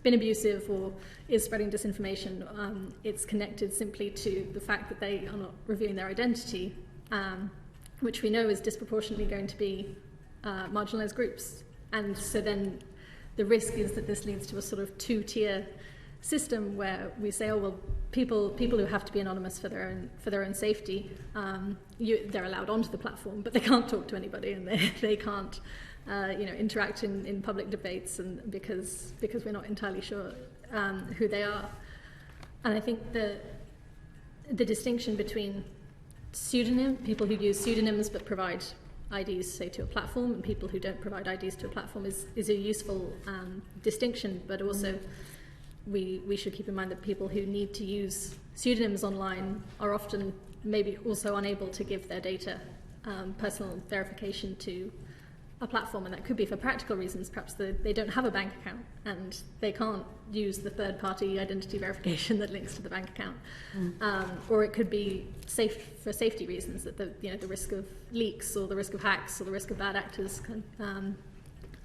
been abusive or is spreading disinformation. It's connected simply to the fact that they are not revealing their identity, which we know is disproportionately going to be marginalised groups. And so then the risk is that this leads to a sort of two-tier system where we say, oh well, people who have to be anonymous for their own safety, they're allowed onto the platform, but they can't talk to anybody, and they can't interact in public debates, and because we're not entirely sure who they are. And I think the distinction between people who use pseudonyms but provide IDs, say, to a platform, and people who don't provide IDs to a platform is a useful distinction, but also we should keep in mind that people who need to use pseudonyms online are often maybe also unable to give their data personal verification to a platform, and that could be for practical reasons. Perhaps they don't have a bank account and they can't use the third-party identity verification that links to the bank account, or it could be for safety reasons, that the risk of leaks or the risk of hacks or the risk of bad actors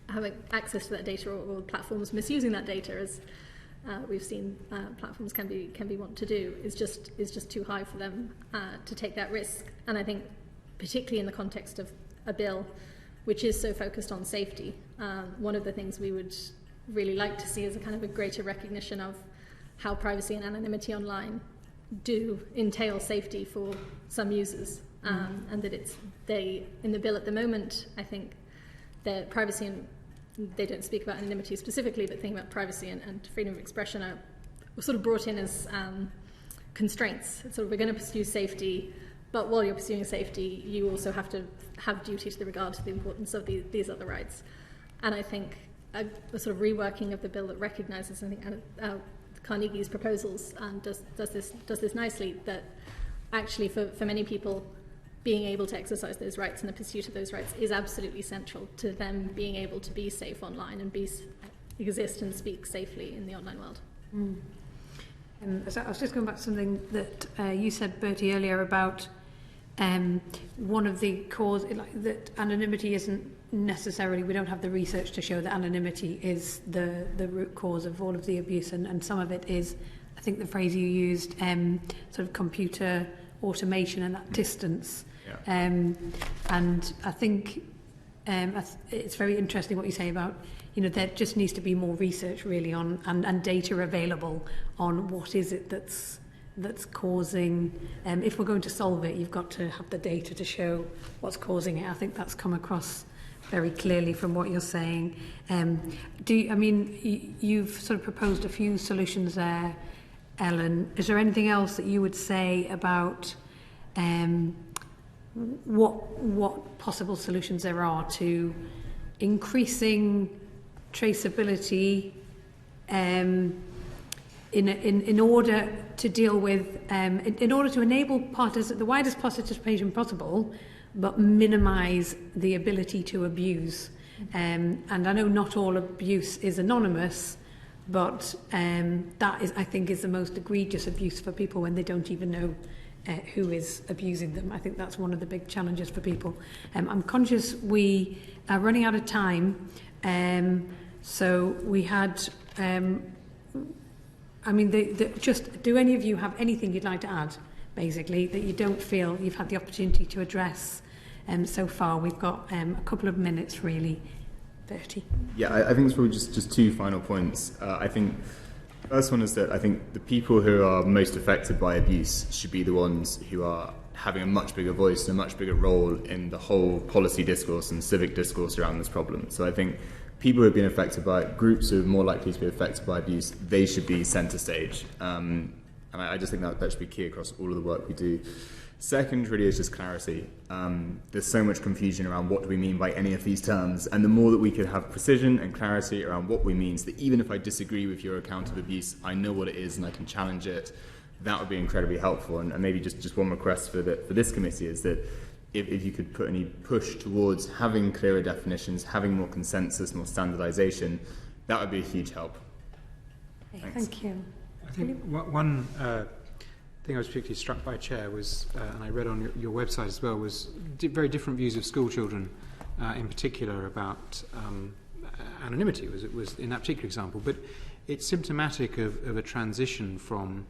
having access to that data, or platforms misusing that data, as we've seen platforms can be want to do, is just too high for them to take that risk. And I think particularly in the context of a bill which is so focused on safety, one of the things we would really like to see is a kind of a greater recognition of how privacy and anonymity online do entail safety for some users, and that in the bill at the moment, I think their privacy, and they don't speak about anonymity specifically, but thinking about privacy and freedom of expression were sort of brought in as constraints. It's sort of, we're going to pursue safety, But while you're pursuing safety, you also have to have duty to regard to the importance of these other rights. And I think a sort of reworking of the bill that recognises, I think, Carnegie's proposals does this nicely, that actually for many people, being able to exercise those rights and the pursuit of those rights is absolutely central to them being able to be safe online and exist and speak safely in the online world. So I was just going back to something that you said, Bertie, earlier about one of the cause, that anonymity isn't necessarily, we don't have the research to show that anonymity is the root cause of all of the abuse, and some of it is, I think the phrase you used, sort of computer automation and that distance. Yeah. And I think it's very interesting what you say about, there just needs to be more research really on and data available on what is it that's causing. If we're going to solve it, you've got to have the data to show what's causing it. I think that's come across very clearly from what you're saying. You've sort of proposed a few solutions there, Ellen. Is there anything else that you would say about what possible solutions there are to increasing traceability in order to deal with, in order to enable the widest participation possible, but minimise the ability to abuse? And I know not all abuse is anonymous, but that is, I think, is the most egregious abuse for people when they don't even know who is abusing them. I think that's one of the big challenges for people. I'm conscious we are running out of time, so we had. Just do any of you have anything you'd like to add, basically, that you don't feel you've had the opportunity to address so far? We've got a couple of minutes, really. Bertie. Yeah, I think it's probably just two final points. I think the first one is that I think the people who are most affected by abuse should be the ones who are having a much bigger voice and a much bigger role in the whole policy discourse and civic discourse around this problem. So I think people who have been affected by it, groups who are more likely to be affected by abuse, they should be centre stage. And I just think that should be key across all of the work we do. Second, really, is just clarity. There's so much confusion around what do we mean by any of these terms, and the more that we could have precision and clarity around what we mean, so that even if I disagree with your account of abuse, I know what it is and I can challenge it, that would be incredibly helpful. And maybe just one request for this committee is that if you could put any push towards having clearer definitions, having more consensus, more standardisation, that would be a huge help. Okay, thank you. I think one thing I was particularly struck by, Chair, was, and I read on your website as well, was very different views of school children, in particular about anonymity, was in that particular example. But it's symptomatic of a transition from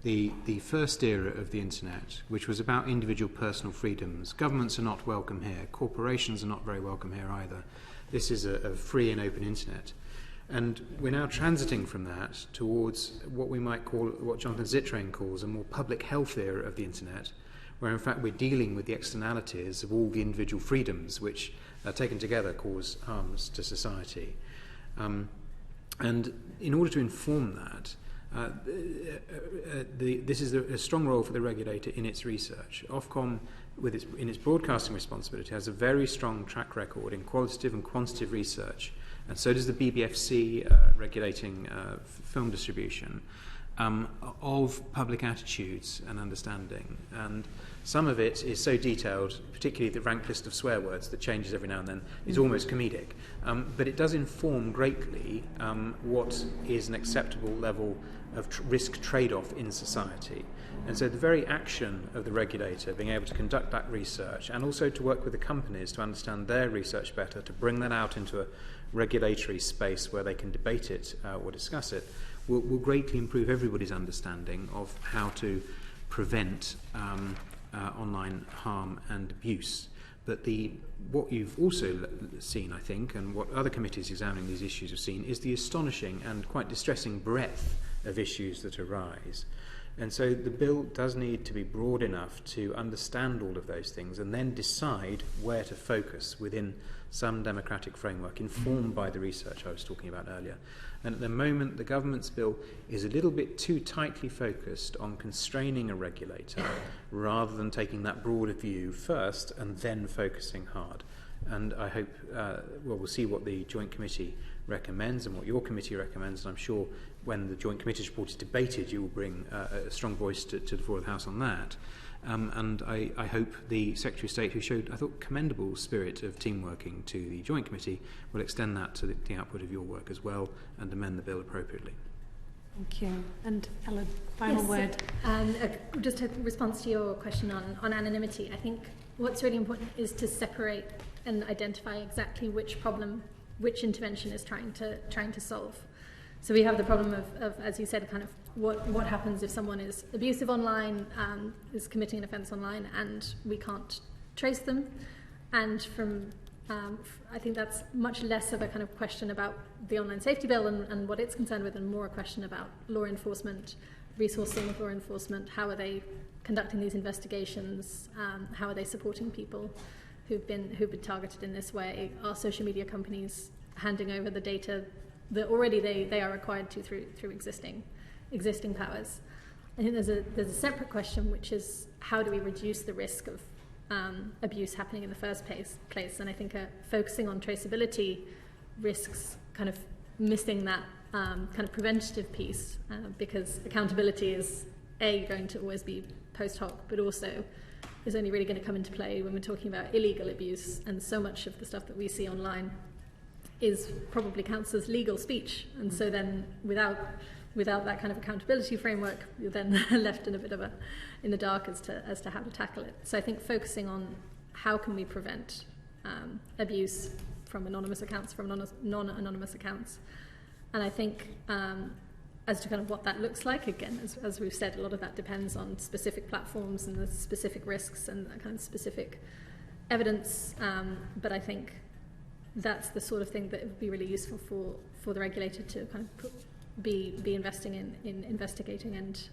the first era of the internet, which was about individual personal freedoms. Governments are not welcome here. Corporations are not very welcome here either. This is a free and open internet. And we're now transiting from that towards what we might call, what Jonathan Zittrain calls, a more public health era of the internet, where in fact we're dealing with the externalities of all the individual freedoms which, taken together, cause harms to society. And in order to inform that, this is a strong role for the regulator in its research. Ofcom, in its broadcasting responsibility, has a very strong track record in qualitative and quantitative research, and so does the BBFC, regulating film distribution, of public attitudes and understanding. And some of it is so detailed, particularly the rank list of swear words that changes every now and then, is almost comedic. But it does inform greatly what is an acceptable level of risk trade-off in society. And so the very action of the regulator being able to conduct that research and also to work with the companies to understand their research better, to bring that out into a regulatory space where they can debate it or discuss it, will greatly improve everybody's understanding of how to prevent online harm and abuse. But what you've also seen, I think, and what other committees examining these issues have seen, is the astonishing and quite distressing breadth of issues that arise. And so the bill does need to be broad enough to understand all of those things and then decide where to focus within some democratic framework informed by the research I was talking about earlier. And at the moment, the government's bill is a little bit too tightly focused on constraining a regulator rather than taking that broader view first and then focusing hard. And I hope, we'll see what the Joint Committee recommends and what your committee recommends. And I'm sure when the Joint Committee's report is debated, you will bring a strong voice to the floor of the House on that. And I hope the Secretary of State, who showed, I thought, commendable spirit of team working to the Joint Committee, will extend that to the output of your work as well and amend the bill appropriately. Thank you. And Ellen, final word. Just a response to your question on anonymity, I think what's really important is to separate and identify exactly which problem, which intervention is trying to solve. So we have the problem of as you said, kind of what happens if someone is abusive online, is committing an offence online, and we can't trace them. And from I think that's much less of a kind of question about the online safety bill and what it's concerned with, and more a question about law enforcement, resourcing of law enforcement. How are they conducting these investigations? How are they supporting people who've been targeted in this way? Are social media companies handing over the data that already they are required to through existing powers? I think there's a separate question, which is how do we reduce the risk of abuse happening in the first place? And I think focusing on traceability risks kind of missing that kind of preventative piece, because accountability is going to always be post hoc, but also is only really going to come into play when we're talking about illegal abuse. And so much of the stuff that we see online is probably counts as legal speech, and so then without that kind of accountability framework, you're then left in a bit of in the dark as to how to tackle it. So I think focusing on how can we prevent abuse from anonymous accounts, from non-anonymous accounts, and I think as to kind of what that looks like, again, as we've said, a lot of that depends on specific platforms and the specific risks and that kind of specific evidence, but I think that's the sort of thing that would be really useful for the regulator to kind of be investing in investigating and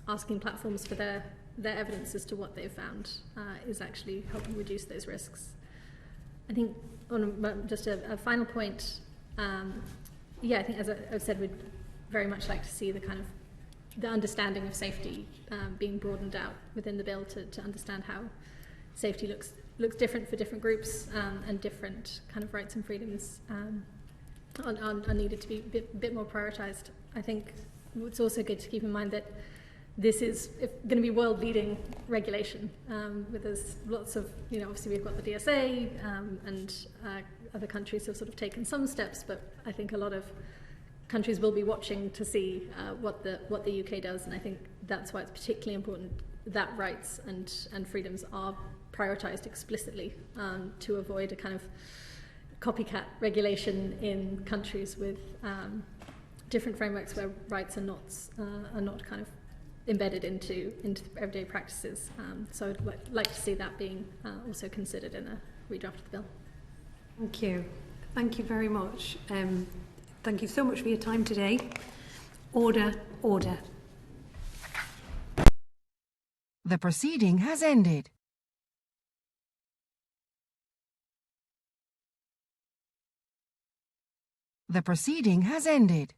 asking platforms for their evidence as to what they've found is actually helping reduce those risks. I think on just a final point, I think as I've said, we'd very much like to see the kind of the understanding of safety being broadened out within the bill to understand how safety looks different for different groups, and different kind of rights and freedoms are needed to be a bit more prioritised. I think it's also good to keep in mind that this is going to be world-leading regulation, with there's lots of, obviously we've got the DSA, and other countries have sort of taken some steps, but I think a lot of countries will be watching to see what the UK does, and I think that's why it's particularly important that rights and freedoms are prioritised explicitly, to avoid a kind of copycat regulation in countries with different frameworks where rights are not kind of embedded into everyday practices. So I'd like to see that being also considered in a redraft of the bill. Thank you. Thank you very much. Thank you so much for your time today. Order. The proceeding has ended. The proceeding has ended.